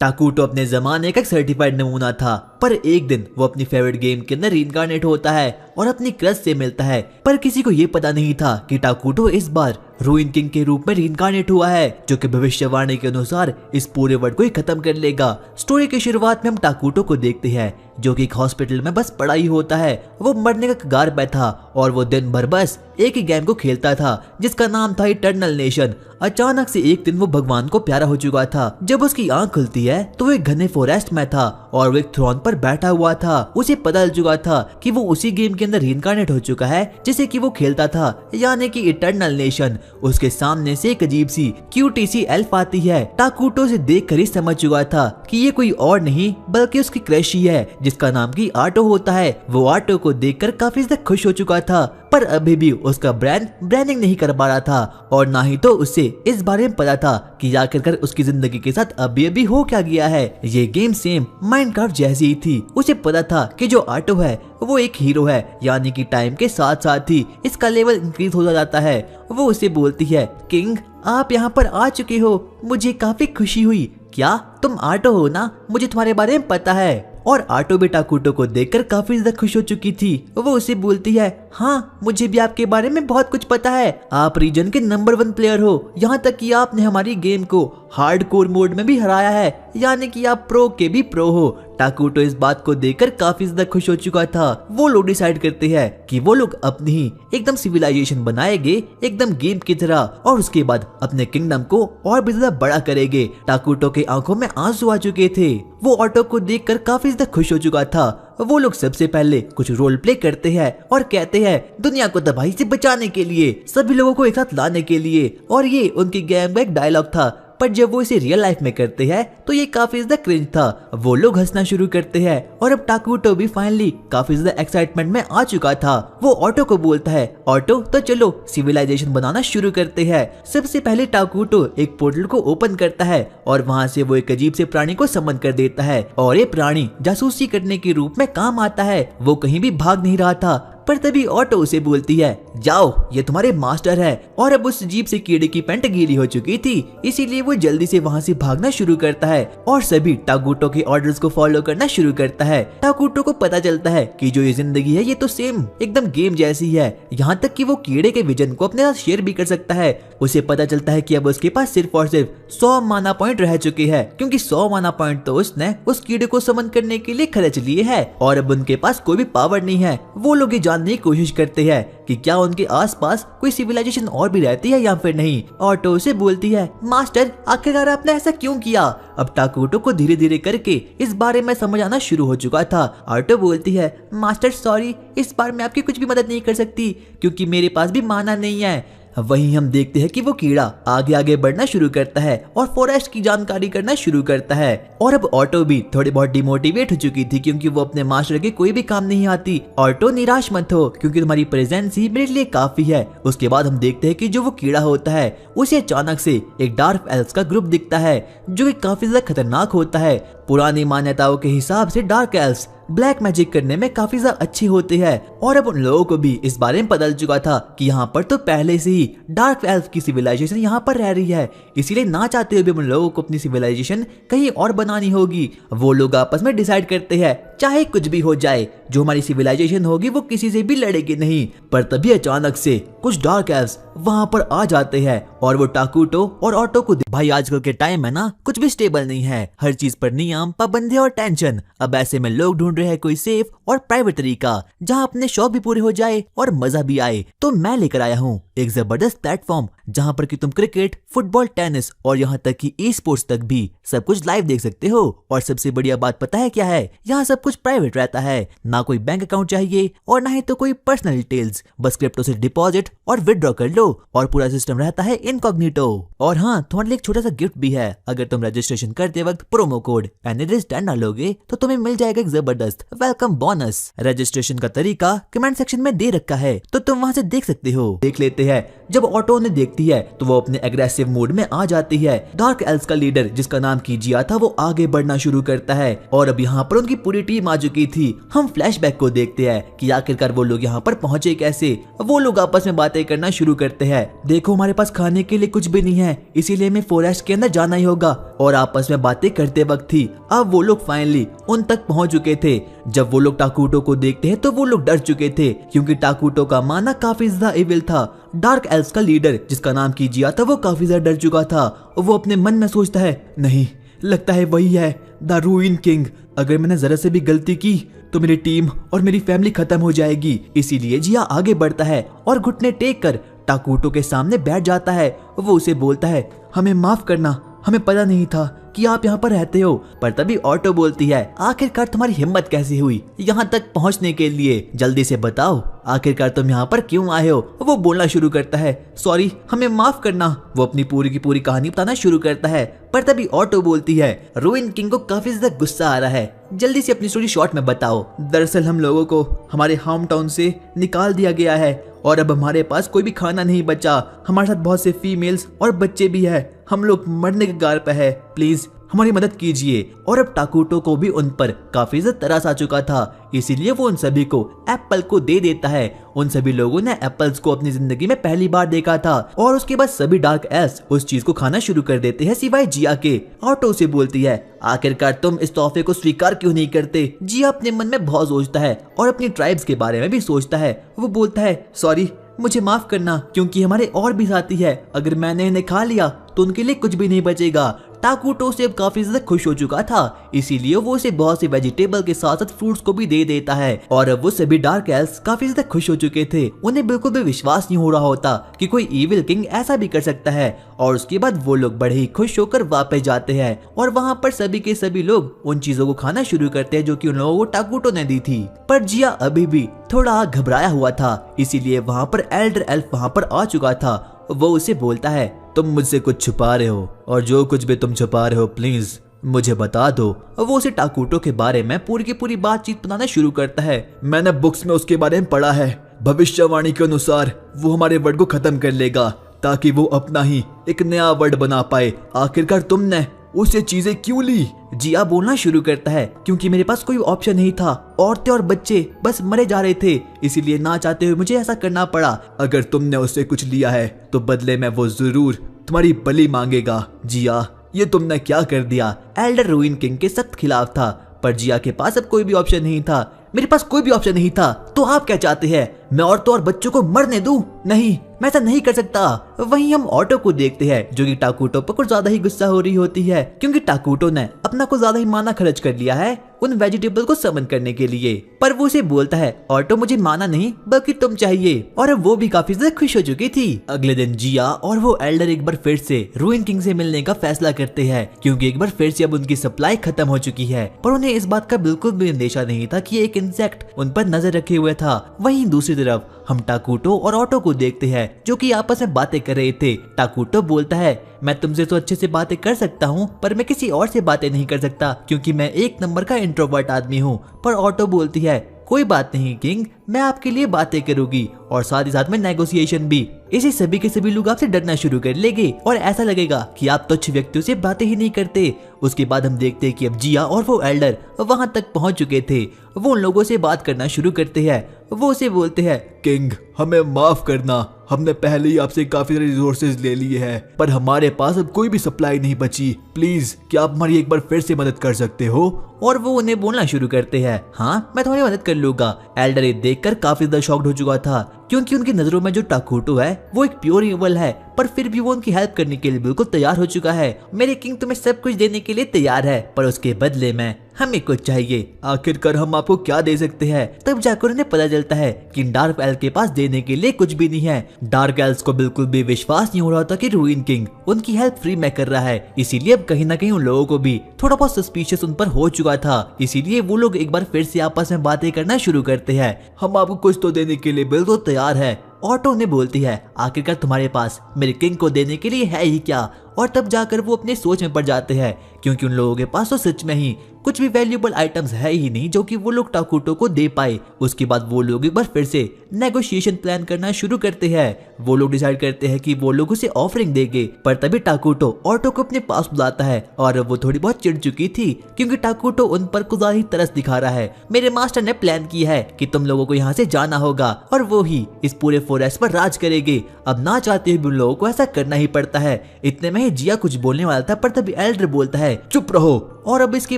टाकुटो अपने जमाने का एक सर्टिफाइड नमूना था, पर एक दिन वो अपनी फेवरेट गेम के अंदर रीइंकार्नेट होता है और अपनी क्रश से मिलता है। पर किसी को ये पता नहीं था कि टाकुटो इस बार रूइन किंग के रूप में रीइंकार्नेट हुआ है, जो कि भविष्यवाणी के अनुसार इस पूरे वर्ल्ड को ही खत्म कर लेगा। स्टोरी की शुरुआत में हम टाकुटो को देखते हैं, जो कि एक हॉस्पिटल में बस पड़ा ही होता है। वो मरने का कगार पे था और वो दिन भर बस एक ही गेम को खेलता था, जिसका नाम था इटर्नल नेशन। अचानक से एक दिन वो भगवान को प्यारा हो चुका था। जब उसकी आंख खुलती है तो वो एक घने फॉरेस्ट में था और वो एक थ्रोन पर बैठा हुआ था। उसे पता चल चुका था कि वो उसी गेम के अंदर रीइंकार्नेट हो चुका है जिसे कि वो खेलता था, यानी कि इटर्नल नेशन। उसके सामने से एक अजीब सी क्यूटी सी एल्फ आती है। टाकुटो से देखकर ही समझ चुका था कि ये कोई और नहीं बल्कि उसकी क्रश ही है, जिसका नाम की आटो होता है। वो आटो को देखकर काफी ज्यादा खुश हो चुका था, पर अभी भी उसका ब्रांडिंग नहीं कर पा रहा था और ना ही तो उसे इस बारे में पता था कि आखिरकार उसकी जिंदगी के साथ अभी हो क्या गया है। ये गेम सेम माइनक्राफ्ट जैसी ही थी। उसे पता था कि जो आटो है वो एक हीरो है, यानी कि टाइम के साथ साथ ही इसका लेवल इंक्रीज होता जाता है। वो उसे बोलती है, किंग आप यहाँ पर आ चुके हो, मुझे काफी खुशी हुई। क्या तुम आटो हो ना? मुझे तुम्हारे बारे में पता है। और आटो भी टाकुटो को देखकर काफी ज्यादा खुश हो चुकी थी। वो उसे बोलती है, हाँ मुझे भी आपके बारे में बहुत कुछ पता है। आप रीजन के नंबर 1 प्लेयर हो, यहाँ तक कि आपने हमारी गेम को हार्डकोर मोड में भी हराया है, यानी कि आप प्रो के भी प्रो हो। टाकुटो इस बात को देखकर काफी ज्यादा खुश हो चुका था। वो लोग डिसाइड करते हैं कि वो लोग अपनी ही एकदम सिविलाइजेशन बनाएंगे, एकदम गेम की तरह, और उसके बाद अपने किंगडम को और भी ज्यादा बड़ा करेंगे। टाकुटो के आंखों में आंसू आ चुके थे। वो ऑटो को देखकर काफी ज्यादा खुश हो चुका था। वो लोग सबसे पहले कुछ रोल प्ले करते हैं और कहते हैं दुनिया को तबाही से बचाने के लिए, सभी लोगों को एक साथ लाने के लिए। और ये उनकी गेम का एक डायलॉग था, पर जब वो इसे रियल लाइफ में करते हैं तो ये काफी ज्यादा क्रिंज था। वो लोग हंसना शुरू करते हैं और अब टाकुटो भी फाइनली काफी ज्यादा एक्साइटमेंट में आ चुका था। वो ऑटो को बोलता है, ऑटो तो चलो सिविलाइजेशन बनाना शुरू करते हैं। सबसे पहले टाकुटो एक पोर्टल को ओपन करता है और वहाँ से वो एक अजीब से प्राणी को समन कर देता है और ये प्राणी जासूसी करने के रूप में काम आता है। वो कहीं भी भाग नहीं रहा था, पर तभी ऑटो उसे बोलती है, जाओ ये तुम्हारे मास्टर है। और अब उस जीप से कीड़े की पैंट गीली हो चुकी थी, इसीलिए वो जल्दी से वहाँ से भागना शुरू करता है और सभी टाकुटो के ऑर्डर्स को फॉलो करना शुरू करता है। टाकुटो को पता चलता है कि जो ये जिंदगी है ये तो सेम एकदम गेम जैसी है, यहाँ तक कि वो कीड़े के विजन को अपने साथ शेयर भी कर सकता है। उसे पता चलता है कि अब उसके पास सिर्फ और सिर्फ 100 माना पॉइंट रह चुके हैं, क्योंकि 100 माना पॉइंट तो उसने उस कीड़े को समन करने के लिए खर्च लिए है और अब उनके पास कोई भी पावर नहीं है। वो लोग ये जानने की कोशिश करते हैं कि क्या उनके आसपास कोई सिविलाइजेशन और भी रहती है या फिर नहीं। ऑटो से बोलती है, मास्टर आखिरकार आपने ऐसा क्यों किया? अब टाकुटो को धीरे धीरे करके इस बारे में समझ आना शुरू हो चुका था। ऑटो बोलती है, मास्टर सॉरी, इस बार मैं आपकी कुछ भी मदद नहीं कर सकती क्योंकि मेरे पास भी माना नहीं है। वहीं हम देखते हैं कि वो कीड़ा आगे आगे बढ़ना शुरू करता है और फॉरेस्ट की जानकारी करना शुरू करता है। और अब ऑटो भी थोड़ी बहुत डिमोटिवेट हो चुकी थी क्योंकि वो अपने मास्टर के कोई भी काम नहीं आती। ऑटो निराश मत हो क्योंकि तुम्हारी प्रेजेंस ही मेरे लिए काफी है। उसके बाद हम देखते हैं कि जो वो कीड़ा होता है उसे अचानक से एक डार्क एल्व्स का ग्रुप दिखता है जो कि काफी ज्यादा खतरनाक होता है। पुरानी मान्यताओं के हिसाब से डार्क एल्व्स ब्लैक मैजिक करने में काफी ज्यादा अच्छे होते हैं और अब उन लोगों को भी इस बारे में पता चल चुका था कि यहाँ पर तो पहले से ही डार्क एल्फ की सिविलाइजेशन यहाँ पर रह रही है, इसीलिए ना चाहते हुए उन लोगों को अपनी सिविलाइजेशन कहीं और बनानी होगी। वो लोग आपस में डिसाइड करते हैं चाहे कुछ भी हो जाए, जो हमारी सिविलाइजेशन होगी वो किसी से भी लड़ेगी नहीं। पर तभी अचानक से कुछ डार्क एल्व्स वहाँ पर आ जाते हैं और वो टाकुटो और ऑटो को, भाई आजकल के टाइम है ना, कुछ भी स्टेबल नहीं है, हर चीज पर नियम, पाबंदी और टेंशन। अब ऐसे में लोग ढूंढ रहे हैं कोई सेफ और प्राइवेट तरीका जहाँ अपने शौक भी पूरे हो जाए और मजा भी आए। तो मैं लेकर आया हूँ एक जबरदस्त प्लेटफॉर्म जहाँ पर कि तुम क्रिकेट, फुटबॉल, टेनिस और यहाँ तक कि ई स्पोर्ट्स तक भी सब कुछ लाइव देख सकते हो। और सबसे बढ़िया बात पता है क्या है? यहाँ सब कुछ प्राइवेट रहता है, ना कोई बैंक अकाउंट चाहिए और ना ही तो कोई पर्सनल डिटेल्स, बस क्रिप्टो से डिपॉजिट और विदड्रॉ कर लो और पूरा सिस्टम रहता है इनकॉग्निटो। और हाँ, तुम्हारे लिए एक छोटा सा गिफ्ट भी है, अगर तुम रजिस्ट्रेशन करते वक्त प्रोमो कोड एनरिस10 डालोगे तो तुम्हें मिल जाएगा एक जबरदस्त वेलकम बोनस। रजिस्ट्रेशन का तरीका कमेंट सेक्शन में दे रखा है, तो तुम वहाँ से देख सकते हो। देख लेते हैं। जब ऑटो ने देखती है तो वो अपने एग्रेसिव मोड में आ जाती है। डार्क एल्व्स का लीडर जिसका नाम कीजिया था वो आगे बढ़ना शुरू करता है और अब यहाँ पर उनकी पूरी टीम ड्रीम आ चुकी थी। हम फ्लैशबैक को देखते हैं कि आखिरकार वो लोग यहाँ पर पहुंचे कैसे। वो लोग आपस में बातें करना शुरू करते हैं। देखो हमारे पास खाने के लिए कुछ भी नहीं है, इसीलिए हमें फॉरेस्ट के अंदर जाना ही होगा। और आपस में बातें करते वक्त थी अब वो लोग फाइनली उन तक पहुंच चुके थे। जब वो लोग टाकुटो को देखते हैं तो वो लोग डर चुके थे, क्योंकि टाकुटो का माना काफी ज्यादा इविल था। डार्क एल्व्स का लीडर जिसका नाम कीजिया था वो काफी ज्यादा डर चुका था। वो अपने मन में सोचता है, नहीं लगता है वही है द रूइन किंग। अगर मैंने जरा से भी गलती की तो मेरी टीम और मेरी फैमिली खत्म हो जाएगी। इसीलिए जिया आगे बढ़ता है और घुटने टेक कर टाकुटो के सामने बैठ जाता है। वो उसे बोलता है, हमें माफ करना, हमें पता नहीं था कि आप यहाँ पर रहते हो। पर तभी ऑटो बोलती है, आखिरकार तुम्हारी हिम्मत कैसे हुई यहाँ तक पहुँचने के लिए, जल्दी से बताओ आखिरकार तुम यहाँ पर क्यों आए हो। वो बोलना शुरू करता है, सॉरी हमें माफ करना। वो अपनी पूरी की पूरी कहानी बताना शुरू करता है। पर तभी ऑटो बोलती है, रूइन किंग को काफी ज्यादा गुस्सा आ रहा है, जल्दी से अपनी स्टोरी शॉर्ट में बताओ। दरअसल हम लोगों को हमारे होम टाउन से निकाल दिया गया है और अब हमारे पास कोई भी खाना नहीं बचा। हमारे साथ बहुत से फीमेल्स और बच्चे भी है, हम लोग मरने के गार पे है, प्लीज हमारी मदद कीजिए। और अब टाकुटो को भी उन पर काफी ज्यादा तरस आ चुका था, इसीलिए वो उन सभी को एप्पल को दे देता है। उन सभी लोगों ने एप्पल्स को अपनी जिंदगी में पहली बार देखा था और उसके बाद सभी डार्क एल्व्स उस चीज को खाना शुरू कर देते हैं सिवाय जिया के। ऑटो से बोलती है, आखिरकार तुम इस तोहफे को स्वीकार क्यों नहीं करते। जिया अपने मन में बहुत सोचता है और अपनी ट्राइब्स के बारे में भी सोचता है। वो बोलता है, सॉरी मुझे माफ करना, क्योंकि हमारे और भी साथी है, अगर मैंने इन्हें खा लिया तो उनके लिए कुछ भी नहीं बचेगा। टाकुटो से अब काफी ज्यादा खुश हो चुका था, इसीलिए वो उसे बहुत से वेजिटेबल के साथ साथ फ्रूट्स को भी दे देता है। और अब वो सभी डार्क एल्व्स काफी ज्यादा खुश हो चुके थे। उन्हें बिल्कुल भी विश्वास नहीं हो रहा होता कि कोई इविल किंग ऐसा भी कर सकता है। और उसके बाद वो लोग बड़े ही खुश होकर वापस जाते हैं और वहाँ पर सभी के सभी लोग उन चीजों को खाना शुरू करते हैं जो कि उन लोगों को टाकुटो ने दी थी। पर जिया अभी भी थोड़ा घबराया हुआ था, इसीलिए वहाँ पर एल्डर एल्फ वहाँ पर आ चुका था। वो उसे बोलता है, तुम मुझसे कुछ छुपा रहे हो और जो कुछ भी तुम छुपा रहे हो प्लीज मुझे बता दो। वो उसे टाकुटो के बारे में पूरी की पूरी बातचीत बताना शुरू करता है। मैंने बुक्स में उसके बारे में पढ़ा है, भविष्यवाणी के अनुसार वो हमारे वर्ड को खत्म कर लेगा ताकि वो अपना ही एक नया वर्ड बना पाए। आखिरकार तुमने उसे चीजें क्यों ली। जिया बोलना शुरू करता है, क्योंकि मेरे पास कोई ऑप्शन नहीं था, औरतें और बच्चे बस मरे जा रहे थे, इसीलिए ना चाहते हुए मुझे ऐसा करना पड़ा। अगर तुमने उससे कुछ लिया है तो बदले में वो जरूर तुम्हारी बलि मांगेगा। जिया ये तुमने क्या कर दिया। एल्डर रूइन किंग के सख्त खिलाफ था, पर जिया के पास अब कोई भी ऑप्शन नहीं था। मेरे पास कोई भी ऑप्शन नहीं था, तो आप क्या चाहते हैं, मैं औरतों और बच्चों को मरने दूं? नहीं, मैं ऐसा नहीं कर सकता। वहीं हम ऑटो को देखते हैं जो कि टाकुटो पर कुछ ज्यादा ही गुस्सा हो रही होती है, क्योंकि टाकुटो ने अपना कुछ ज्यादा ही माना खर्च कर लिया है उन वेजिटेबल को समन करने के लिए। पर वो उसे बोलता है, ऑटो मुझे माना नहीं बल्कि तुम चाहिए। और अब वो भी काफी ज्यादा खुश हो चुकी थी। अगले दिन जिया और वो एल्डर एक बार फिर से रूइन किंग से मिलने का फैसला करते हैं, क्योंकि एक बार फिर से अब उनकी सप्लाई खत्म हो चुकी है। पर उन्हें इस बात का बिल्कुल भी अंदेशा नहीं था कि एक इंसेक्ट उन पर नजर रखे हुए था। वहीं दूसरी तरफ हम टाकुटो और ऑटो को देखते हैं जो कि आपस में बातें कर रहे थे। टाकुटो बोलता है, मैं तुमसे तो अच्छे से बातें कर सकता हूँ पर मैं किसी और से बातें नहीं कर सकता, क्योंकि मैं एक नंबर का इंट्रोवर्ट आदमी हूँ। पर ऑटो बोलती है, कोई बात नहीं किंग, मैं आपके लिए बातें करूंगी और साथ ही साथ में नेगोशिएशन भी। इसी सभी के सभी लोग आपसे डरना शुरू कर लेंगे और ऐसा लगेगा कि आप तुच्छ व्यक्तियों से बातें ही नहीं करते। उसके बाद हम देखते हैं कि अब जिया और वो एल्डर वहां तक पहुंच चुके थे। वो उन लोगों से बात करना शुरू करते हैं। वो उसे बोलते हैं, किंग हमें माफ करना, हमने पहले ही आपसे काफी सारे रिसोर्सेज ले लिए हैं, पर हमारे पास अब कोई भी सप्लाई नहीं बची। प्लीज क्या आप हमारी एक बार फिर से मदद कर सकते हो। और वो उन्हें बोलना शुरू करते हैं, हाँ मैं तुम्हारी मदद कर लूंगा। एल्डर ये देखकर काफी ज्यादा शॉक्ड हो चुका था, क्योंकि उनकी नजरों में जो टाकुटो है वो एक प्योर इवल है, पर फिर भी वो उनकी हेल्प करने के लिए बिल्कुल तैयार हो चुका है। मेरे किंग तुम्हें सब कुछ देने के लिए तैयार है, पर उसके बदले में हमें कुछ चाहिए। आखिरकार हम आपको क्या दे सकते हैं। तब जाकर उन्हें पता चलता है कि डार्क एल्फ के पास देने के लिए कुछ भी नहीं है। डार्क एल्फ को बिल्कुल भी विश्वास नहीं हो रहा था कि रूइन किंग उनकी हेल्प फ्री में कर रहा है, इसीलिए अब कहीं ना कहीं उन लोगों को भी थोड़ा बहुत सस्पिशियस उन पर हो चुका था। इसीलिए वो लोग एक बार फिर से आपस में बातें करना शुरू करते हैं। हम आपको कुछ तो देने के लिए बिल्कुल तैयार है। ऑटो ने बोलती है, आखिरकार तुम्हारे पास मेरे किंग को देने के लिए है ही क्या। और तब जाकर वो अपने सोच में पड़ जाते हैं, क्योंकि उन लोगों के पास तो सच में ही कुछ भी वैल्यूएबल आइटम्स है ही नहीं जो कि वो लोग टाकुटो को दे पाए। उसके बाद वो लोग एक बार फिर से नेगोशिएशन प्लान करना शुरू करते हैं। वो लोग डिसाइड करते हैं कि वो लोग उसे ऑफरिंग देंगे, पर तभी टाकुटो ऑटो को अपने पास बुलाता है और वो थोड़ी बहुत चिढ़ चुकी थी क्योंकि टाकुटो उन पर कुछ ही तरस दिखा रहा है। मेरे मास्टर ने प्लान किया है कि तुम लोगों को यहाँ से जाना होगा और वो ही इस पूरे फॉरेस्ट पर राज करेंगे। अब ना चाहते हुए भी उन लोगों को ऐसा करना ही पड़ता है। इतने में ही जिया कुछ बोलने वाला था, पर तभी एल्डर बोलता है चुप रहो, और अब इसके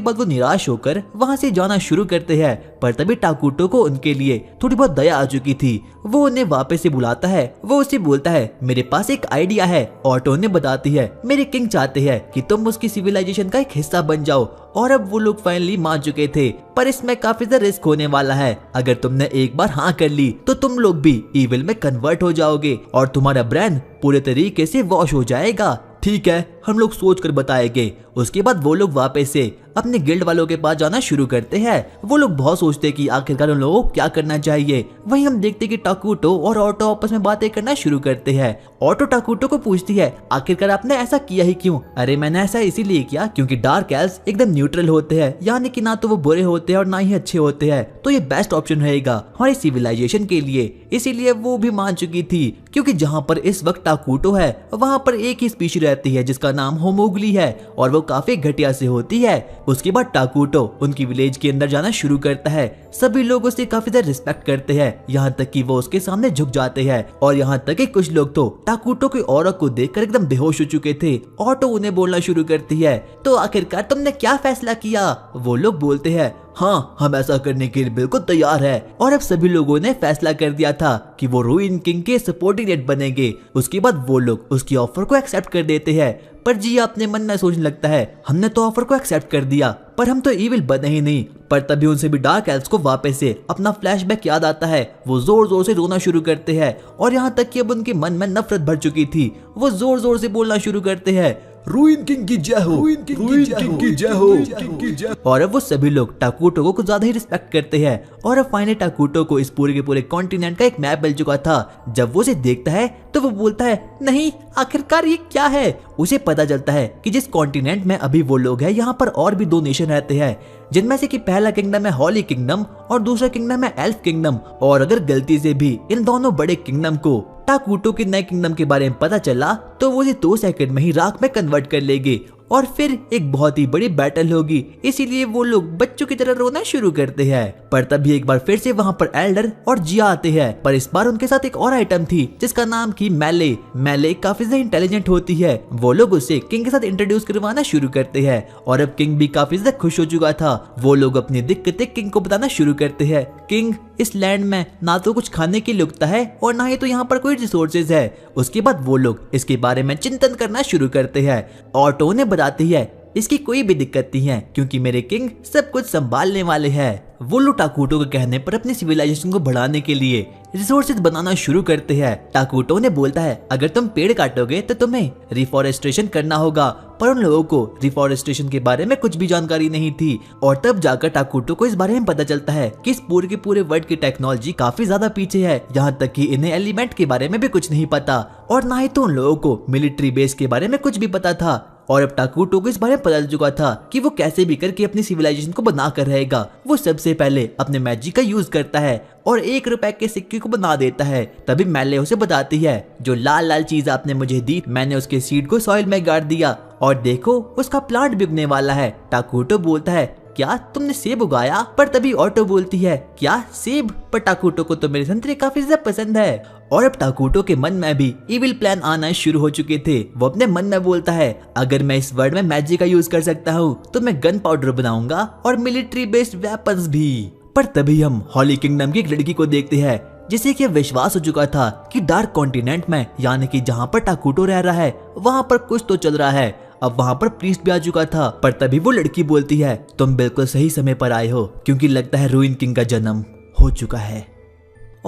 बाद वो निराश होकर वहां से जाना शुरू करते हैं। पर तभी टाकुटो को उनके लिए थोड़ी बहुत दया आ चुकी थी। वो उन्हें वापस से बुलाता है। वो उसे बोलता है मेरे पास एक आइडिया है। ऑटो ने बताती है मेरे किंग चाहते हैं कि तुम उसकी सिविलाइजेशन का एक हिस्सा बन जाओ। और अब वो लोग फाइनली मान चुके थे, पर इसमें काफी ज्यादा रिस्क होने वाला है। अगर तुमने एक बार हाँ कर ली तो तुम लोग भी इविल में कन्वर्ट हो जाओगे और तुम्हारा ब्रेन पूरे तरीके से वॉश हो जाएगा। ठीक है, हम लोग सोच कर बताएंगे। उसके बाद वो लोग वापस से अपने गिल्ड वालों के पास जाना शुरू करते हैं। वो लोग बहुत सोचते हैं कि आखिरकार उन लोगों को क्या करना चाहिए। वहीं हम देखते हैं कि टाकुटो और ऑटो आपस में बातें करना शुरू करते हैं। ऑटो टाकुटो को पूछती है आखिरकार आपने ऐसा किया ही क्यों? अरे मैंने ऐसा इसीलिए किया क्योंकि डार्क एल्व्स एकदम न्यूट्रल होते हैं, यानी कि ना तो वो बुरे होते हैं और ना ही अच्छे होते हैं, तो ये बेस्ट ऑप्शन रहेगा हमारी सिविलाइजेशन के लिए। इसीलिए वो भी मान चुकी थी क्योंकि जहाँ पर इस वक्त टाकुटो है वहाँ पर एक ही स्पीशी रहती है जिसका नाम होमोगली है और वो काफी घटिया से होती है। उसके बाद टाकुटो उनकी विलेज के अंदर जाना शुरू करता है। सभी लोग उसे काफी ज्यादा रिस्पेक्ट करते हैं, यहाँ तक कि वो उसके सामने झुक जाते हैं। और यहाँ तक कि कुछ लोग तो टाकुटो के ऑरा को देखकर एकदम बेहोश हो चुके थे। ऑटो उन्हें बोलना शुरू करती है तो आखिरकार तुमने क्या फैसला किया? वो लोग बोलते हैं हाँ, हम ऐसा करने के लिए बिल्कुल तैयार है। और अब सभी लोगों ने फैसला कर दिया था कि वो रूइन किंग के सपोर्टिनेट बनेंगे। उसके बाद वो लोग उसकी ऑफर को एक्सेप्ट कर देते हैं। पर जिया अपने मन में सोचने लगता है हमने तो ऑफर को एक्सेप्ट कर दिया पर हम तो इविल बने ही नहीं। पर तभी उनसे भी डार्क एल्व्स को वापस से अपना फ्लैशबैक याद आता है। वो जोर जोर से रोना शुरू करते हैं और यहाँ तक कि अब उनके मन में नफरत भर चुकी थी। वो जोर जोर से बोलना शुरू करते हैं रूइन किंग की जय हो, रूइन किंग की जय हो। और अब वो सभी लोग टाकुटो को कुछ ज्यादा ही रिस्पेक्ट करते हैं। और अब फाइनली टाकुटो को इस पूरे के पूरे कॉन्टिनेंट का एक मैप मिल चुका था। जब वो उसे देखता है तो वो बोलता है नहीं, आखिरकार ये क्या है? उसे पता चलता है कि जिस कॉन्टिनेंट में अभी वो लोग हैं यहाँ पर और भी दो नेशन रहते हैं, जिनमें से कि पहला किंगडम है हॉली किंगडम और दूसरा किंगडम है एल्फ किंगडम। और अगर गलती से भी इन दोनों बड़े किंगडम को टाकुटो के नए किंगडम के बारे में पता चला तो वो इसे 2 सेकंड में ही राख में कन्वर्ट कर लेंगे और फिर एक बहुत ही बड़ी बैटल होगी। इसीलिए वो लोग बच्चों की तरह रोना शुरू करते हैं। पर तभी एक बार फिर से वहाँ पर एल्डर और जिया आते हैं, पर इस बार उनके साथ एक और आइटम थी जिसका नाम थी मैले। मैले काफी ज्यादा इंटेलिजेंट होती है। वो लोग उसे किंग के साथ इंट्रोड्यूस करवाना शुरू करते हैं और अब किंग भी काफी ज्यादा खुश हो चुका था। वो लोग अपनी दिक्कतें किंग को बताना शुरू करते हैं। किंग, इस लैंड में ना तो कुछ खाने के लिए उगता है और ना ही तो यहाँ पर कोई रिसोर्सेज है। उसके बाद वो लोग इसके बारे में चिंतन करना शुरू करते हैं। ऑटो ने बताती है इसकी कोई भी दिक्कत नहीं है क्योंकि मेरे किंग सब कुछ संभालने वाले हैं। वो लोग टाकुटो के कहने पर अपनी सिविलाइजेशन को बढ़ाने के लिए रिसोर्सेज बनाना शुरू करते हैं। टाकुटो ने बोलता है अगर तुम पेड़ काटोगे तो तुम्हें रिफॉरेस्टेशन करना होगा, पर उन लोगों को रिफॉरेस्टेशन के बारे में कुछ भी जानकारी नहीं थी। और तब जाकर टाकुटो को इस बारे में पता चलता है कि इस पूरे के पूरे वर्ल्ड की टेक्नोलॉजी काफी ज्यादा पीछे है, यहाँ तक कि इन्हें एलिमेंट के बारे में भी कुछ नहीं पता और ना ही तो उन लोगों को मिलिट्री बेस के बारे में कुछ भी पता था। और अब टाकुटो को इस बारे में पता चल चुका था कि वो कैसे भी करके अपनी सिविलाइजेशन को बना कर रहेगा। वो सबसे पहले अपने मैजिक का यूज करता है और 1 रुपए के सिक्के को बना देता है। तभी मैले उसे बताती है जो लाल लाल चीज आपने मुझे दी, मैंने उसके सीड को सॉइल में गाड़ दिया और देखो उसका प्लांट भी उगने वाला है। टाकुटो बोलता है क्या तुमने सेब उगाया? पर तभी ऑटो बोलती है क्या सेब? पर टाकुटो को तो मेरे संतरे काफी ज्यादा पसंद है। और अब टाकुटो के मन में भी इविल प्लान आना शुरू हो चुके थे। वो अपने मन में बोलता है अगर मैं इस वर्ल्ड में मैजिक का यूज कर सकता हूँ तो मैं गन पाउडर बनाऊंगा और मिलिट्री बेस्ड वेपन्स भी। पर तभी हम हॉली किंगडम की एक लड़की को देखते हैं जिसे कि विश्वास हो चुका था कि डार्क कॉन्टिनेंट में, यानी कि जहाँ पर टाकुटो रह रहा है वहाँ पर कुछ तो चल रहा है। अब वहाँ पर प्रीस्ट भी आ चुका था। पर तभी वो लड़की बोलती है तुम बिल्कुल सही समय पर आए हो क्योंकि लगता है रूइन किंग का जन्म हो चुका है।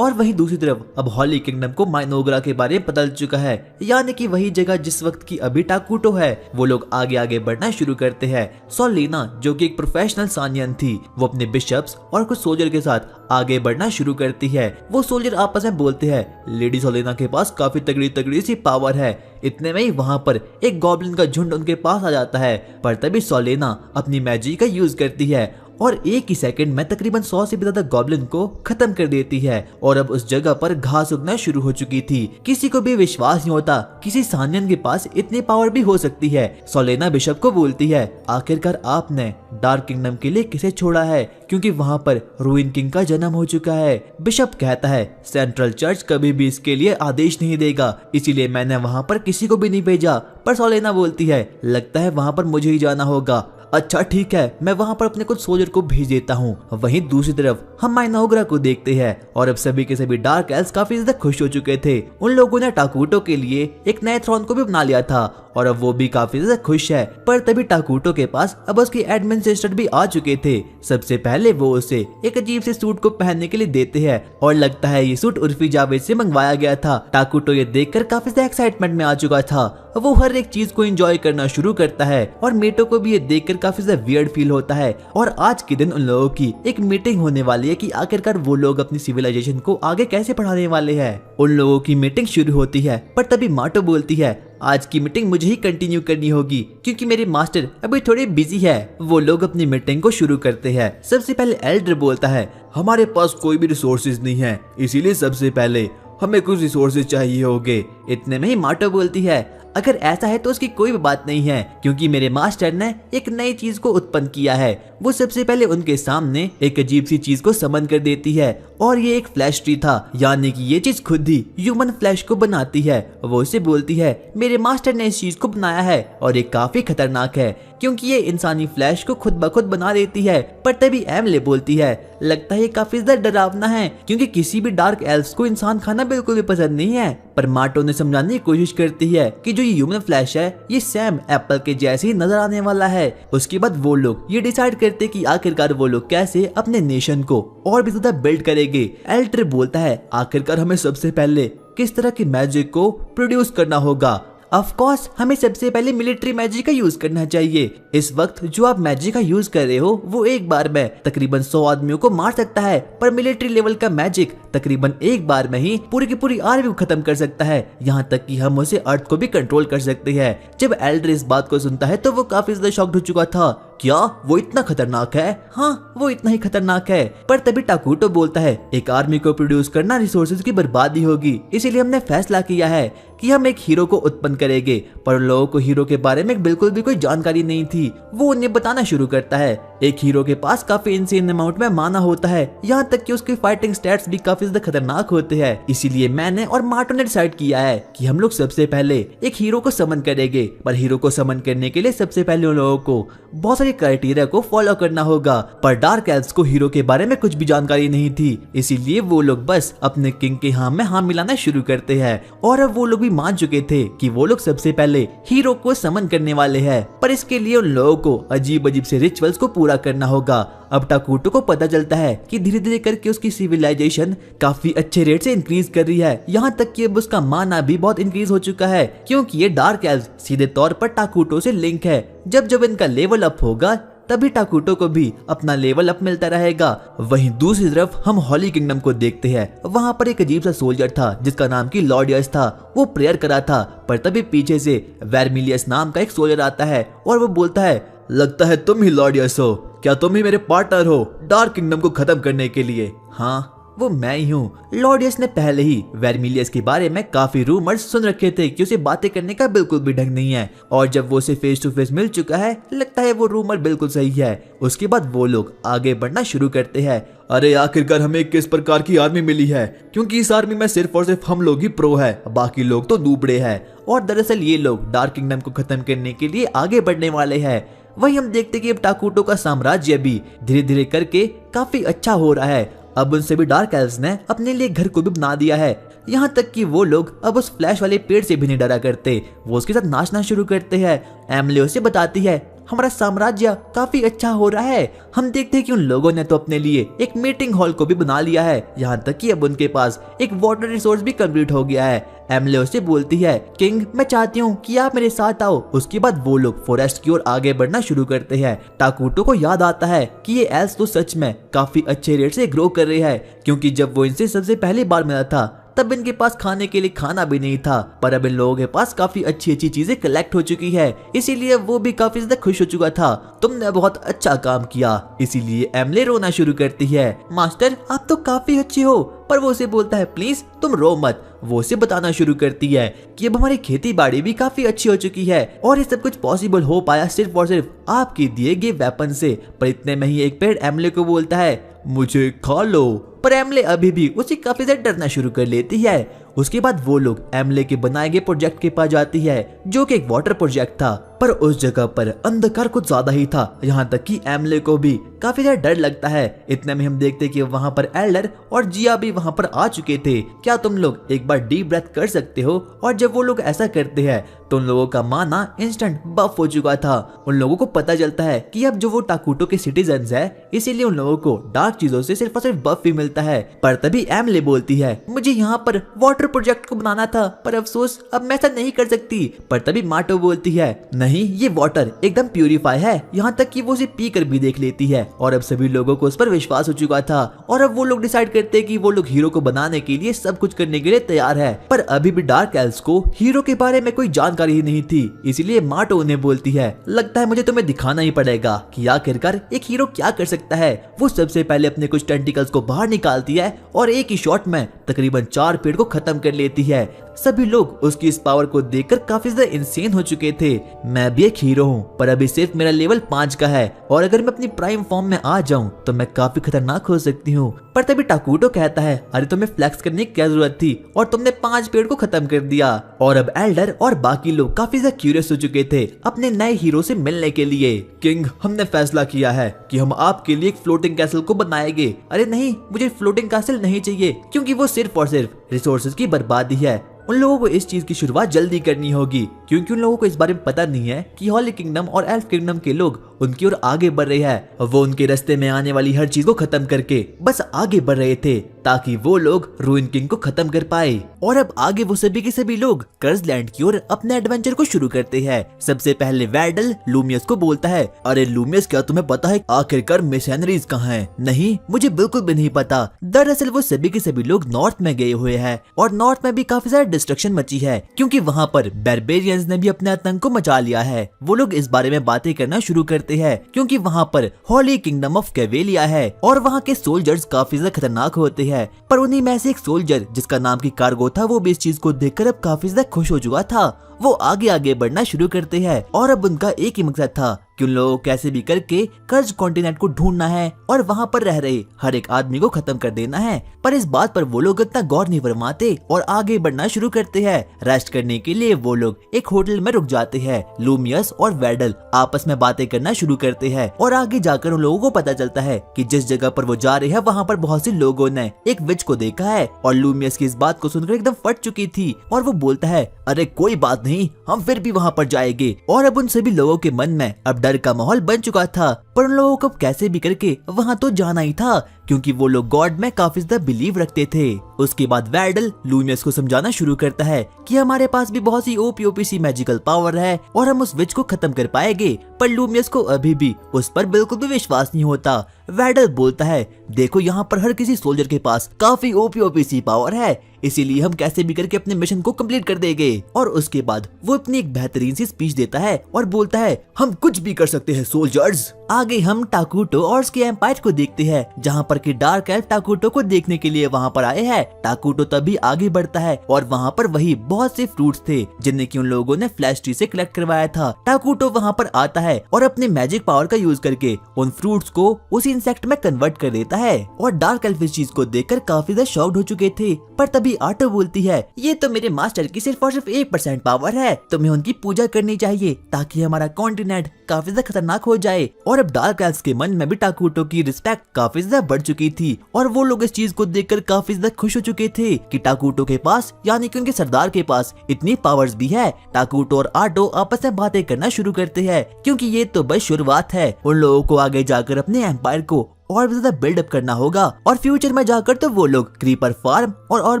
और वहीं दूसरी तरफ अब हॉली किंगडम को माइनोग्रा के बारे में पता चल चुका है, यानी कि वही जगह जिस वक्त की अभी टाकुटो है। वो लोग आगे आगे बढ़ना शुरू करते हैं। सोलेना जो कि एक प्रोफेशनल सानियन थी, वो अपने बिशप्स और कुछ सोल्जर के साथ आगे बढ़ना शुरू करती है। वो सोल्जर आपस में बोलते हैं लेडी सोलेना के पास काफी तगड़ी तगड़ी सी पावर है। इतने में ही वहां पर एक गॉब्लिन का झुंड उनके पास आ जाता है, पर तभी सोलेना अपनी मैजिक का यूज करती है और एक ही सेकंड में तकरीबन 100 से भी ज्यादा गॉब्लिन को खत्म कर देती है। और अब उस जगह पर घास उगना शुरू हो चुकी थी। किसी को भी विश्वास नहीं होता किसी सानियन के पास इतनी पावर भी हो सकती है। सोलेना बिशप को बोलती है आखिरकार आपने डार्क किंगडम के लिए किसे छोड़ा है, क्योंकि वहां पर रूइन किंग का जन्म हो चुका है। बिशप कहता है सेंट्रल चर्च कभी भी इसके लिए आदेश नहीं देगा, इसीलिए मैंने वहां पर किसी को भी नहीं भेजा। पर सोलेना बोलती है लगता है वहां पर मुझे ही जाना होगा। अच्छा ठीक है, मैं वहां पर अपने कुछ सोल्जर को भेज देता हूँ। वहीं दूसरी तरफ हम माइनोग्रा को देखते हैं और अब सभी के सभी डार्क एल्व्स काफी ज्यादा खुश हो चुके थे। उन लोगों ने टाकुटो के लिए एक नए थ्रोन को भी बना लिया था और अब वो भी काफी ज्यादा खुश है। पर तभी टाकुटो के पास अब उसके एडमिनिस्ट्रेटर भी आ चुके थे। सबसे पहले वो उसे एक अजीब से सूट को पहनने के लिए देते हैं और लगता है ये सूट उर्फी जावेद से मंगवाया गया था। टाकुटो ये देखकर काफी ज्यादा एक्साइटमेंट में आ चुका था। वो हर एक चीज को एंजॉय करना शुरू करता है और मेटो को भी ये देखकर काफी ज्यादा वियर्ड फील होता है। और आज के दिन उन लोगों की एक मीटिंग होने वाली है कि आखिरकार वो लोग अपनी सिविलाइजेशन को आगे कैसे बढ़ाने वाले हैं। उन लोगों की मीटिंग शुरू होती है, पर तभी माटो बोलती है आज की मीटिंग मुझे ही कंटिन्यू करनी होगी क्योंकि मेरे मास्टर अभी थोड़े बिजी है। वो लोग अपनी मीटिंग को शुरू करते हैं। सबसे पहले एल्डर बोलता है हमारे पास कोई भी रिसोर्सेज नहीं है, इसीलिए सबसे पहले हमें कुछ रिसोर्सेज चाहिए होंगे। इतने में ही माटो बोलती है अगर ऐसा है तो उसकी कोई भी बात नहीं है, क्योंकि मेरे मास्टर ने एक नई चीज को उत्पन्न किया है। वो सबसे पहले उनके सामने एक अजीब सी चीज को समन कर देती है और ये एक फ्लैश ट्री था, यानी कि ये चीज खुद ही ह्यूमन फ्लैश को बनाती है। वो उसे बोलती है मेरे मास्टर ने इस चीज को बनाया है और ये काफी खतरनाक है क्योंकि ये इंसानी फ्लैश को खुद ब खुद बना देती है। पर तभी एमले बोलती है लगता है ये काफी ज्यादा डरावना है क्योंकि किसी भी डार्क एल्व्स को इंसान खाना बिल्कुल भी पसंद नहीं है। पर माटो ने समझाने की कोशिश करती है कि जो ये ह्यूमन फ्लैश है ये सैम एप्पल के जैसे ही नजर आने वाला है। उसके बाद वो लोग ये डिसाइड करते कि आखिरकार वो लोग कैसे अपने नेशन को और भी ज्यादा बिल्ड करेंगे। एल्टर बोलता है आखिरकार हमें सबसे पहले किस तरह की मैजिक को प्रोड्यूस करना होगा। ऑफ कोर्स हमें सबसे पहले मिलिट्री मैजिक का यूज करना चाहिए। इस वक्त जो आप मैजिक का यूज कर रहे हो वो एक बार में तकरीबन 100 आदमियों को मार सकता है, पर मिलिट्री लेवल का मैजिक तकरीबन एक बार में ही पूरी की पूरी आर्मी को खत्म कर सकता है। यहाँ तक कि हम उसे अर्थ को भी कंट्रोल कर सकते हैं। जब एल्डर इस बात को सुनता है तो वो काफी ज्यादा शॉक्ड हो चुका था। क्या वो इतना खतरनाक है? हाँ वो इतना ही खतरनाक है। पर तभी टाकुटो बोलता है एक आर्मी को प्रोड्यूस करना रिसोर्सेज की बर्बादी होगी, इसीलिए हमने फैसला किया है कि हम एक हीरो को उत्पन्न करेंगे। पर लोगों को हीरो के बारे में बिल्कुल भी कोई जानकारी नहीं थी। वो उन्हें बताना शुरू करता है एक हीरो के पास काफी इंसेन अमाउंट में माना होता है, यहाँ तक कि उसके फाइटिंग स्टैट्स भी काफी ज्यादा खतरनाक होते हैं। इसीलिए मैंने और मार्टो ने डिसाइड किया है कि हम लोग सबसे पहले एक हीरो को समन करेंगे। पर हीरो को समन करने के लिए सबसे पहले उन लोगों को बहुत सारे क्राइटेरिया को फॉलो करना होगा। पर डार्क एल्व्स को हीरो के बारे में कुछ भी जानकारी नहीं थी, इसीलिए वो लोग बस अपने किंग के हाँ में हाँ मिलाना शुरू करते हैं। और अब वो लोग भी मान चुके थे कि वो लोग सबसे पहले हीरो को समन करने वाले हैं, पर इसके लिए उन लोगों को अजीब अजीब से रिचुअल्स को पूरा करना होगा। अब टाकुटो को पता चलता है कि धीरे धीरे करके उसकी सिविलाइजेशन काफी अच्छे रेट से इंक्रीज कर रही है, यहाँ तक कि अब उसका माना भी बहुत इंक्रीज हो चुका है, क्योंकि ये डार्क एल्व्स सीधे तौर पर टाकुटो से लिंक है। जब इनका लेवल अप होगा तभी टाकुटो को भी अपना लेवल अप मिलता रहेगा। वहीं दूसरी तरफ हम हॉली किंगडम को देखते हैं। वहां पर एक अजीब सा सोल्जर था जिसका नाम की लॉर्डियस था। वो प्रेयर करा था, पर तभी पीछे से वेरमिलियस नाम का एक सोल्जर आता है और वो बोलता है लगता है तुम ही लॉर्डियस हो, क्या तुम ही मेरे पार्टनर हो डार्क किंगडम को खत्म करने के लिए? हाँ वो मैं ही हूँ। लॉर्डियस ने पहले ही वेरमिलियस के बारे में काफी रूमर्स सुन रखे थे कि उसे बातें करने का बिल्कुल भी ढंग नहीं है, और जब वो उसे फेस टू फेस मिल चुका है लगता है वो रूमर बिल्कुल सही है। उसके बाद वो लोग आगे बढ़ना शुरू करते हैं। अरे आखिरकार हमें किस प्रकार की आर्मी मिली है, क्योंकि इस आर्मी में सिर्फ और सिर्फ हम लोग ही प्रो है, बाकी लोग तो दूबड़े हैं। और दरअसल ये लोग डार्क किंगडम को खत्म करने के लिए आगे बढ़ने वाले हैं। वही हम देखते कि अब टाकुटो का साम्राज्य भी धीरे धीरे करके काफी अच्छा हो रहा है। अब उन सभी डार्क एल्व्स ने अपने लिए घर को भी बना दिया है, यहाँ तक कि वो लोग अब उस फ्लैश वाले पेड़ से भी नहीं डरा करते। वो उसके साथ नाचना शुरू करते हैं। एमले उसे बताती है हमारा साम्राज्य काफी अच्छा हो रहा है। हम देखते हैं कि उन लोगों ने तो अपने लिए एक मीटिंग हॉल को भी बना लिया है, यहाँ तक कि अब उनके पास एक वाटर रिसोर्स भी कंप्लीट हो गया है। एमले उससे बोलती है, किंग मैं चाहती हूँ कि आप मेरे साथ आओ। उसके बाद वो लोग फॉरेस्ट की ओर आगे बढ़ना शुरू करते हैं। टाकुटो को याद आता है कि ये एल्स तो सच में काफी अच्छे रेट से ग्रो कर रहे हैं, क्योंकि जब वो इनसे सबसे पहली बार मिला था तब इनके पास खाने के लिए खाना भी नहीं था, पर अब इन लोगों के पास काफी अच्छी अच्छी चीजें कलेक्ट हो चुकी है, इसीलिए वो भी काफी ज्यादा खुश हो चुका था। तुमने बहुत अच्छा काम किया। इसीलिए एमले रोना शुरू करती है, मास्टर आप तो काफी अच्छे हो। पर वो उसे बोलता है, प्लीज तुम रो मत। वो उसे बताना शुरू करती है कि अब हमारी खेती बाड़ी भी काफी अच्छी हो चुकी है और ये सब कुछ पॉसिबल हो पाया सिर्फ और सिर्फ आपके दिए गए वेपन से। पर इतने में ही एक पेड़ एमले को बोलता है, मुझे खा लो। पर एमले अभी भी उसे काफी ज्यादा डरना शुरू कर लेती है। उसके बाद वो लोग एमले के बनाए गए प्रोजेक्ट के पास जाती है, जो कि एक वाटर प्रोजेक्ट था। पर उस जगह पर अंधकार कुछ ज्यादा ही था, यहाँ तक कि एमले को भी काफी ज्यादा डर लगता है। इतने में हम देखते कि वहाँ पर एल्डर और जिया भी वहाँ पर आ चुके थे। क्या तुम लोग एक बार डीप ब्रेथ कर सकते हो? और जब वो लोग ऐसा करते हैं तो उन लोगों का माना इंस्टेंट बफ हो चुका था। उन लोगों को पता चलता है कि अब जो वो टाकुटो के सिटीजन्स है, इसीलिए उन लोगों को डार्क चीजों से सिर्फ और सिर्फ बफ भी मिलता है। पर तभी एमले बोलती है, मुझे यहाँ पर वाटर प्रोजेक्ट को बनाना था, पर अफसोस अब मैं ऐसा नहीं कर सकती। पर तभी माटो बोलती है, नहीं ये वाटर एकदम प्यूरिफाई है, यहाँ तक कि वो उसे पी कर भी देख लेती है। और अब सभी लोगों को उस पर विश्वास हो चुका था और अब वो लोग डिसाइड करते हैं कि वो लोग हीरो को बनाने के लिए सब कुछ करने के लिए तैयार है। पर अभी भी डार्क एल्स को हीरो के बारे में कोई जानकारी ही नहीं थी, इसीलिए माटो उन्हें बोलती है, लगता है मुझे तुम्हें दिखाना ही पड़ेगा कि आखिरकार एक हीरो क्या कर सकता है। वो सबसे पहले अपने कुछ टेंटिकल्स को बाहर निकालती है और एक ही शॉट में तकरीबन 4 पेड़ को खत्म कर लेती है। सभी लोग उसकी इस पावर को देखकर काफी ज्यादा इंसेन हो चुके थे। मैं भी एक हीरो हूँ, पर अभी सिर्फ मेरा लेवल 5 का है और अगर मैं अपनी प्राइम फॉर्म में आ जाऊं तो मैं काफी खतरनाक हो सकती हूँ। पर तभी टाकुटो कहता है, अरे तुम्हें फ्लेक्स करने की क्या जरूरत थी और तुमने 5 पेड़ को खत्म कर दिया। और अब एल्डर और बाकी लोग काफी ज्यादा क्यूरियस हो चुके थे अपने नए हीरो से मिलने के लिए। किंग हमने फैसला किया है कि हम आपके लिए एक फ्लोटिंग कैसल को बनाएंगे। अरे नहीं, मुझे फ्लोटिंग कैसल नहीं चाहिए, क्योंकि वो सिर्फ और सिर्फ रिसोर्सेज की बर्बादी है। उन लोगों को इस चीज की शुरुआत जल्दी करनी होगी, क्योंकि उन लोगों को इस बारे में पता नहीं है कि हॉली किंगडम और एल्फ किंगडम के लोग उनकी ओर आगे बढ़ रहे हैं। वो उनके रास्ते में आने वाली हर चीज को खत्म करके बस आगे बढ़ रहे थे ताकि वो लोग रूइन किंग को खत्म कर पाए। और अब आगे वो सभी के सभी लोग कर्ज लैंड की ओर अपने एडवेंचर को शुरू करते हैं। सबसे पहले वैडल लूमियस को बोलता है, अरे लूमियस क्या तुम्हें पता है आखिरकार मिशनरीज कहाँ हैं? नहीं, मुझे बिल्कुल भी नहीं पता। दरअसल वो सभी के सभी लोग नॉर्थ में गए हुए हैं और नॉर्थ में भी काफी सारी डिस्ट्रक्शन मची है, क्योंकि वहाँ पर बारबेरियंस ने भी अपने आतंक को मचा लिया है। वो लोग इस बारे में बातें करना शुरू करते हैं, क्योंकि वहाँ पर हॉली किंगडम ऑफ कैवेलिया है और वहाँ के सोल्जर्स काफी ज्यादा खतरनाक होते हैं। पर उन्हीं में से एक सोल्जर जिसका नाम की कार्गो था, वो भी इस चीज को देखकर अब काफी ज्यादा खुश हो चुका था। वो आगे आगे बढ़ना शुरू करते हैं और अब उनका एक ही मकसद था कि उन लोगों को कैसे भी करके कर्ज कॉन्टिनेंट को ढूंढना है और वहाँ पर रह रहे हर एक आदमी को खत्म कर देना है। पर इस बात पर वो लोग इतना गौर नहीं फरमाते और आगे बढ़ना शुरू करते हैं। रेस्ट करने के लिए वो लोग एक होटल में रुक जाते हैं। लूमियस और वैडल आपस में बातें करना शुरू करते हैं और आगे जाकर उन लोगों को पता चलता है कि जिस जगह पर वो जा रहे हैं वहाँ पर बहुत से लोगों ने एक विच को देखा है। और लूमियस की इस बात को सुनकर एकदम फट चुकी थी और वो बोलता है, अरे कोई बात नहीं, हम फिर भी वहाँ पर जाएंगे। और अब उन सभी लोगों के मन में अब डर का माहौल बन चुका था, पर उन लोगों को कैसे भी करके वहाँ तो जाना ही था, क्योंकि वो लोग गॉड में काफी ज्यादा बिलीव रखते थे। उसके बाद वैडल लूमियस को समझाना शुरू करता है कि हमारे पास भी बहुत सी ओपी सी मैजिकल पावर है और हम उस विच को खत्म कर पाएंगे। पर लूमियस को अभी भी उस पर बिल्कुल भी विश्वास नहीं होता। वैडल बोलता है, देखो यहाँ पर हर किसी सोल्जर के पास काफी ओपी सी पावर है, इसीलिए हम कैसे भी करके अपने मिशन को कंप्लीट कर देंगे। और उसके बाद वो अपनी एक बेहतरीन सी स्पीच देता है और बोलता है, हम कुछ भी कर सकते हैं सोल्जर्स। आगे हम टाकुटो और उसके एम्पायर को देखते हैं, जहाँ पर कि डार्क एल्फ टाकुटो को देखने के लिए वहाँ पर आए हैं। टाकुटो तभी आगे बढ़ता है और वहाँ पर वही बहुत से फ्रूट्स थे जिन्हें कि उन लोगों ने फ्लैश ट्री से कलेक्ट करवाया था। टाकुटो वहाँ पर आता है और अपने मैजिक पावर का यूज करके उन फ्रूट्स को उस इंसेक्ट में कन्वर्ट कर देता है। और डार्क एल्फ इस चीज को देखकर काफी ज्यादा शॉक्ड हो चुके थे। पर तभी आटो बोलती है, ये तो मेरे मास्टर की सिर्फ और सिर्फ 1% पावर है, तुम्हें उनकी पूजा करनी चाहिए ताकि हमारा कॉन्टिनेंट काफी ज्यादा खतरनाक हो जाए। और अब डार्क एल्फ्स के मन में भी टाकुटो की रिस्पेक्ट काफी ज्यादा बढ़ चुकी थी और वो लोग इस चीज को देखकर काफी ज्यादा खुश हो चुके थे कि टाकुटो के पास यानी कि उनके सरदार के पास इतनी पावर्स भी है। टाकुटो और आटो आपस में बातें करना शुरू करते हैं क्योंकि ये तो बस शुरुआत है। उन लोगों को आगे जाकर अपने एम्पायर को और भी ज्यादा बिल्डअप करना होगा और फ्यूचर में जाकर तो वो लोग क्रीपर फार्म और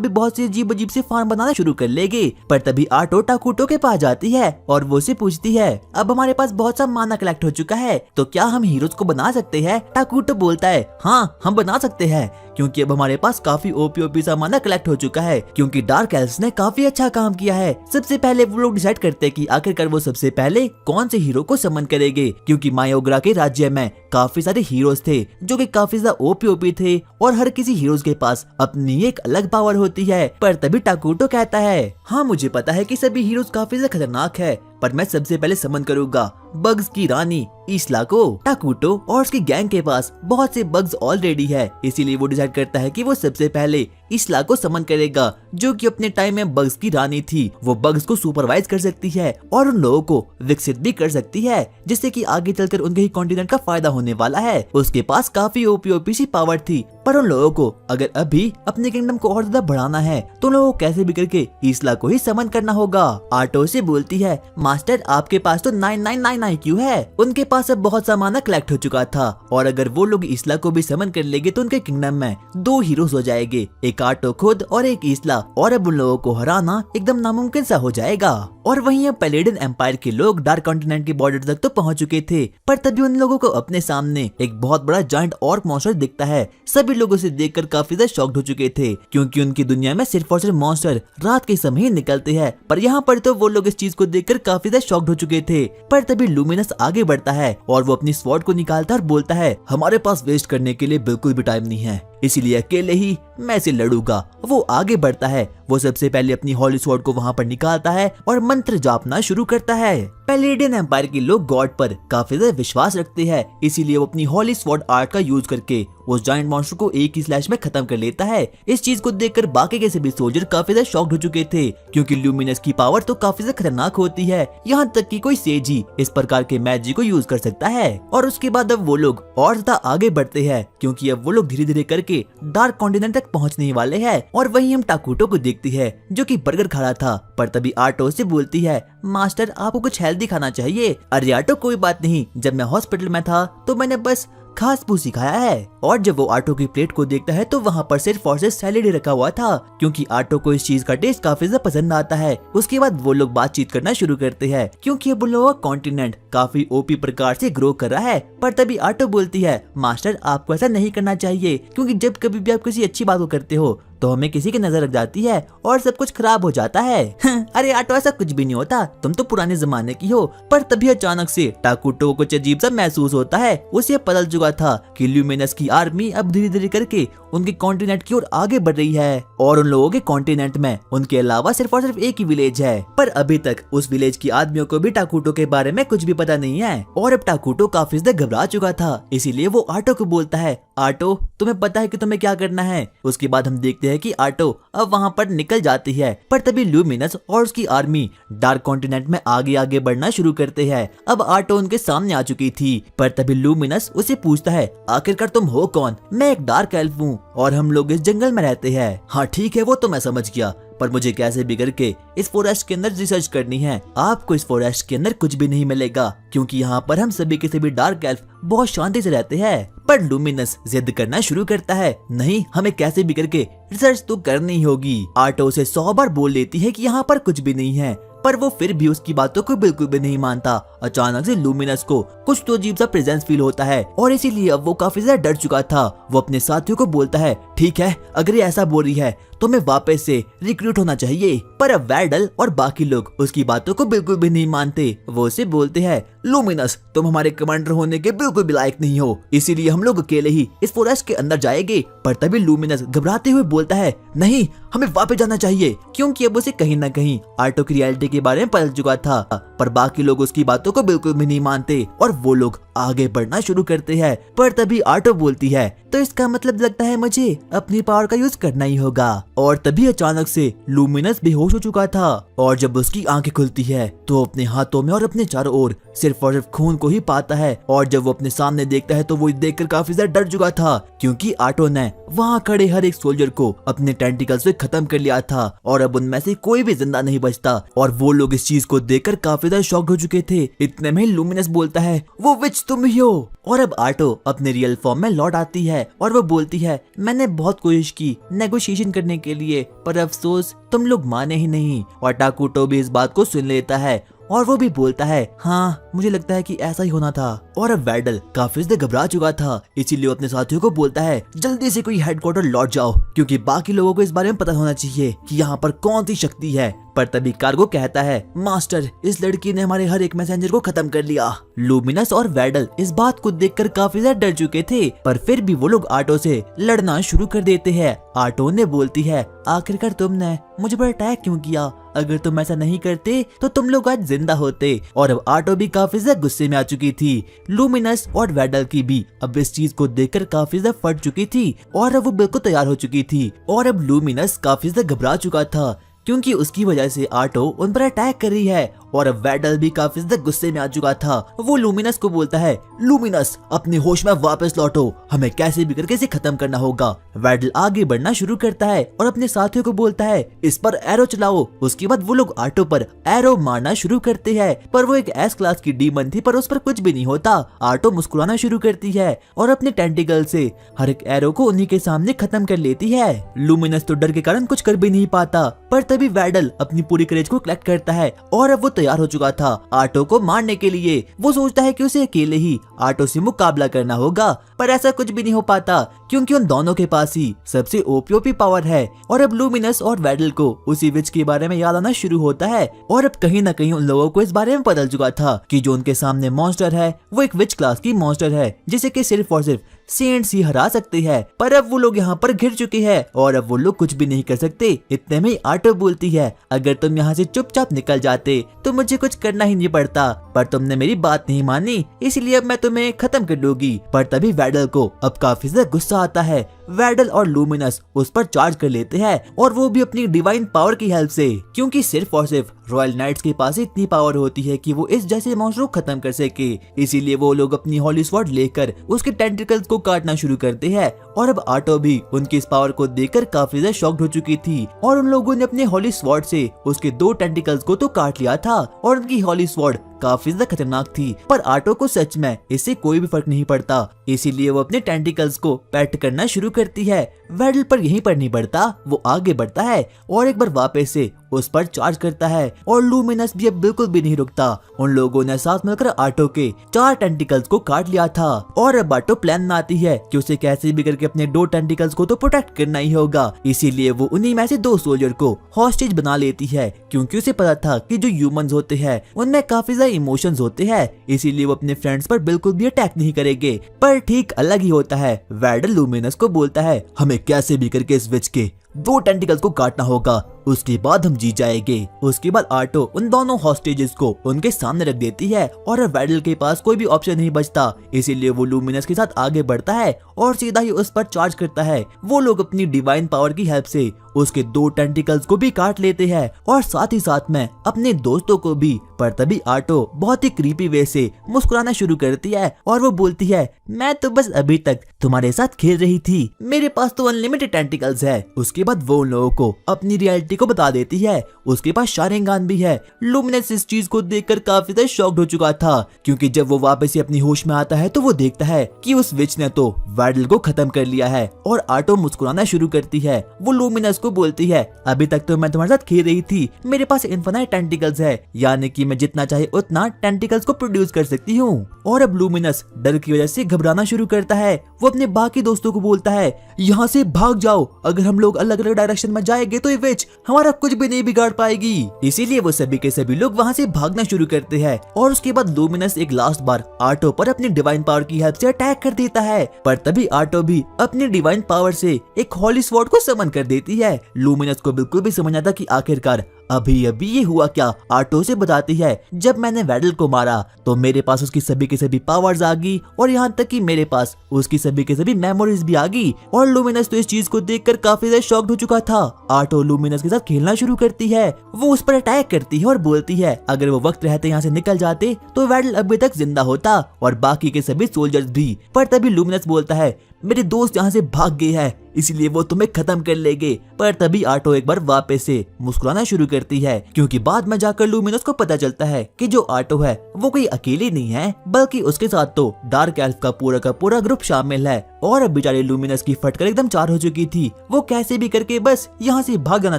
भी बहुत सी अजीब अजीब से फार्म बनाना शुरू कर लेंगे। पर तभी आटो टाकुटो के पास जाती है और वो उसे पूछती है, अब हमारे पास बहुत सा माना कलेक्ट हो चुका है तो क्या हम हीरोज को बना सकते हैं? टाकुटो बोलता है, हाँ हम बना सकते हैं क्योंकि अब हमारे पास काफी ओपी सा माना कलेक्ट हो चुका है क्योंकि डार्क एल्व्स ने काफी अच्छा काम किया है। सबसे पहले वो लोग डिसाइड करते हैं कि आखिरकार वो सबसे पहले कौन से हीरो को समन करेंगे क्योंकि मायोग्रा के राज्य में काफी सारे हीरोज थे जो कि काफी ज्यादा ओपी थे और हर किसी हीरोज के पास अपनी एक अलग पावर होती है। पर तभी टाकुटो कहता है, हाँ मुझे पता है कि सभी हीरोज काफी ज्यादा खतरनाक है पर मैं सबसे पहले समन करूंगा बग्स की रानी ईस्ला को। टाकुटो और उसकी गैंग के पास बहुत से बग्स ऑलरेडी है इसीलिए वो डिसाइड करता है कि वो सबसे पहले ईस्ला को समन करेगा जो कि अपने टाइम में बग्स की रानी थी। वो बग्स को सुपरवाइज कर सकती है और उन लोगों को विकसित भी कर सकती है जिससे कि आगे चलकर उनके ही कॉन्टिनेंट का फायदा होने वाला है। उसके पास काफी ओपी सी पावर थी पर उन लोगों को अगर अभी अपने किंगडम को और ज्यादा बढ़ाना है तो उन लोगों को कैसे भी करके ईस्ला को ही समन करना होगा। आटो से बोलती है, मास्टर आपके पास तो 999 IQ है। उनके पास अब बहुत सा माना कलेक्ट हो चुका था और अगर वो लोग ईस्ला को भी समन कर लेंगे तो उनके किंगडम में 2 हीरोज हो जाएंगे, एक आटो खुद और एक ईस्ला, और अब उन लोगों को हराना एकदम नामुमकिन सा हो जाएगा। और वहीं अब पैलेडियन एम्पायर के लोग डार्क कॉन्टिनेंट के बॉर्डर तक तो पहुंच चुके थे पर तभी उन लोगों को अपने सामने एक बहुत बड़ा जायंट ऑर्क मॉन्स्टर दिखता है। सभी लोग उसे देखकर काफी ज्यादा शॉक्ड हो चुके थे क्योंकि उनकी दुनिया में सिर्फ और सिर्फ मॉन्स्टर रात के समय ही निकलते हैं पर यहाँ पर तो वो लोग इस चीज को देखकर काफी ज्यादा शॉक्ड हो चुके थे। पर तभी लूमिनस आगे बढ़ता है और वो अपनी स्वॉर्ड को निकालता और बोलता है, हमारे पास वेस्ट करने के लिए बिल्कुल भी टाइम नहीं है इसीलिए अकेले ही मैं इसे लड़ूंगा। वो आगे बढ़ता है, वो सबसे पहले अपनी हॉली स्वॉर्ड को वहाँ पर निकालता है और मंत्र जापना शुरू करता है। पैलेडियन एम्पायर के लोग गॉड पर काफी ज्यादा विश्वास रखते हैं इसीलिए वो अपनी हॉली स्वॉर्ड आर्ट का यूज करके उस जायंट मॉन्स्टर को एक ही स्लैश में खत्म कर लेता है। इस चीज को देखकर बाकी के सभी सोल्जर काफी ज्यादा शॉक्ड हो चुके थे क्योंकि ल्यूमिनस की पावर तो काफी ज्यादा खतरनाक होती है, यहाँ तक कि कोई सेज ही इस प्रकार के मैजिक को यूज कर सकता है। और उसके बाद अब वो लोग और ज्यादा आगे बढ़ते हैं क्योंकि अब वो लोग धीरे धीरे करके डार्क कॉन्टिनेंट तक पहुंचने ही वाले हैं। और वहीं हम टाकुटो को देखती है जो कि बर्गर खा रहा था पर तभी आटो से बोलती है, मास्टर आपको कुछ हेल्दी खाना चाहिए। अरे आटो कोई बात नहीं, जब मैं हॉस्पिटल में था तो मैंने बस घास फूस खाया है। और जब वो आटो की प्लेट को देखता है तो वहाँ पर सिर्फ और सिर्फ सैलेड ही रखा हुआ था क्योंकि आटो को इस चीज का टेस्ट काफी ज्यादा पसंद आता है। उसके बाद वो लोग बातचीत करना शुरू करते हैं क्योंकि अब उन लोगों का कॉन्टिनेंट काफी ओपी प्रकार से ग्रो कर रहा है। पर तभी आटो बोलती है, मास्टर आपको ऐसा नहीं करना चाहिए क्योंकि जब कभी भी आप किसी अच्छी बात को करते हो तो हमें किसी की नजर लग जाती है और सब कुछ खराब हो जाता है। अरे आटो ऐसा कुछ भी नहीं होता, तुम तो पुराने जमाने की हो। पर तभी अचानक से टाकुटो को कुछ अजीब सा महसूस होता है। उसे पता चुका था कि ल्यूमिनस की आर्मी अब धीरे धीरे करके उनके कॉन्टिनेंट की ओर आगे बढ़ रही है और उन लोगों के कॉन्टिनेंट में उनके अलावा सिर्फ और सिर्फ एक ही विलेज है। पर अभी तक उस विलेज की आदमियों को भी टाकुटो के बारे में कुछ भी पता नहीं है और अब टाकुटो काफी ज्यादा घबरा चुका था इसीलिए वो आटो को बोलता है, आटो तुम्हें पता है कि तुम्हें क्या करना है। उसके बाद हम देखते हैं कि आटो अब वहाँ पर निकल जाती है पर तभी ल्यूमिनस और उसकी आर्मी डार्क कॉन्टिनेंट में आगे आगे बढ़ना शुरू करते हैं। अब आटो उनके सामने आ चुकी थी पर तभी ल्यूमिनस उसे पूछता है, आखिरकार तुम हो कौन? मैं एक डार्क एल्फ हूँ और हम लोग इस जंगल में रहते हैं। हाँ ठीक है वो तो मैं समझ गया पर मुझे कैसे भी करके इस फॉरेस्ट के अंदर रिसर्च करनी है। आपको इस फॉरेस्ट के अंदर कुछ भी नहीं मिलेगा क्योंकि यहाँ पर हम सभी के सभी डार्क एल्फ बहुत शांति से रहते हैं। पर लूमिनस जिद करना शुरू करता है, नहीं हमें कैसे भी करके रिसर्च तो करनी होगी। आटो उसे 100 बार बोल देती है कि यहाँ पर कुछ भी नहीं है पर वो फिर भी उसकी बातों को बिल्कुल भी नहीं मानता। अचानक से लूमिनस को कुछ तो अजीब सा प्रेजेंस फील होता है और इसीलिए अब वो काफी ज्यादा डर चुका था। वो अपने साथियों को बोलता है, ठीक है अगर ये ऐसा बोल रही है तो मैं वापस से रिक्रूट होना चाहिए। पर अब वैडल और बाकी लोग उसकी बातों को बिल्कुल भी नहीं मानते। वो उसे बोलते हैं, लूमिनस तुम हमारे कमांडर होने के बिल्कुल भी लायक नहीं हो इसीलिए हम लोग अकेले ही इस फॉरेस्ट के अंदर जाएंगे। पर तभी लूमिनस घबराते हुए बोलता है नहीं, हमें वापस जाना चाहिए, क्योंकि अब उसे कहीं ना कहीं आटो की रियलिटी के बारे में पता चुका था। पर बाकी लोग उसकी बातों को बिल्कुल भी नहीं मानते और वो लोग आगे बढ़ना शुरू करते हैं। पर तभी आटो बोलती है तो इसका मतलब लगता है मुझे अपनी पावर का यूज करना ही होगा। और तभी अचानक से लूमिनस बेहोश हो चुका था और जब उसकी आंखें खुलती है तो अपने हाथों में और अपने चारों ओर सिर्फ और सिर्फ खून को ही पाता है। और जब वो अपने सामने देखता है तो वो देखकर काफी ज्यादा डर चुका था, क्योंकि आटो ने वहाँ खड़े हर एक सोल्जर को अपने टेंटिकल से खत्म कर लिया था और अब उनमें से कोई भी जिंदा नहीं बचता। और वो लोग इस चीज को देखकर काफी ज्यादा शॉक्ड हो चुके थे। इतने में लूमिनस बोलता है वो विच तुम ही हो। और अब आटो अपने रियल फॉर्म में लौट आती है और वो बोलती है मैंने बहुत कोशिश की नेगोशिएशन करने के लिए, पर अफसोस तुम लोग माने ही नहीं। और टाकुटो भी इस बात को सुन लेता है और वो भी बोलता है हाँ मुझे लगता है कि ऐसा ही होना था। और अब वैडल काफी ज्यादा घबरा चुका था, इसीलिए वो अपने साथियों को बोलता है जल्दी से कोई हेडक्वार्टर लौट जाओ, क्योंकि बाकी लोगों को इस बारे में पता होना चाहिए कि यहाँ पर कौन सी शक्ति है। पर तभी कार्गो कहता है मास्टर, इस लड़की ने हमारे हर एक मैसेंजर को खत्म कर लिया। लूमिनस और वैडल इस बात को देखकर काफी ज्यादा डर चुके थे, पर फिर भी वो लोग आटो से लड़ना शुरू कर देते हैं। आटो ने बोलती है आखिरकार तुमने मुझ पर अटैक क्यों किया, अगर तुम ऐसा नहीं करते तो तुम लोग आज जिंदा होते। और अब आटो भी काफी ज्यादा गुस्से में आ चुकी थी। लूमिनस और वैडल की भी अब इस चीज को देखकर काफी ज्यादा फट चुकी थी और अब वो बिल्कुल तैयार हो चुकी थी। और अब लूमिनस काफी ज्यादा घबरा चुका था, क्योंकि उसकी वजह से आटो उन पर अटैक कर रही है। और अब वैडल भी काफी ज्यादा गुस्से में आ चुका था। वो लूमिनस को बोलता है लूमिनस अपने होश में वापस लौटो, हमें कैसे भी करके इसे खत्म करना होगा। वैडल आगे बढ़ना शुरू करता है और अपने साथियों को बोलता है इस पर एरो चलाओ। उसके बाद वो लोग आटो पर एरो मारना शुरू करते हैं, पर वो एक एस क्लास की डीमन थी, पर उस पर कुछ भी नहीं होता। आटो मुस्कुराना शुरू करती है और अपने टेंटिकल से हर एक एरो को उन्हीं के सामने खत्म कर लेती है। लूमिनस तो डर के कारण कुछ कर भी नहीं पाता, पर तभी वैडल अपनी पूरी करेज को कलेक्ट करता है और अब वो तैयार हो चुका था आटो को मारने के लिए। वो सोचता है कि उसे अकेले ही आटो से मुकाबला करना होगा, पर ऐसा कुछ भी नहीं हो पाता, क्योंकि उन दोनों के पास ही सबसे ओपी पावर है। और अब लूमिनस और वैडल को उसी विच के बारे में याद आना शुरू होता है। और अब कहीं ना कहीं उन लोगों को इस बारे में पता चुका था कि जो उनके सामने मॉन्स्टर है वो एक विच क्लास की मॉन्स्टर है, जिसे कि सिर्फ और सिर्फ सेंट्स ही हरा सकते हैं। पर अब वो लोग यहाँ पर घिर चुके हैं और अब वो लोग कुछ भी नहीं कर सकते। इतने में आटो बोलती है अगर तुम यहाँ से चुपचाप निकल जाते तो मुझे कुछ करना ही नहीं पड़ता, पर तुमने मेरी बात नहीं मानी, इसलिए अब मैं तुम्हें खत्म कर दूंगी। पर तभी वैडल को अब काफी ज्यादा गुस्सा आता है। वैडल और लूमिनस उस पर चार्ज कर लेते हैं और वो भी अपनी डिवाइन पावर की हेल्प से, क्योंकि सिर्फ और सिर्फ रॉयल नाइट्स के पास इतनी पावर होती है कि वो इस जैसे मॉन्स्टर को खत्म कर सके। इसीलिए वो लोग अपनी हॉली स्वॉर्ड लेकर उसके टेंटिकल्स को काटना शुरू करते हैं। और अब आटो भी उनकी इस पावर को देखकर काफी ज्यादा शॉक्ड हो चुकी थी और उन लोगों ने अपने हॉली स्वॉर्ड से उसके 2 टेंटिकल्स को तो काट लिया था और उनकी हॉली स्वॉर्ड काफी ज्यादा खतरनाक थी। पर आटो को सच में इससे कोई भी फर्क नहीं पड़ता, इसीलिए वो अपने टेंटिकल्स को पैट करना शुरू करती है। वैडल पर यहीं पर नहीं बढ़ता, वो आगे बढ़ता है और एक बार वापस से उस पर चार्ज करता है और लूमिनस भी अब बिल्कुल भी नहीं रुकता। उन लोगों ने साथ मिलकर आटो के 4 टेंटिकल्स को काट लिया था और अब आटो प्लान में आती है कि उसे कैसे भी करके अपने 2 टेंटिकल्स को तो प्रोटेक्ट करना ही होगा। इसीलिए वो उन्हीं में से 2 सोल्जर को हॉस्टेज बना लेती है, क्योंकि उसे पता था कि जो ह्यूमंस होते हैं उनमें काफी ज्यादा इमोशंस होते हैं, इसीलिए वो अपने फ्रेंड्स पर बिल्कुल भी अटैक नहीं करेंगे। पर ठीक अलग ही होता है। वैडल लूमिनस को बोलता है हमें कैसे भी करके इस विच के 2 टेंटिकल्स को काटना होगा, उसके बाद हम जीत जाएंगे। उसके बाद आटो उन दोनों हॉस्टेजेस को उनके सामने रख देती है और अब वैडल के पास कोई भी ऑप्शन नहीं बचता, इसीलिए वो लूमिनस के साथ आगे बढ़ता है और सीधा ही उस पर चार्ज करता है। वो लोग अपनी डिवाइन पावर की हेल्प से उसके 2 टेंटिकल्स को भी काट लेते हैं और साथ ही साथ में अपने दोस्तों को भी। पर तभी आटो बहुत ही क्रीपी वे से मुस्कुराना शुरू करती है और वो बोलती है मैं तो बस अभी तक तुम्हारे साथ खेल रही थी, मेरे पास तो अनलिमिटेड टेंटिकल्स है। उसके बाद वो उन लोगों को अपनी रियलिटी को बता देती है, उसके पास शारिंगान भी है। लूमिनस इस चीज को देखकर काफी ज्यादा शॉक्ड हो चुका था, क्योंकि जब वो वापस से अपनी होश में आता है तो वो देखता है कि उस विच ने तो वैडल को खत्म कर लिया है। और आटो मुस्कुराना शुरू करती है। वो लूमिनस को बोलती है, अभी तक तो मैं तुम्हारे साथ खेल रही थी, मेरे पास इनफिनाइट टेंटिकल्स है, यानी कि मैं जितना चाहे उतना टेंटिकल्स को प्रोड्यूस कर सकती हूँ। और अब लूमिनस डर की वजह से घबराना शुरू करता है। वो अपने बाकी दोस्तों को बोलता है, यहाँ से भाग जाओ, अगर हम लोग अलग अलग डायरेक्शन में जाएंगे तो ये विच हमारा कुछ भी नहीं बिगाड़ पाएगी। इसीलिए वो सभी के सभी लोग वहाँ से भागना शुरू करते हैं। और उसके बाद लूमिनस एक लास्ट बार आटो पर अपनी डिवाइन पावर की हेल्प से अटैक कर देता है, पर तभी आटो भी अपनी डिवाइन पावर से एक हॉली स्वॉर्ड को समन कर देती है। लूमिनस को बिल्कुल भी समझ आता कि आखिरकार अभी अभी ये हुआ क्या। आटो से बताती है, जब मैंने वैडल को मारा तो मेरे पास उसकी सभी के सभी पावर्स आ गई, और यहाँ तक कि मेरे पास उसकी सभी के सभी मेमोरीज भी आ गई। और लूमिनस तो इस चीज को देखकर काफी ज्यादा शॉक्ड हो चुका था। आटो लूमिनस के साथ खेलना शुरू करती है, वो उस पर अटैक करती है और बोलती है, अगर वो वक्त रहते यहाँ से निकल जाते तो वैडल अभी तक जिंदा होता और बाकी के सभी सोल्जर्स भी। पर तभी लूमिनस बोलता है, मेरे दोस्त यहाँ से भाग गए हैं, इसलिए वो तुम्हें खत्म कर लेंगे। पर तभी आटो एक बार वापस से मुस्कुराना शुरू करती है, क्योंकि बाद में जाकर लूमिनस को पता चलता है कि जो आटो है वो कोई अकेली नहीं है, बल्कि उसके साथ तो डार्क एल्फ का पूरा ग्रुप शामिल है। और अब बेचारे लूमिनस की फटकर एकदम चार हो चुकी थी। वो कैसे भी करके बस यहाँ से भाग जाना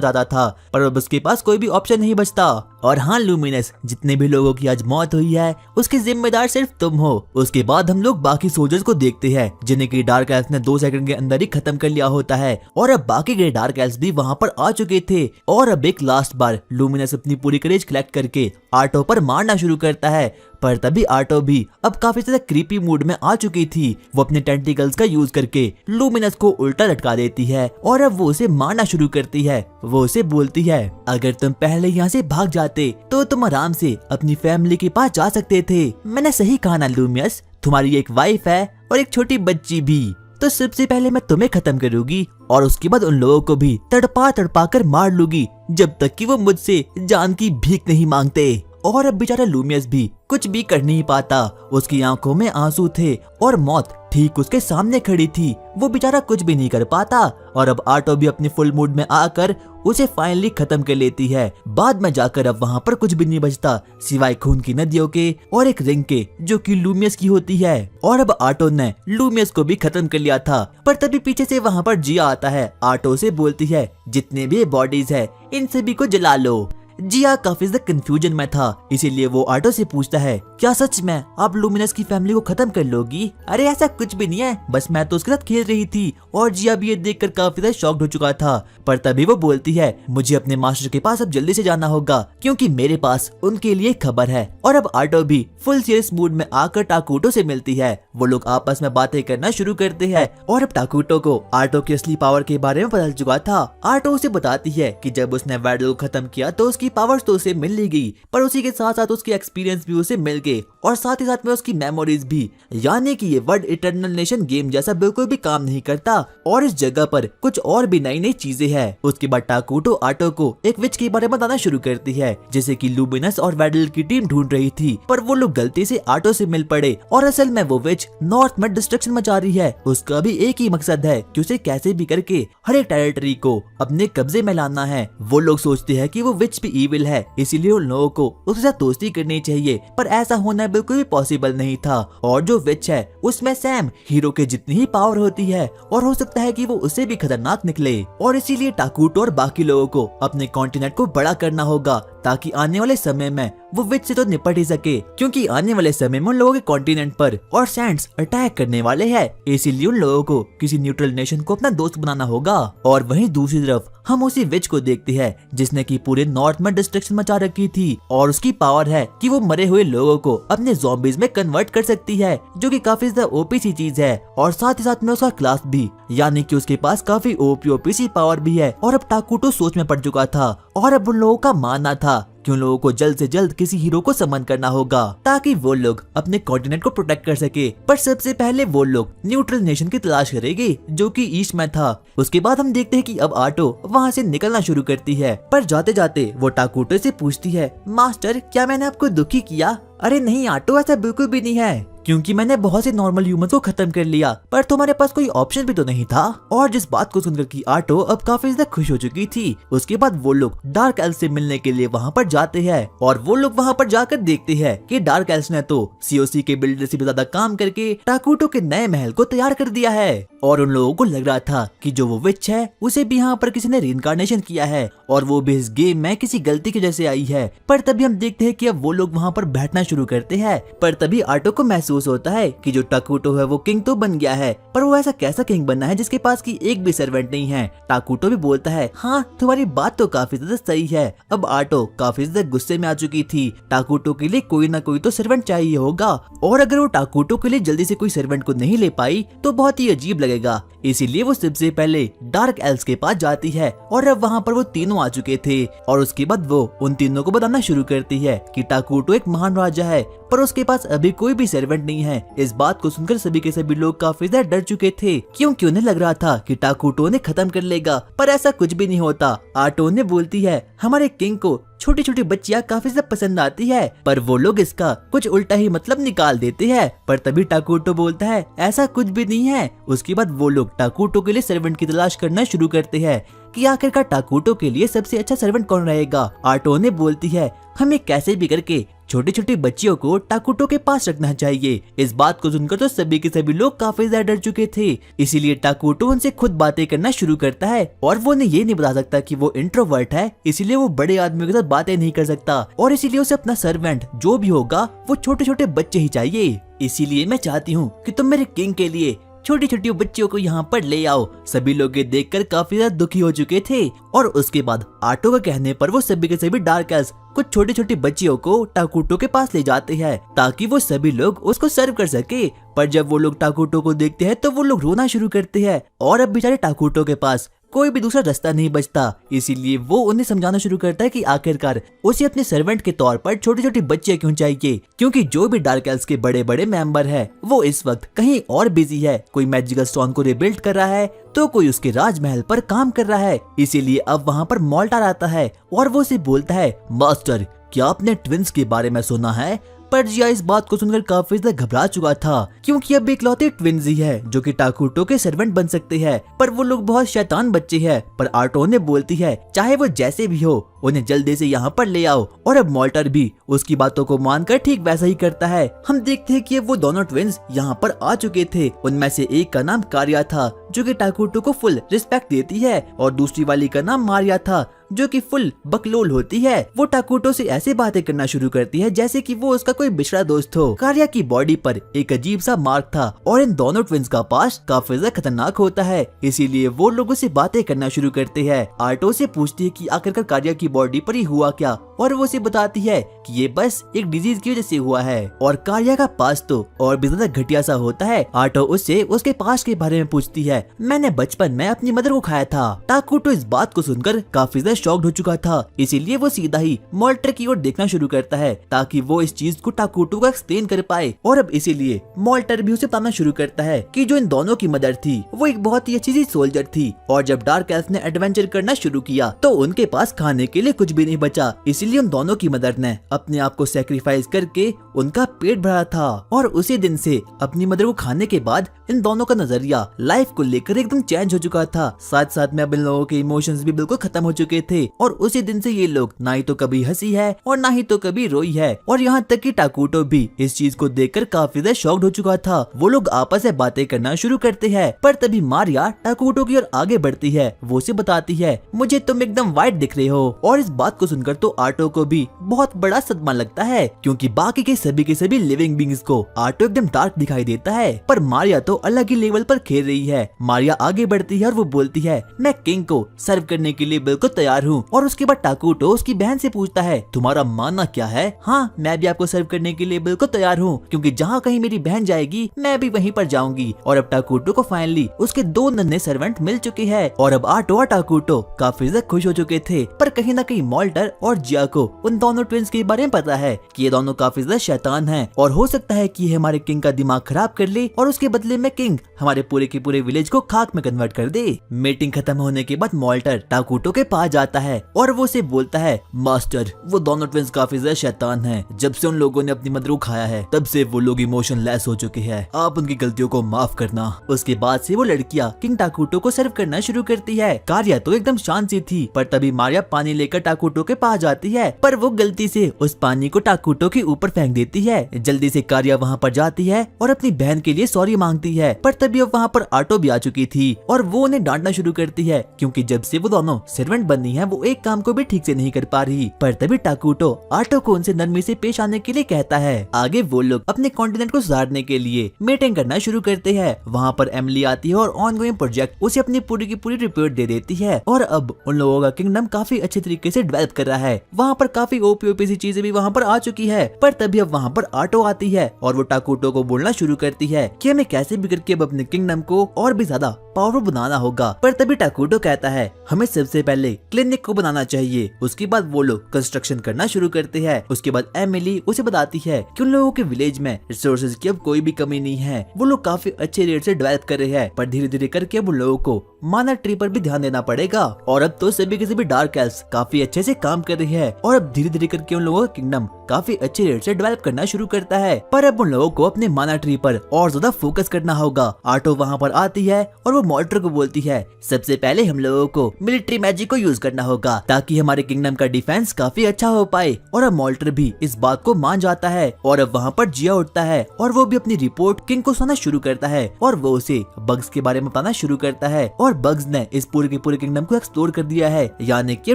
चाहता था, पर अब उसके पास कोई भी ऑप्शन नहीं बचता। और हाँ लूमिनस, जितने भी लोगों की आज मौत हुई है उसके जिम्मेदार सिर्फ तुम हो। उसके बाद हम लोग बाकी सोल्जर्स को देखते हैं, जिन्हें की डार्क एल्फ ने 2 सेकंड के अंदर ही खत्म कर लिया होता है। और अब बाकी के डार्क एल्फ भी वहाँ पर आ चुके थे। और अब एक लास्ट बार लूमिनस अपनी पूरी करेज कलेक्ट करके आटो पर मारना शुरू करता है। पर तभी आटो भी अब काफी ज्यादा क्रीपी मूड में आ चुकी थी। वो अपने टेंटिकल्स का यूज करके लूमिनस को उल्टा लटका देती है और अब वो उसे मारना शुरू करती है। वो उसे बोलती है, अगर तुम पहले यहाँ से भाग जाते तो तुम आराम से अपनी फैमिली के पास जा सकते थे। मैंने सही कहा ना लूमिनस, तुम्हारी एक वाइफ है और एक छोटी बच्ची भी। तो सबसे पहले मैं तुम्हें खत्म करूंगी और उसके बाद उन लोगों को भी तड़पा तड़पा कर मार लूंगी, जब तक कि वो मुझसे जान की भीख नहीं मांगते। और अब बेचारा लूमियस भी कुछ भी कर नहीं पाता। उसकी आंखों में आंसू थे और मौत ठीक उसके सामने खड़ी थी। वो बेचारा कुछ भी नहीं कर पाता। और अब आटो भी अपनी फुल मूड में आकर उसे फाइनली खत्म कर लेती है। बाद में जाकर अब वहाँ पर कुछ भी नहीं बचता सिवाय खून की नदियों के और एक रिंग के, जो कि लूमियस की होती है। और अब आटो ने लूमियस को भी खत्म कर लिया था। पर तभी पीछे से वहाँ पर जिया आता है। आटो से बोलती है, जितने भी बॉडीज है इन सभी को जला लो। जिया काफी ज्यादा कंफ्यूजन में था, इसीलिए वो आटो से पूछता है, क्या सच में आप लूमिनस की फैमिली को खत्म कर लोगी? अरे ऐसा कुछ भी नहीं है, बस मैं तो उसके साथ खेल रही थी। और जिया भी ये देखकर काफी ज्यादा शॉक्ड हो चुका था। पर तभी वो बोलती है, मुझे अपने मास्टर के पास अब जल्दी से जाना होगा, क्योंकि मेरे पास उनके लिए खबर है। और अब आटो भी फुल सीरियस मूड में आकर टाकुटो से मिलती है। वो लोग आपस में बातें करना शुरू करते हैं। और अब टाकुटो को आटो की असली पावर के बारे में पता चल चुका था। आटो उसे बताती है कि जब उसने वैडल को खत्म किया तो उसकी पावर्स तो उसे मिल गई, पर उसी के साथ साथ उसके एक्सपीरियंस भी उसे मिल गए, और साथ ही साथ में उसकी मेमोरीज भी। यानी कि ये वर्ड इटर्नल नेशन गेम जैसा बिल्कुल भी काम नहीं करता, और इस जगह पर कुछ और भी नई नई चीजें हैं। उसके बाद टाकुटो आटो को एक विच के बारे में बताना शुरू करती है, जैसे कि लूमिनस और वैडल की टीम ढूंढ रही थी, पर वो लोग गलती से आटो से मिल पड़े। और असल में वो विच नॉर्थ में डिस्ट्रक्शन मचा रही है। उसका भी एक ही मकसद है कि उसे कैसे भी करके हर एक टेरिटरी को अपने कब्जे में लाना है। वो लोग सोचते हैं कि वो विच भी इविल है, इसीलिए उन लोगों को उसके साथ दोस्ती करनी चाहिए, पर ऐसा होना बिल्कुल भी पॉसिबल नहीं था। और जो विच है उसमें सैम हीरो के जितनी ही पावर होती है, और हो सकता है कि वो उससे भी खतरनाक निकले। और इसीलिए टाकुटो और बाकी लोगों को अपने कॉन्टिनेंट को बड़ा करना होगा, ताकि आने वाले समय में वो विच से तो निपट ही सके, क्योंकि आने वाले समय में उन लोगों के कॉन्टिनेंट पर और सैंड्स अटैक करने वाले हैं। इसीलिए उन लोगों को किसी न्यूट्रल नेशन को अपना दोस्त बनाना होगा। और वहीं दूसरी तरफ हम उसी विच को देखते हैं जिसने की पूरे नॉर्थ में डिस्ट्रक्शन मचा रखी थी, और उसकी पावर है कि वो मरे हुए लोगों को अपने ज़ॉम्बीज में कन्वर्ट कर सकती है, जो कि काफी ज्यादा ओपी सी चीज है। और साथ ही साथ में उसका क्लास भी, यानी कि उसके पास काफी ओपी सी पावर भी है। और अब टाकुटो सोच में पड़ चुका था, और अब उन लोगों का मानना था कि उन लोगों को जल्द से जल्द किसी हीरो को समन करना होगा, ताकि वो लोग अपने कॉन्टिनेंट को प्रोटेक्ट कर सके। पर सबसे पहले वो लोग न्यूट्रल नेशन की तलाश करेंगे, जो कि ईस्ट में था। उसके बाद हम देखते हैं कि अब आटो वहाँ से निकलना शुरू करती है, पर जाते जाते वो टाकुटो से पूछती है, मास्टर क्या मैंने आपको दुखी किया? अरे नहीं आटो, ऐसा बिल्कुल भी नहीं है, क्योंकि मैंने बहुत से नॉर्मल ह्यूमन को खत्म कर लिया, पर तुम्हारे पास कोई ऑप्शन भी तो नहीं था। और जिस बात को सुनकर कि आटो अब काफी ज्यादा खुश हो चुकी थी, उसके बाद वो लोग डार्क एल्फ से मिलने के लिए वहाँ पर जाते हैं और वो लोग वहाँ पर जाकर देखते हैं कि डार्क एल्फ ने तो सीओसी के बिल्डर से भी ज्यादा काम करके टाकुटो के नए महल को तैयार कर दिया है। और उन लोगों को लग रहा था कि जो वो विच है उसे भी यहाँ पर किसी ने रीइंकार्नेशन किया है और वो भी इस गेम में किसी गलती की वजह से आई है। पर तभी हम देखते हैं कि अब वो लोग वहाँ पर बैठना शुरू करते हैं, पर तभी आटो को महसूस होता है कि जो टाकुटो है वो किंग तो बन गया है, पर वो ऐसा कैसा किंग बनना है जिसके पास की एक भी सर्वेंट नहीं है। टाकुटो भी बोलता है हाँ तुम्हारी बात तो काफी ज्यादा सही है। अब आटो काफी ज्यादा गुस्से में आ चुकी थी, टाकुटो के लिए कोई ना कोई तो सर्वेंट चाहिए होगा, और अगर वो टाकुटो के लिए जल्दी से कोई सर्वेंट को नहीं ले पाई तो बहुत ही अजीब लगेगा। इसीलिए वो सबसे पहले डार्क एल्फ के पास जाती है और अब वहाँ पर वो तीनों आ चुके थे और उसके बाद वो उन तीनों को बताना शुरू करती है कि टाकुटो एक महान राजा है, पर उसके पास अभी कोई भी सर्वेंट नहीं है। इस बात को सुनकर सभी के सभी लोग काफी ज्यादा डर चुके थे, क्योंकि उन्हें लग रहा था कि टाकुटो ने खत्म कर लेगा, पर ऐसा कुछ भी नहीं होता। आटो ने बोलती है हमारे किंग को छोटी छोटी बच्चियां काफी ज्यादा पसंद आती है, पर वो लोग इसका कुछ उल्टा ही मतलब निकाल देते हैं। पर तभी टाकुटो बोलता है ऐसा कुछ भी नहीं है। उसके बाद वो लोग टाकुटो के लिए सर्वेंट की तलाश करना शुरू करते हैं कि आखिरकार टाकुटो के लिए सबसे अच्छा सर्वेंट कौन रहेगा। आटो ने बोलती है हमें कैसे भी करके छोटी छोटी बच्चियों को टाकुटो के पास रखना चाहिए। इस बात को सुनकर तो सभी के सभी लोग काफी ज्यादा डर चुके थे, इसीलिए टाकुटो उनसे खुद बातें करना शुरू करता है और वो उन्हें ये नहीं बता सकता कि वो इंट्रोवर्ट है, इसीलिए वो बड़े आदमियों के साथ बातें नहीं कर सकता और इसीलिए उसे अपना सर्वेंट जो भी होगा वो छोटे छोटे बच्चे ही चाहिए। इसीलिए मैं चाहती हूँ कि तुम मेरे किंग के लिए छोटी छोटी बच्चियों को यहाँ पर ले आओ। सभी लोग ये देखकर काफी ज्यादा दुखी हो चुके थे और उसके बाद आटो के कहने पर वो सभी के सभी डार्क एल्फ कुछ छोटी छोटी बच्चियों को टाकुटो के पास ले जाते हैं ताकि वो सभी लोग उसको सर्व कर सके। पर जब वो लोग टाकुटो को देखते हैं तो वो लोग रोना शुरू करते हैं और अब बेचारे टाकुटो के पास कोई भी दूसरा रास्ता नहीं बचता, इसीलिए वो उन्हें समझाना शुरू करता है कि आखिरकार उसे अपने सर्वेंट के तौर पर छोटी छोटी बच्चियां क्यों चाहिए, क्योंकि जो भी डार्क एल्फ के बड़े बड़े मेंबर है वो इस वक्त कहीं और बिजी है। कोई मैजिकल स्टोन को रिबिल्ड कर रहा है तो कोई उसके राजमहल पर काम कर रहा है। इसीलिए अब वहाँ पर मोल्टार आता है और वो उसे बोलता है मास्टर क्या आपने ट्विंस के बारे में सुना है। पर जिया इस बात को सुनकर काफी ज्यादा घबरा चुका था, क्योंकि अब इकलौते ट्विंस ही है जो कि टाकुटो के सर्वेंट बन सकते हैं, पर वो लोग बहुत शैतान बच्चे हैं। पर आटो ने बोलती है चाहे वो जैसे भी हो उन्हें जल्दी से यहाँ पर ले आओ, और अब मोल्टर भी उसकी बातों को मानकर ठीक वैसा ही करता है। हम देखते हैं कि वो दोनों ट्विंस यहाँ पर आ चुके थे। उनमें से एक का नाम कारिया था जो कि टाकुटो को फुल रिस्पेक्ट देती है और दूसरी वाली का नाम मारिया था जो कि फुल बकलोल होती है। वो टाकुटो से ऐसे बातें करना शुरू करती है जैसे कि वो उसका कोई बिछड़ा दोस्त हो। कारिया की बॉडी पर एक अजीब सा मार्क था और इन दोनों ट्विंस का पास्ट काफी ज्यादा खतरनाक होता है, इसीलिए वो लोगों से बातें करना शुरू करते हैं। आटो से पूछती है कि आखिरकार कारिया की बॉडी पर ही हुआ क्या, और वो उसे बताती है कि ये बस एक डिजीज की वजह से हुआ है। और कारिया का पास्ट तो और भी ज्यादा घटिया सा होता है। आटो उससे उसके पास्ट के बारे में पूछती है। मैंने बचपन में अपनी मदर को खाया था। टाकुटो इस बात को सुनकर काफी ज्यादा शॉक्ड हो चुका था, इसीलिए वो सीधा ही मोल्टर की ओर देखना शुरू करता है ताकि वो इस चीज को टाकुटो को एक्सप्लेन कर पाए। और अब इसीलिए मोल्टर भी उसे बताना शुरू करता है कि जो इन दोनों की मदर थी वो एक बहुत ही अच्छी सी सोल्जर थी, और जब डार्क एल्फ ने एडवेंचर करना शुरू किया तो उनके पास खाने के लिए कुछ भी नहीं बचा, इसीलिए उन दोनों की मदर ने अपने आप को सेक्रीफाइस करके उनका पेट भरा था। और उसी दिन से अपनी मदर को खाने के बाद इन दोनों का नजरिया लाइफ को लेकर एकदम चेंज हो चुका था। साथ साथ में अब इन लोगों के इमोशंस भी बिल्कुल खत्म हो चुके थे, और उसी दिन से ये लोग ना ही तो कभी हंसी है और ना ही तो कभी रोई है। और यहाँ तक कि टाकुटो भी इस चीज को देखकर काफी ज्यादा शॉक्ड हो चुका था। वो लोग आपस में बातें करना शुरू करते हैं, पर तभी मारिया टाकुटो की ओर आगे बढ़ती है। वो उसे बताती है मुझे तुम एकदम वाइट दिख रहे हो। और इस बात को सुनकर तो आटो को भी बहुत बड़ा सदमा लगता है, क्योंकि बाकी के सभी लिविंग बींग्स को आटो एकदम डार्क दिखाई देता है, पर मारिया तो अलग ही लेवल पर खेल रही है। मारिया आगे बढ़ती है और वो बोलती है मैं किंग को सर्व करने के लिए बिल्कुल तैयार हूँ। और उसके बाद टाकुटो उसकी बहन से पूछता है तुम्हारा मानना क्या है। हाँ, मैं भी आपको सर्व करने के लिए बिल्कुल तैयार हूँ, क्योंकि जहाँ कहीं मेरी बहन जाएगी मैं भी वहीं पर जाऊंगी। और अब टाकुटो को फाइनली उसके 2 नन्हे सर्वेंट मिल चुके हैं, और अब आटो और टाकुटो काफी ज्यादा खुश हो चुके थे। पर कहीं न कहीं मोल्टर और जिया को उन दोनों ट्विंस के बारे में पता है कि ये दोनों काफी ज्यादा शैतान हैं, और हो सकता है कि ये हमारे किंग का दिमाग खराब कर ले और उसके बदले में में किंग हमारे पूरे के पूरे विलेज को खाक में कन्वर्ट कर दे। मीटिंग खत्म होने के बाद मॉल्टर टाकुटो के पास जाता है और वो उसे बोलता है, मास्टर वो दोनों ट्विंस काफी ज्यादा शैतान हैं। जब से उन लोगों ने अपनी मदर को खाया है तब से वो लोग इमोशनलेस हो चुके हैं। आप उनकी गलतियों को माफ करना। उसके बाद से वो लड़कियां किंग टाकुटो को सर्व करना शुरू करती है। कार्या तो एकदम शांत सी थी, पर तभी मारिया पानी लेकर टाकुटो के पास जाती है, पर वो गलती से उस पानी को टाकुटो के ऊपर फेंक देती है। जल्दी से कार्या वहाँ पर जाती है और अपनी बहन के लिए सॉरी मांगती है, पर तभी अब वहाँ पर आटो भी आ चुकी थी और वो उन्हें डांटना शुरू करती है, क्योंकि जब से वो दोनों सर्वेंट बनी है वो एक काम को भी ठीक से नहीं कर पा रही। पर तभी टाकुटो आटो को उनसे नरमी से पेश आने के लिए कहता है। आगे वो लोग अपने कॉन्टिनेंट को सुधारने के लिए मीटिंग करना शुरू करते हैं। वहाँ पर एमिली आती है और ऑनगोइंग प्रोजेक्ट उसे अपनी पूरी की पूरी रिपोर्ट दे देती है और अब उन लोगों का किंगडम काफी अच्छे तरीके से डेवलप कर रहा है। वहाँ पर काफी ओपी सी चीजें भी वहाँ पर आ चुकी है। पर तभी अब वहाँ पर आटो आती है और वो टाकुटो को बोलना शुरू करती है कि हमें कैसे भी करके अब अपने किंगडम को और भी ज्यादा पावरफुल बनाना होगा। पर तभी टाकुटो कहता है, हमें सबसे पहले क्लिनिक को बनाना चाहिए। उसके बाद वो लोग कंस्ट्रक्शन करना शुरू करते हैं। उसके बाद एमिली उसे बताती है कि उन लोगों के विलेज में रिसोर्सेज की अब कोई भी कमी नहीं है। वो लोग काफी अच्छे रेट से डेवलप कर रहे हैं, पर धीरे धीरे करके अब उन लोगों को माना ट्री पर भी ध्यान देना पड़ेगा। और अब तो सभी के सभी डार्क एल्व्स काफी अच्छे से काम कर रही है और अब धीरे धीरे करके उन लोगों का किंगडम काफी अच्छे रेट से डेवलप करना शुरू करता है। पर अब उन लोगों को अपने माना ट्री पर और ज्यादा फोकस करना होगा। आटो वहाँ पर आती है और वो मॉल्टर को बोलती है, सबसे पहले हम लोगों को मिलिट्री मैजिक को यूज करना होगा ताकि हमारे किंगडम का डिफेंस काफी अच्छा हो पाए। और अब मॉल्टर भी इस बात को मान जाता है और अब वहाँ पर जिया उठता है और वो भी अपनी रिपोर्ट किंग को सुनाना शुरू करता है और वो उसे बग्स के बारे में बताना शुरू करता है। और बग्स ने इस पूरे के पूरे किंगडम को एक्सप्लोर कर दिया है, यानी कि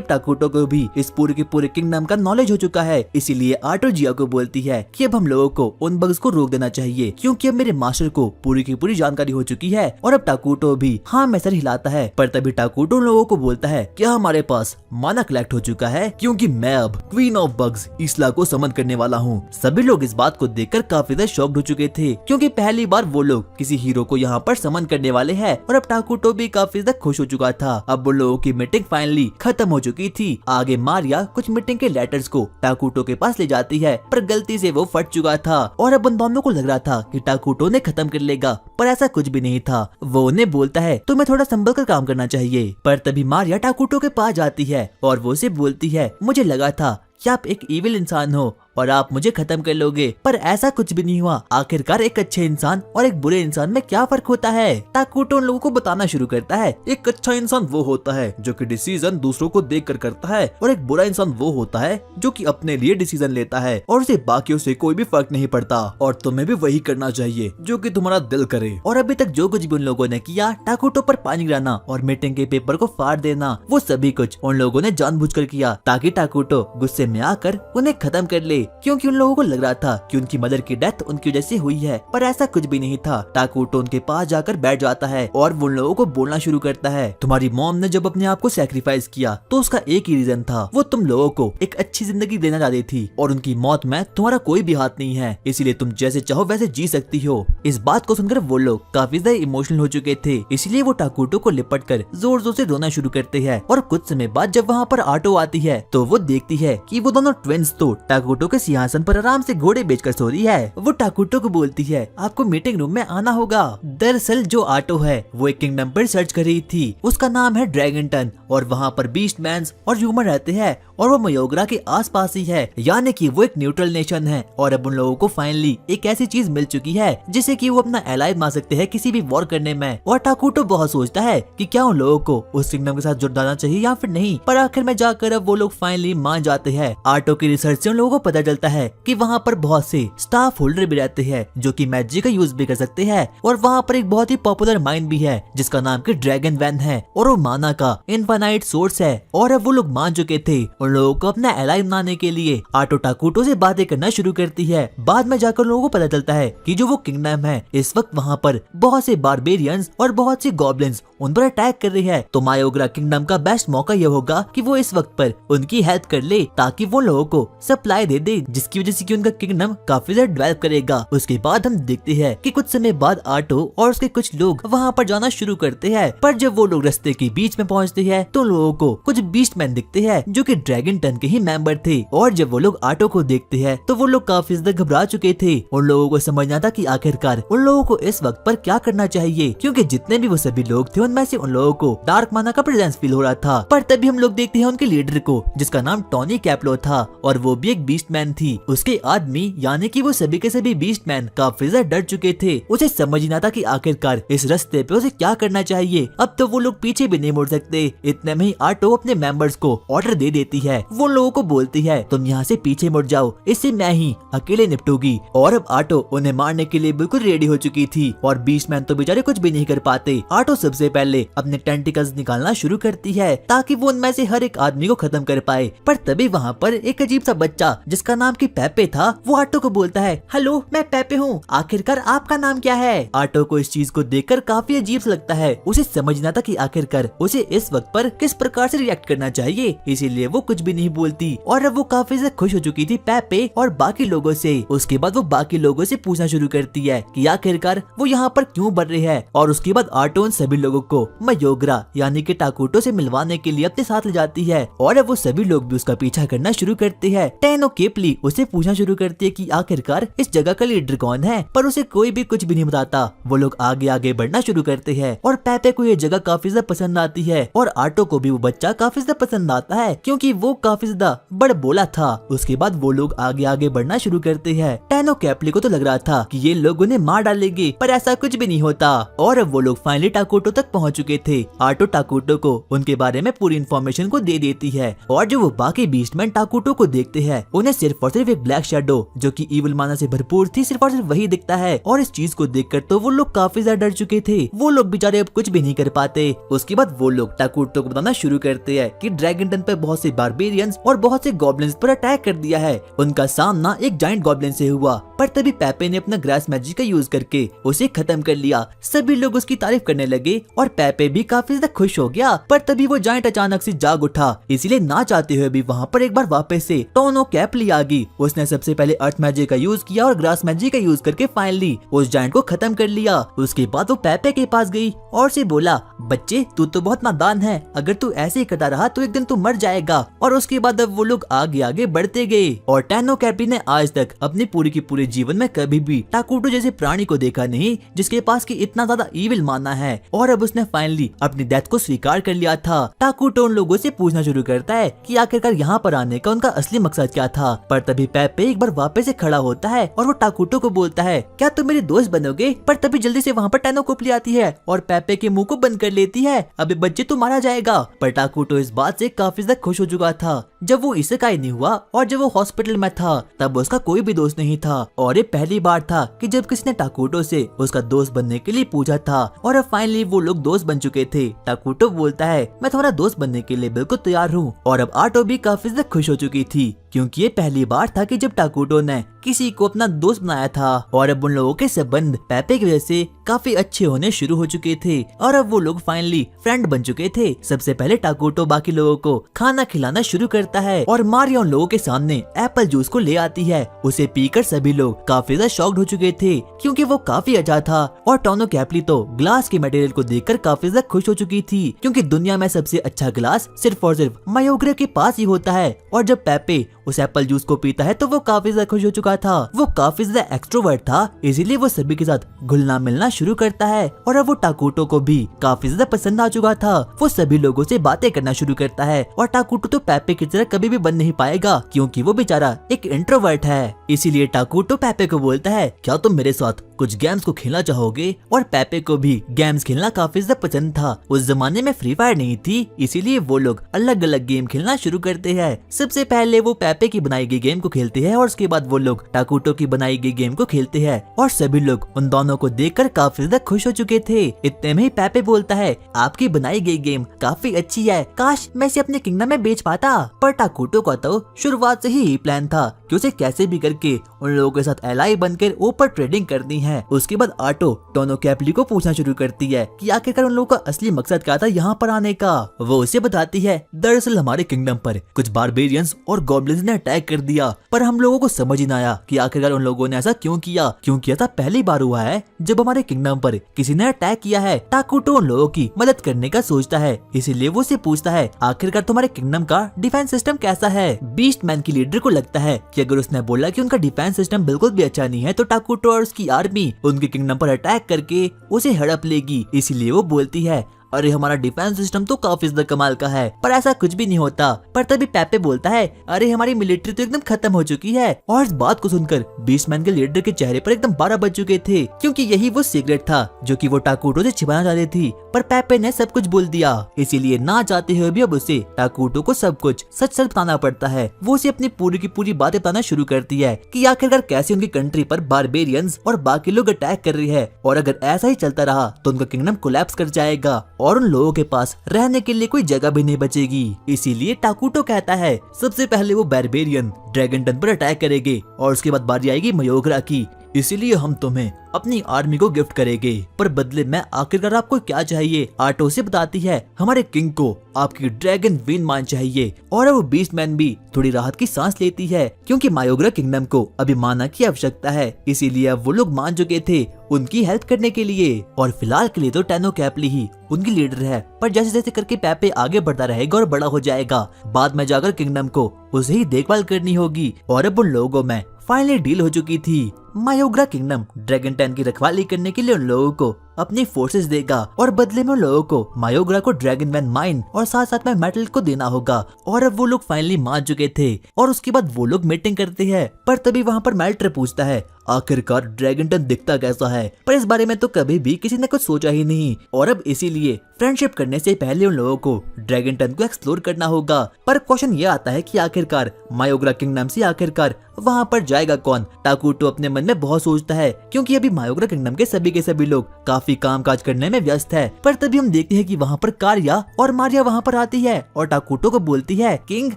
टाकुटो को भी इस पूरे के पूरे किंगडम का नॉलेज हो चुका है। इसीलिए आटो जिया को बोलती है कि अब हम लोगों को उन बग्स को रोक देना चाहिए, क्योंकि अब मेरे मास्टर को पूरी की पूरी जानकारी हो चुकी है। और अब टाकुटो भी हाँ में सर हिलाता है। पर तभी टाकुटो लोगों को बोलता है, क्या हमारे पास माना कलेक्ट हो चुका है, क्योंकि मैं अब क्वीन ऑफ बग्स इसला को समन करने वाला हूँ। सभी लोग इस बात को देखकर काफी ज्यादा शॉक्ड हो चुके थे, क्योंकि पहली बार वो लोग किसी हीरो को यहाँ पर समन करने वाले हैं। और अब टाकुटो भी काफी ज्यादा खुश हो चुका था। अब वो लोगों की मीटिंग फाइनली खत्म हो चुकी थी। आगे मारिया कुछ मीटिंग के लेटर्स को टाकुटो के पास ले जाती है, पर गलती से वो फट चुका था और अब उन दोनों को लग रहा था कि टाकुटो ने खत्म कर लेगा, पर ऐसा कुछ भी नहीं था। वो उन्हें बोलता है, तुम्हें थोड़ा संभल कर काम करना चाहिए। पर तभी मारिया टाकुटो के पास जाती है और वो उसे बोलती है, मुझे लगा था कि आप एक इविल इंसान हो और आप मुझे खत्म कर लोगे, पर ऐसा कुछ भी नहीं हुआ। आखिरकार एक अच्छे इंसान और एक बुरे इंसान में क्या फर्क होता है। टाकुटो उन लोगों को बताना शुरू करता है, एक अच्छा इंसान वो होता है जो कि डिसीजन दूसरों को देखकर करता है, और एक बुरा इंसान वो होता है जो कि अपने लिए डिसीजन लेता है और उसे बाकियों से कोई भी फर्क नहीं पड़ता। और तुम्हें भी वही करना चाहिए जो कि तुम्हारा दिल करे। और अभी तक जो कुछ भी उन लोगों ने किया, टाकुटो पर पानी गिराना और मीटिंग के पेपर को फाड़ देना, वो सभी कुछ उन लोगों ने जानबूझकर किया ताकि टाकुटो गुस्से में आकर उन्हें खत्म कर ले, क्योंकि उन लोगों को लग रहा था कि उनकी मदर की डेथ उनकी वजह से हुई है। पर ऐसा कुछ भी नहीं था। टाकुटो उनके पास जाकर बैठ जाता है और उन लोगों को बोलना शुरू करता है, तुम्हारी मॉम ने जब अपने आप को सैक्रिफाइस किया तो उसका एक ही रीजन था, वो तुम लोगों को एक अच्छी जिंदगी देना चाहती थी और उनकी मौत में तुम्हारा कोई भी हाथ नहीं है, इसीलिए तुम जैसे चाहो वैसे जी सकती हो। इस बात को सुनकर वो लोग काफी ज्यादा इमोशनल हो चुके थे, इसलिए वो टाकुटो को लिपट कर जोर जोर से रोना शुरू करते हैं। और कुछ समय बाद जब वहाँ पर आटो आती है तो वो देखती है कि वो दोनों ट्विंस तो टाकुटो के सिंहासन पर आराम से घोड़े बेचकर सो रही है। वो टाकुटो को बोलती है, आपको मीटिंग रूम में आना होगा। दरअसल जो आटो है वो एक किंगडम पर सर्च कर रही थी, उसका नाम है ड्रैगनटन और वहाँ पर बीस्ट मैंस और ह्यूमन रहते हैं और वो मयोग्रा के आसपास ही है, यानी कि वो एक न्यूट्रल नेशन है। और अब उन लोगों को फाइनली एक ऐसी चीज मिल चुकी है जिसे कि वो अपना एलाय मान सकते हैं किसी भी वॉर करने में। और टाकुटो बहुत सोचता है कि क्या उन लोगों को उस किंगडम के साथ जुड़ जाना चाहिए या फिर नहीं, पर आखिर में जाकर अब वो लोग फाइनली मान जाते हैं। आटो की रिसर्च से उन लोगों को पता चलता है कि वहाँ पर बहुत से स्टाफ होल्डर भी रहते हैं जो कि मैजिक का यूज भी कर सकते हैं। और वहाँ पर एक बहुत ही पॉपुलर माइन भी है जिसका नाम की ड्रैगन वैन है और वो माना का इनफाइनाइट सोर्स है। और अब वो लोग मान चुके थे उन लोगों को अपना एलाय बनाने के लिए। आटो टाकुटो से बातें करना शुरू करती है। बाद में जाकर लोगों को पता चलता है कि जो वो किंगडम है इस वक्त वहाँ पर बहुत से बारबेरियंस और बहुत सी गॉब्लिन्स उन पर अटैक कर रही है। तो मायोग्रा किंगडम का बेस्ट मौका यह होगा कि वो इस वक्त पर उनकी हेल्प कर ले ताकि वो लोगों को सप्लाई दे दे, जिसकी वजह से कि उनका किंगडम काफी ज्यादा डेवलप करेगा। उसके बाद हम देखते हैं कि कुछ समय बाद आटो और उसके कुछ लोग वहाँ पर जाना शुरू करते हैं। पर जब वो लोग रास्ते के बीच में पहुँचते हैं तो लोगों को कुछ बीस्टमैन दिखते हैं जो कि ड्रैगन टन के ही मेंबर थे। और जब वो लोग आटो को देखते हैं तो वो लोग काफी ज्यादा घबरा चुके थे। उन लोगों को समझना था कि आखिरकार उन लोगों को इस वक्त पर क्या करना चाहिए, क्योंकि जितने भी वो सभी लोग थे उनमें से उन लोगों को डार्क माना का प्रेजेंस फील हो रहा था। पर तभी हम लोग देखते हैं उनके लीडर को, जिसका नाम टॉनी कैप्लो था और वो भी एक बीस्ट मैन थी। उसके आदमी यानी कि वो सभी के सभी बीस्ट मैन काफी ज्यादा डर चुके थे। उसे समझ ही ना था कि आखिरकार इस रास्ते पे उसे क्या करना चाहिए। अब तो वो लोग पीछे भी नहीं मुड़ सकते। इतने में ही आटो अपने मेंबर्स को ऑर्डर दे देती है। वो लोगों को बोलती है तुम यहाँ से पीछे मुड़ जाओ, इससे मैं ही अकेले निपटूंगी। और अब आटो उन्हें मारने के लिए बिल्कुल रेडी हो चुकी थी और बीस्ट मैन तो बेचारे कुछ भी नहीं कर पाते। आटो सबसे पहले अपने टेंटिकल्स निकालना शुरू करती है ताकि वो उनमें से हर एक आदमी को खत्म कर पाए। पर तभी वहाँ पर एक अजीब सा बच्चा जिसका नाम की पेपे था, वो आटो को बोलता है हेलो मैं पेपे हूँ, आखिरकार आपका नाम क्या है। आटो को इस चीज को देखकर काफी अजीब लगता है। उसे समझना था कि आखिरकार उसे इस वक्त पर किस प्रकार से रिएक्ट करना चाहिए, इसीलिए वो कुछ भी नहीं बोलती। और अब वो काफी से खुश हो चुकी थी पेपे और बाकी लोगों से। उसके बाद वो बाकी लोगों से पूछना शुरू करती है कि आखिरकार वो यहाँ पर क्यों बढ़ रहे हैं। और उसके बाद आटो उन सभी लोगों को मयोग्रा यानी कि टाकुटो से मिलवाने के लिए अपने साथ ले जाती है। और अब वो सभी लोग भी उसका पीछा करना शुरू करते हैं। टेनो केपली उसे पूछना शुरू करती है कि आखिरकार इस जगह का लीडर कौन है, पर उसे कोई भी कुछ भी नहीं बताता। वो लोग आगे आगे बढ़ना शुरू करते हैं और पेपे को ये जगह काफी ज्यादा पसंद आती है और आटो को भी वो बच्चा काफी ज्यादा पसंद आता है क्योंकि वो काफी ज्यादा बड़ बोला था। उसके बाद वो लोग आगे आगे बढ़ना शुरू करते हैं। टेनो केपली को तो लग रहा था कि ये लोग उन्हें मार डालेंगे, पर ऐसा कुछ भी नहीं होता। और अब वो लोग फाइनली टाकुटो तक पहुंच चुके थे। आटो टाकुटो को उनके बारे में पूरी इन्फॉर्मेशन को दे देती है और जो वो बाकी बीस्टमैन टाकुटो को देखते हैं उन्हें सिर्फ और सिर्फ एक ब्लैक शैडो जो कि इविल माना से भरपूर थी सिर्फ और सिर्फ वही दिखता है। और इस चीज को देखकर तो वो लोग काफी ज्यादा डर चुके थे। वो लोग बेचारे अब कुछ भी नहीं कर पाते। उसके बाद वो लोग टाकुटो को बताना शुरू करते हैं कि ड्रैगन टन पे बहुत से बारबेरियंस और बहुत से गॉब्लिन्स पर अटैक कर दिया है। उनका सामना एक जायंट गॉब्लिन से हुआ, पर तभी पेपे ने अपना ग्रास मैजिक का यूज करके उसे खत्म कर लिया। सभी लोग उसकी तारीफ करने लगे और पेपे भी काफी ज्यादा खुश हो गया। पर तभी वो जायंट अचानक से जाग उठा, इसीलिए ना चाहते हुए भी वहाँ पर एक बार वापस से टोनो कैपली आ गई। उसने सबसे पहले अर्थ मैजिक का यूज किया और ग्रास मैजिक का यूज करके फाइनली उस जायंट को खत्म कर लिया। उसके बाद वो पेपे के पास गई और उसे बोला बच्चे तू तो बहुत नादान है, अगर तू ऐसे ही करता रहा तो एक दिन तू मर जाएगा। और उसके बाद अब वो लोग आगे आगे बढ़ते गए और टेनो कैपली ने आज तक अपने पूरे के पूरे जीवन में कभी भी टाकुटो जैसे प्राणी को देखा नहीं जिसके पास की इतना ज्यादा ईविल माना है। और अब उसने फाइनली अपनी डेथ को स्वीकार कर लिया था। टाकुटो उन लोगों से पूछना शुरू करता है कि आखिरकार यहाँ पर आने का उनका असली मकसद क्या था। पर तभी पेपे एक बार वापस से खड़ा होता है और वो टाकुटो को बोलता है क्या तुम मेरे दोस्त बनोगे। पर तभी जल्दी से वहाँ पर टेनो कोपली आती है और पेपे के मुंह को बंद कर लेती है। अबे बच्चे तू मारा जाएगा। पर टाकुटो इस बात से काफी ज्यादा खुश हो चुका था। जब वो इसेकाई नहीं हुआ और जब वो हॉस्पिटल में था तब उसका कोई भी दोस्त नहीं था। और ये पहली बार था कि जब किसी ने टाकुटो से उसका दोस्त बनने के लिए पूछा था। और अब फाइनली वो लोग दोस्त बन चुके थे। टाकुटो बोलता है मैं तुम्हारा दोस्त बनने के लिए बिल्कुल तैयार हूँ। और अब आटो भी काफी ज्यादा खुश हो चुकी थी क्योंकि ये पहली बार था कि जब टाकुटो ने किसी को अपना दोस्त बनाया था। और अब उन लोगों के संबंध पेपे की वजह से काफी अच्छे होने शुरू हो चुके थे और अब वो लोग फाइनली फ्रेंड बन चुके थे। सबसे पहले टाकुटो बाकी लोगों को खाना खिलाना शुरू करता है और मारियो उन लोगों के सामने एप्पल जूस को ले आती है। उसे पीकर सभी लोग काफी ज्यादा शॉक्ड हो चुके थे क्योंकि वो काफी अच्छा था। और टोनो कैपली तो ग्लास के मटेरियल को देखकर काफी ज्यादा खुश हो चुकी थी क्योंकि दुनिया में सबसे अच्छा ग्लास सिर्फ और सिर्फ मयोग्रे के पास ही होता है। और जब पेपे उस एप्पल जूस को पीता है तो वो काफी ज्यादा खुश हो चुका था। वो काफी ज्यादा एक्सट्रोवर्ट था, इसीलिए वो सभी के साथ घुलना मिलना शुरू करता है। और अब वो टाकुटो को भी काफी ज्यादा पसंद आ चुका था। वो सभी लोगों से बातें करना शुरू करता है और टाकुटो तो पेपे की तरह कभी भी बन नहीं पाएगा क्योंकि वो बेचारा एक इंट्रोवर्ट है। इसीलिए टाकुटो पेपे को बोलता है क्या तुम मेरे साथ कुछ गेम्स को खेलना चाहोगे। और पेपे को भी गेम्स खेलना काफी ज्यादा पसंद था। उस जमाने में फ्री फायर नहीं थी, इसीलिए वो लोग अलग अलग गेम खेलना शुरू करते हैं। सबसे पहले वो पेपे की बनाई गई गेम को खेलते हैं और उसके बाद वो लोग टाकुटो की बनाई गई गेम को खेलते हैं। और सभी लोग उन दोनों को देखकर काफी ज्यादा खुश हो चुके थे। इतने में ही पेपे बोलता है आपकी बनाई गई गेम काफी अच्छी है, काश मैं इसे अपने किंगडम में बेच पाता। पर टाकुटो का तो शुरुआत से ही प्लान था कि उसे कैसे भी करके उन लोगों के साथ एलाई बनकर ऊपर ट्रेडिंग करनी है। उसके बाद आटो टोनो कैपली को पूछना शुरू करती है कि आखिरकार उन लोगों का असली मकसद क्या था यहाँ पर आने का। वो उसे बताती है दरअसल हमारे किंगडम पर कुछ बारबेरियंस और गॉब्लिन्स उसने अटैक कर दिया। पर हम लोगों को समझ ही ना आया कि आखिरकार उन लोगों ने ऐसा क्यों किया, क्योंकि ऐसा पहली बार हुआ है जब हमारे किंगडम पर किसी ने अटैक किया है। टाकुटो उन लोगों की मदद करने का सोचता है, इसीलिए वो उसे पूछता है आखिरकार तुम्हारे किंगडम का डिफेंस सिस्टम कैसा है। बीस्ट मैन की लीडर को लगता है कि अगर उसने बोला कि उनका डिफेंस सिस्टम बिल्कुल भी अच्छा नहीं है तो टाकुटो और उसकी आर्मी उनके किंगडम पर अटैक करके उसे हड़प लेगी। इसीलिए वो बोलती है अरे हमारा डिफेंस सिस्टम तो काफी ज्यादा कमाल का है, पर ऐसा कुछ भी नहीं होता। पर तभी पेपे बोलता है अरे हमारी मिलिट्री तो एकदम खत्म हो चुकी है। और इस बात को सुनकर बीस्टमैन के लीडर के चेहरे पर एकदम 12 बज चुके थे, क्योंकि यही वो सीक्रेट था जो कि वो टाकुटो से छिपाना चाहती थी। पर पेपे ने सब कुछ बोल दिया, इसीलिए ना चाहते हुए भी अब उसे टाकुटो को सब कुछ सच सच बताना पड़ता है। वो उसे अपनी पूरी की पूरी बातें बताना शुरू करती है कि आखिरकार कैसे उनकी कंट्री पर बारबेरियंस और बाकी लोग अटैक कर रही है, और अगर ऐसा ही चलता रहा तो उनका किंगडम कोलैप्स कर जाएगा और उन लोगों के पास रहने के लिए कोई जगह भी नहीं बचेगी। इसीलिए टाकुटो कहता है सबसे पहले वो बारबेरियन ड्रैगन टन पर अटैक करेंगे और उसके बाद बारी आएगी मयोग्रा की, इसीलिए हम तुम्हें अपनी आर्मी को गिफ्ट करेंगे, पर बदले में आखिरकार आपको क्या चाहिए। आटो से बताती है हमारे किंग को आपकी ड्रैगन विन मान चाहिए। और वो बीस्टमैन भी थोड़ी राहत की सांस लेती है, क्योंकि मायोग्रा किंगडम को अभी माना की आवश्यकता है, इसीलिए अब वो लोग मान चुके थे उनकी हेल्प करने के लिए। और फिलहाल के लिए तो टेनो कैपली ही उनकी लीडर है, पर जैसे जैसे करके पेपे आगे बढ़ता रहेगा और बड़ा हो जाएगा, बाद में जाकर किंगडम को उसे ही देखभाल करनी होगी। और अब उन लोगों में फाइनली डील हो चुकी थी। मायोग्रा किंगडम ड्रैगन टन की रखवाली करने के लिए उन लोगों को अपनी फोर्सेस देगा, और बदले में उन लोगों को मायोग्रा को ड्रैगन वैन माइन और साथ साथ में मेटल को देना होगा। और अब वो लोग फाइनली मान चुके थे, और उसके बाद वो लोग मीटिंग करते हैं। पर तभी वहाँ पर मेल्टर पूछता है आखिरकार ड्रैगन टन दिखता कैसा है, पर इस बारे में तो कभी भी किसी ने कुछ सोचा ही नहीं। और अब इसीलिए फ्रेंडशिप करने से पहले उन लोगों को ड्रैगन टन को एक्सप्लोर करना होगा। पर क्वेश्चन ये आता है कि आखिरकार मायोग्रा किंगडम से आखिरकार वहाँ पर जाएगा कौन। टाकुटो अपने मन में बहुत सोचता है, क्योंकि अभी मायोग्रा किंगडम के सभी लोग काफी कामकाज करने में व्यस्त है। पर तभी हम देखते हैं कि वहाँ पर कारिया और मारिया वहाँ पर आती है और टाकुटो को बोलती है किंग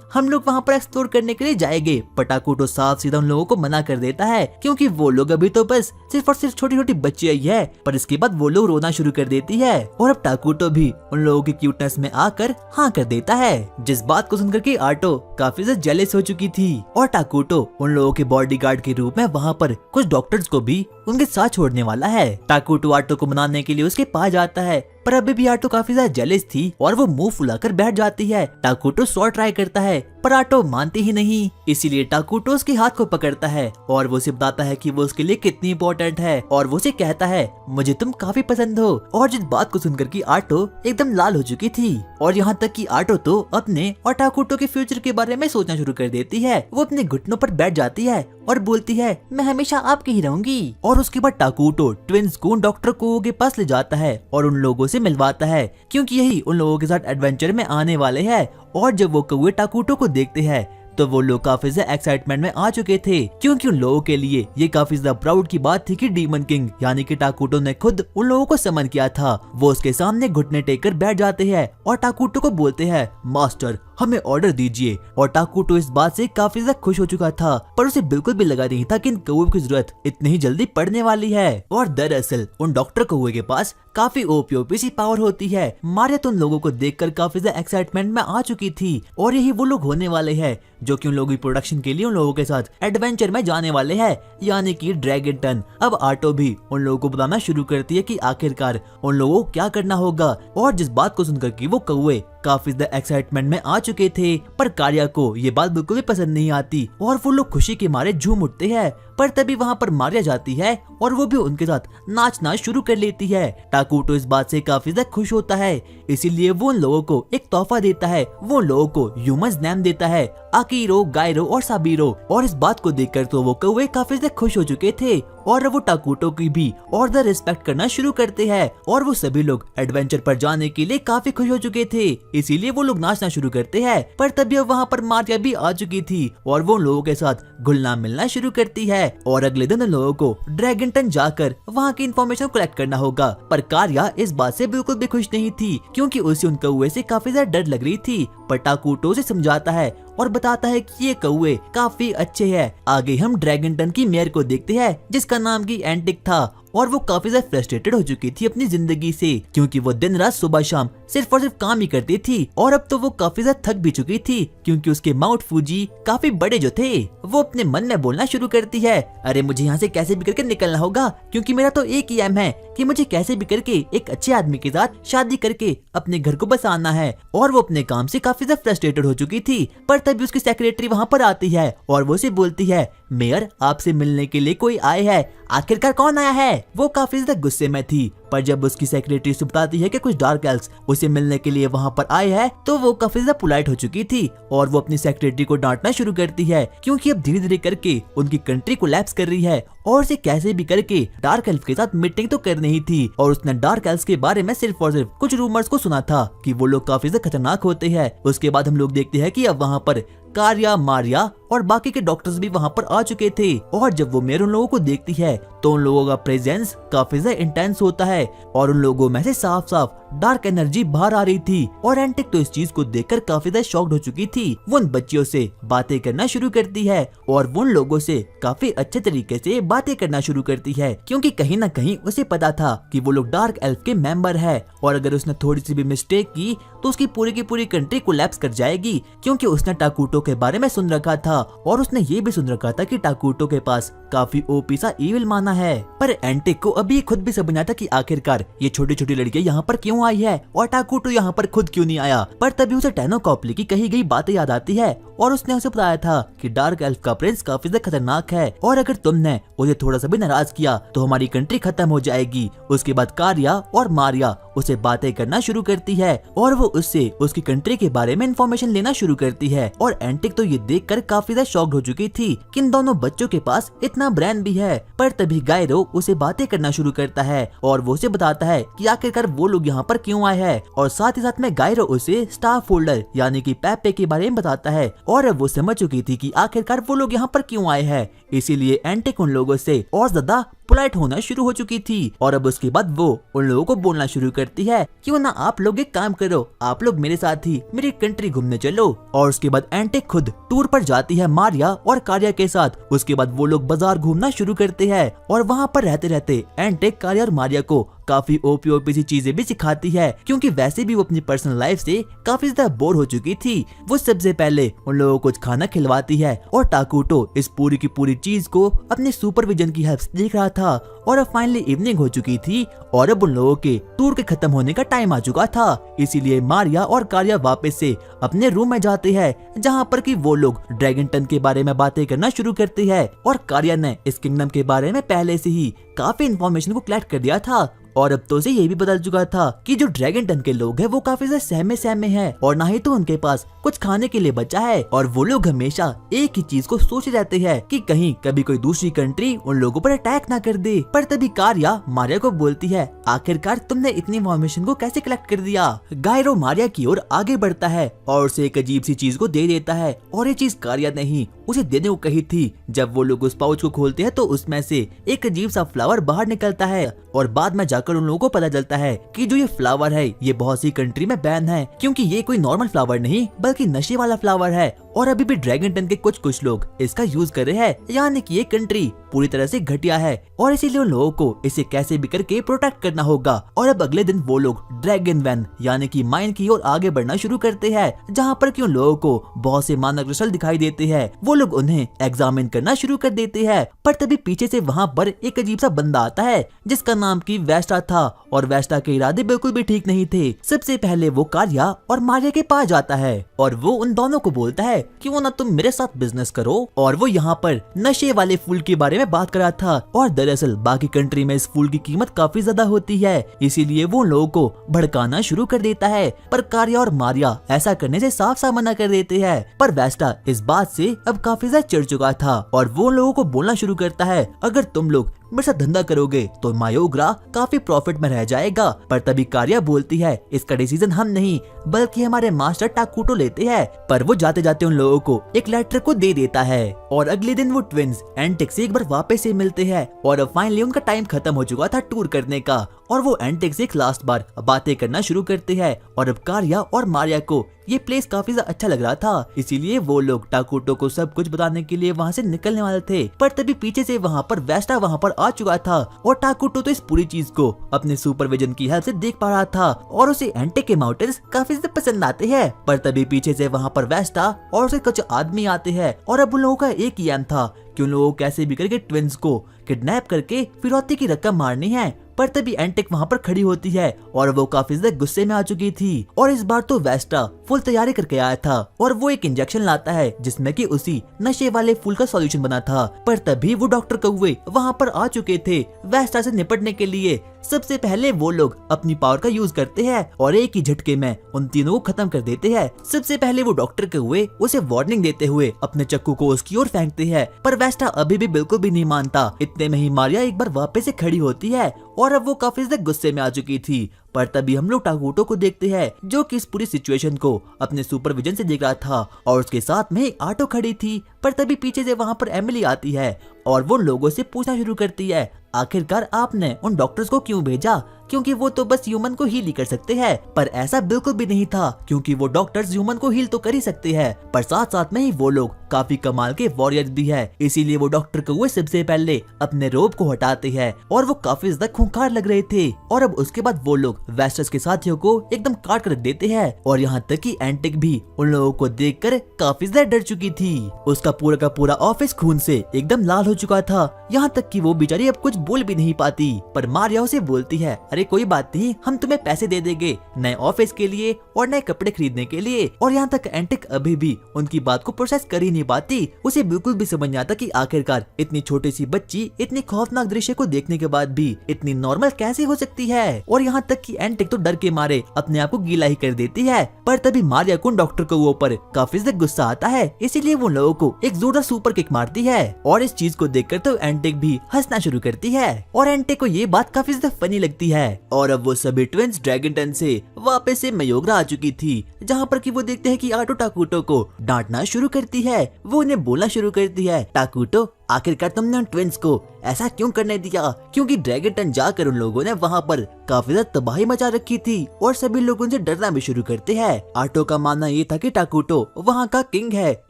हम लोग वहाँ पर एक्सप्लोर करने के लिए जाएंगे। पर टाकुटो साफ सीधा उन लोगों को मना कर देता है, क्योंकि वो लोग अभी तो बस सिर्फ और सिर्फ छोटी छोटी बच्ची आई है। पर इसके बाद वो लोग रोना शुरू कर देती है, और अब टाकुटो भी उन लोगों की क्यूटनेस में आकर हाँ कर देता है, जिस बात को सुनकर के आटो काफी ज्यादा जेलस हो चुकी थी। और टाकुटो उन लोगों के बॉडीगार्ड के रूप में वहाँ पर कुछ डॉक्टर्स को भी उनके साथ छोड़ने वाला है। टाकुटो आटो को मनाने के लिए उसके पास जाता है, पर अभी भी आटो काफी ज्यादा जेलस थी और वो मुंह फुलाकर बैठ जाती है। टाकुटो सौ ट्राई करता है, पर आटो मानती ही नहीं, इसीलिए टाकुटो उसके हाथ को पकड़ता है और वो उसे बताता है कि वो उसके लिए कितनी इम्पोर्टेंट है, और वो उसे कहता है मुझे तुम काफी पसंद हो। और जिस बात को सुनकर की आटो एकदम लाल हो चुकी थी, और यहाँ तक कि आटो तो अपने और टाकुटो के फ्यूचर के बारे में सोचना शुरू कर देती है। वो अपने घुटनों पर बैठ जाती है और बोलती है मैं हमेशा आपकी ही रहूंगी। और उसके बाद टाकुटो ट्विंस को डॉक्टर को के पास ले जाता है और उन लोगों से मिलवाता है, क्योंकि यही उन लोगों के साथ एडवेंचर में आने वाले हैं। और जब वो कौवे टाकुटो को देखते हैं तो वो लोग काफी ज्यादा एक्साइटमेंट में आ चुके थे, क्योंकि उन लोगों के लिए ये काफी ज्यादा प्राउड की बात थी कि डीमन किंग यानी कि टाकुटो ने खुद उन लोगों को समन किया था। वो उसके सामने घुटने टेक कर बैठ जाते हैं और टाकुटो को बोलते हैं मास्टर हमें ऑर्डर दीजिए। और टाकुटो इस बात से काफी ज्यादा खुश हो चुका था, पर उसे बिल्कुल भी लगा नहीं था कि इन कौवे की जरूरत इतनी ही जल्दी पड़ने वाली है। और दरअसल उन डॉक्टर कौवे के पास काफी ओपी सी पावर होती है। मारिया तो उन लोगों को देखकर काफी ज्यादा एक्साइटमेंट में आ चुकी थी, और यही वो लोग होने वाले हैं जो कि उन लोगों की प्रोडक्शन के लिए उन लोगों के साथ एडवेंचर में जाने वाले हैं, यानी कि ड्रैगन टन। अब आटो भी उन लोगों को बताना शुरू करती है कि आखिरकार उन लोगों को क्या करना होगा। और जिस बात को सुनकर कि वो कौवे काफी ज्यादा एक्साइटमेंट में आ चुके थे, पर कारिया को ये बात बिल्कुल भी पसंद नहीं आती और वो लोग खुशी के मारे झूम उठते हैं। पर तभी वहाँ पर मारिया जाती है और वो भी उनके साथ नाचना शुरू कर लेती है। टाकुटो इस बात से काफी ज्यादा खुश होता है, इसीलिए वो उन लोगों को एक तोहफा देता है। वो उन लोगों को ह्यूमंस नेम देता है, आकीरो, गायरो और साबीरो। और इस बात को देखकर तो वो कौवे काफी ज्यादा खुश हो चुके थे और वो टाकुटो की भी और द रिस्पेक्ट करना शुरू करते हैं। और वो सभी लोग एडवेंचर पर जाने के लिए काफी खुश हो चुके थे, इसीलिए वो लोग नाचना शुरू करते हैं। पर तभी वहाँ पर मारिया भी आ चुकी थी और वो लोगों के साथ घुलना मिलना शुरू करती है। और अगले दिन लोगों को ड्रैगन टन जाकर वहाँ की इन्फॉर्मेशन कलेक्ट करना होगा। पर कारिया इस बात से बिल्कुल भी खुश नहीं थी, क्योंकि उसे उन कौवे से काफी ज्यादा डर लग रही थी। पर टाकुटो से समझाता है और बताता है कि ये कौवे काफी अच्छे हैं। आगे हम ड्रैगन टन की मेयर को देखते हैं जिसका नाम की एंटिक था और वो काफी ज्यादा फ्रस्ट्रेटेड हो चुकी थी अपनी जिंदगी से, क्योंकि वो दिन रात सुबह शाम सिर्फ और सिर्फ काम ही करती थी। और अब तो वो काफी ज्यादा थक भी चुकी थी क्योंकि उसके माउंट फूजी काफी बड़े जो थे। वो अपने मन में बोलना शुरू करती है, अरे मुझे यहाँ से कैसे भी करके निकलना होगा, क्योंकि मेरा तो एक ही एम है कि मुझे कैसे भी करके एक अच्छे आदमी के साथ शादी करके अपने घर को बसाना है। और वो अपने काम से काफी ज्यादा फ्रस्ट्रेटेड हो चुकी थी। पर तभी उसकी सेक्रेटरी वहाँ पर आती है और वो उसे बोलती है, मेयर आपसे मिलने के लिए कोई आए है। आखिरकार कौन आया है? वो काफी ज्यादा गुस्से में थी, पर जब उसकी सेक्रेटरी से बताती है कि कुछ डार्क एल्व्स उसे मिलने के लिए वहाँ पर आए हैं, तो वो काफी ज्यादा पोलाइट हो चुकी थी और वो अपनी सेक्रेटरी को डांटना शुरू करती है, क्योंकि अब धीरे धीरे करके उनकी कंट्री कोलैप्स कर रही है और उसे कैसे भी करके डार्क एल्फ के साथ मीटिंग तो करनी ही थी। और उसने डार्क एल्व्स के बारे में सिर्फ और सिर्फ कुछ रूमर्स को सुना था कि वो लोग काफी ज्यादा खतरनाक होते हैं। उसके बाद हम लोग देखते हैं कि अब वहाँ पर कार्या, मारिया और बाकी के डॉक्टर्स भी वहाँ पर आ चुके थे। और जब वो मेयर उन लोगों को देखती है तो उन लोगों का प्रेजेंस काफी ज्यादा इंटेंस होता है और उन लोगों में से साफ साफ डार्क एनर्जी बाहर आ रही थी। और एंटिक तो इस चीज को देखकर काफी ज्यादा शॉक्ड हो चुकी थी। वो उन बच्चियों से बातें करना शुरू करती है और वो उन लोगों से काफी अच्छे तरीके से बातें करना शुरू करती है, क्योंकि कहीं ना कहीं उसे पता था कि वो लोग डार्क एल्फ के मेंबर है और अगर उसने थोड़ी सी भी मिस्टेक की तो उसकी पूरी की पूरी कंट्री कोलैप्स कर जाएगी, क्योंकि उसने टाकुटो के बारे में सुन रखा था और उसने ये भी सुन रखा था कि टाकुटो के पास काफी ओपी सा इविल माना है। पर एंटिक को अभी खुद भी समझना था कि आखिरकार ये छोटी छोटी लड़कियां यहाँ पर क्यों आई है और टाकुटो यहाँ पर खुद क्यों नहीं आया। पर तभी उसे टेनो कॉपली की कही गई बातें याद आती है और उसने उसे बताया था कि डार्क एल्फ का प्रिंस काफी ज्यादा खतरनाक है और अगर तुमने उसे थोड़ा सा भी नाराज किया तो हमारी कंट्री खत्म हो जाएगी। उसके बाद कार्या और मारिया उसे बातें करना शुरू करती है और वो उससे उसकी कंट्री के बारे में इंफॉर्मेशन लेना शुरू करती है। और एंटिक तो ये देखकर काफी ज्यादा शॉक्ड हो चुकी थी कि इन दोनों बच्चों के पास इतना ब्रेन भी है। पर तभी गायरो उसे बातें करना शुरू करता है और वो उसे बताता है कि आखिरकार वो लोग यहाँ पर क्यों आए हैं और साथ ही साथ में गायरो उसे स्टार फोल्डर यानी कि पेपे के बारे में बताता है। और अब वो समझ चुकी थी कि आखिरकार वो लोग यहाँ पर क्यों आए हैं, इसीलिए एंटिक उन लोगों से और ज्यादा पोलाइट होना शुरू हो चुकी थी। और अब उसके बाद वो उन लोगों को बोलना शुरू करती है, क्यों ना आप लोग एक काम करो, आप लोग मेरे साथ ही मेरी कंट्री घूमने चलो। और उसके बाद एंटिक खुद टूर पर जाती है मारिया और कार्या के साथ। उसके बाद वो लोग बाजार घूमना शुरू करते हैं और वहाँ पर रहते रहते एंटिक कार्या और मारिया को काफी ओपी सी चीजें भी सिखाती है, क्योंकि वैसे भी वो अपनी पर्सनल लाइफ से काफी ज्यादा बोर हो चुकी थी। वो सबसे पहले उन लोगों को कुछ खाना खिलवाती है और टाकुटो इस पूरी की पूरी चीज को अपने सुपरविजन की हेल्प से देख रहा था। और अब फाइनली इवनिंग हो चुकी थी और अब उन लोगों के टूर के खत्म होने का टाइम आ चुका था, इसीलिए मारिया और कार्या वापस से अपने रूम में जाते हैं, जहाँ पर कि वो लोग ड्रैगन टन के बारे में बातें करना शुरू करते हैं। और कार्या ने इस किंगडम के बारे में पहले से ही काफी इन्फॉर्मेशन को कलेक्ट कर दिया था और अब तो उसे ये भी पता चुका था कि जो ड्रैगन टन के लोग हैं वो काफी ज्यादा सहमे सहमे हैं और ना ही तो उनके पास कुछ खाने के लिए बचा है। और वो लोग हमेशा एक ही चीज को सोचे रहते हैं कि कहीं कभी कोई दूसरी कंट्री उन लोगों पर अटैक ना कर दे। पर तभी कार्या मारिया को बोलती है, आखिरकार तुमने इतनी इन्फॉर्मेशन को कैसे कलेक्ट कर दिया। गायरो मारिया की ओर आगे बढ़ता है और उसे एक अजीब सी चीज को दे देता है और ये चीज कार्या ने ही उसे देने को कही थी। जब वो लोग उस पाउच को खोलते हैं तो उसमें से एक अजीब सा फ्लावर बाहर निकलता है और बाद में जाकर उन लोगों को पता चलता है कि जो ये फ्लावर है ये बहुत सी कंट्री में बैन है, क्योंकि ये कोई नॉर्मल फ्लावर नहीं बल्कि नशे वाला फ्लावर है और अभी भी ड्रैगन टन के कुछ लोग इसका यूज कर रहे हैं, यानी कि ये कंट्री पूरी तरह से घटिया है और इसीलिए उन लोगों को इसे कैसे भी करके प्रोटेक्ट करना होगा। और अब अगले दिन वो लोग ड्रैगन वैन यानी कि माइन की ओर आगे बढ़ना शुरू करते हैं, जहाँ पर कि उन लोगों को बहुत से मानव कृष्ण दिखाई देते हैं। वो लोग उन्हें एग्जामिन करना शुरू कर देते हैं, पर तभी पीछे से वहाँ पर एक अजीब सा बंदा आता है जिसका नाम की वेस्टा था और वेस्टा के इरादे बिल्कुल भी ठीक नहीं थे। सबसे पहले वो कार्या और मारिया के पास जाता है और वो उन दोनों को बोलता है कि वो ना तुम मेरे साथ बिजनेस करो। और वो यहाँ पर नशे वाले फूल के बारे में बात कर रहा था और दरअसल बाकी कंट्री में इस फूल की कीमत काफी ज्यादा होती है, इसीलिए वो लोगों को भड़काना शुरू कर देता है। पर कार्या और मारिया ऐसा करने से साफ साफ मना कर देते हैं। पर वेस्टा इस बात से अब काफी ज्यादा चिढ़ चुका था और वो लोगों को बोलना शुरू करता है, अगर तुम लोग मेरे साथ धंधा करोगे तो मायोग्रा काफी प्रॉफिट में रह जाएगा। पर तभी कार्या बोलती है, इसका डिसीजन हम नहीं बल्कि हमारे मास्टर टाकुटो लेते हैं। पर वो जाते जाते उन लोगों को एक लेटर को दे देता है और अगले दिन वो ट्विंस एंटिक से एक बार वापस से मिलते हैं और अब फाइनली उनका टाइम खत्म हो चुका था टूर करने का और वो एंटिक से एक लास्ट बार बातें करना शुरू करते हैं। और अब कार्या और मारिया को ये प्लेस काफी ज्यादा अच्छा लग रहा था, इसीलिए वो लोग टाकुटो को सब कुछ बताने के लिए वहाँ से निकलने वाले थे। पर तभी पीछे से वहाँ पर वेस्टा वहाँ पर आ चुका था और टाकुटो तो इस पूरी चीज को अपने सुपरविजन की हेल्प से देख पा रहा था और उसे एंटे के माउंटेन्स काफी ज्यादा पसंद आते हैं। पर तभी पीछे से वहाँ पर वेस्टा और उसके कुछ आदमी आते हैं और अब उन लोगों का एक ही एम था कि उन लोगों को कैसे भी करके ट्विंस को किडनैप करके फिरौती की रकम मारनी है। पर तभी एंटिक वहाँ पर खड़ी होती है और वो काफी ज्यादा गुस्से में आ चुकी थी और इस बार तो वेस्टा फुल तैयारी करके आया था और वो एक इंजेक्शन लाता है जिसमें कि उसी नशे वाले फूल का सॉल्यूशन बना था। पर तभी वो डॉक्टर कौवे वहाँ पर आ चुके थे वेस्टा से निपटने के लिए। सबसे पहले वो लोग अपनी पावर का यूज करते हैं और एक ही झटके में उन तीनों को खत्म कर देते हैं। सबसे पहले वो डॉक्टर कौवे उसे वार्निंग देते हुए अपने चाकू को उसकी ओर फेंकते हैं, पर वेस्टा अभी भी बिल्कुल भी नहीं मानता। इतने में ही मारिया एक बार वापस से खड़ी होती है और अब वो काफी ज्यादा गुस्से में आ चुकी थी। पर तभी हम लोग टाकुटो को देखते हैं जो कि इस पूरी सिचुएशन को अपने सुपरविजन से देख रहा था और उसके साथ में एक ऑटो खड़ी थी। पर तभी पीछे से वहाँ पर एमिली आती है और वो लोगों से पूछना शुरू करती है, आखिरकार आपने उन डॉक्टर्स को क्यों भेजा, क्योंकि वो तो बस ह्यूमन को हील ही कर सकते हैं। पर ऐसा बिल्कुल भी नहीं था, क्योंकि वो डॉक्टर्स ह्यूमन को हील तो कर ही सकते हैं, पर साथ साथ में ही वो लोग काफी कमाल के वॉरियर्स भी है। इसीलिए वो डॉक्टर कौवे सबसे पहले अपने रोब को हटाते हैं और वो काफी ज्यादा खूंखार लग रहे थे। और अब उसके बाद वो लोग वेस्टर्स के साथियों को एकदम काट कर रख देते हैं और यहाँ तक कि एंटिक भी उन लोगों को देखकर काफी ज्यादा डर चुकी थी। उसका पूरा का पूरा ऑफिस खून से एकदम लाल हो चुका था, यहाँ तक कि वो बेचारी अब कुछ बोल भी नहीं पाती। पर मारिया उसे बोलती है, अरे कोई बात नहीं, हम तुम्हें पैसे दे देंगे नए ऑफिस के लिए और नए कपड़े खरीदने के लिए। और यहाँ तक एंटिक अभी भी उनकी बात को प्रोसेस कर ही नहीं पाती। उसे बिल्कुल भी समझ नहीं आता कि आखिरकार इतनी छोटी सी बच्ची इतनी खौफनाक दृश्य को देखने के बाद भी इतनी नॉर्मल कैसे हो सकती है। और यहाँ तक कि एंटिक तो डर के मारे अपने आप को गीला ही कर देती है। पर तभी मारिया को डॉक्टर को ऊपर काफी ज्यादा गुस्सा आता है, इसीलिए वो लोगों को एक जोरदार सुपर किक मारती है और इस चीज को देखकर तो एंटिक भी हंसना शुरू करती है और एंटिक को ये बात काफी ज्यादा फनी लगती है। और अब वो सभी ट्विंस ड्रैगन टन से वापस से मयोग्रा आ चुकी थी, जहाँ पर कि वो देखते हैं कि ऑटो टाकुटो को डांटना शुरू करती है। वो उन्हें बोलना शुरू करती है, टाकुटो आखिरकार तुमने उन ट्विंस को ऐसा क्यों करने दिया, क्योंकि ड्रैगन टन जाकर उन लोगों ने वहाँ पर काफी ज्यादा तबाही मचा रखी थी और सभी लोग उनसे डरना भी शुरू करते हैं। ऑटो का मानना ये था कि टाकुटो वहाँ का किंग है,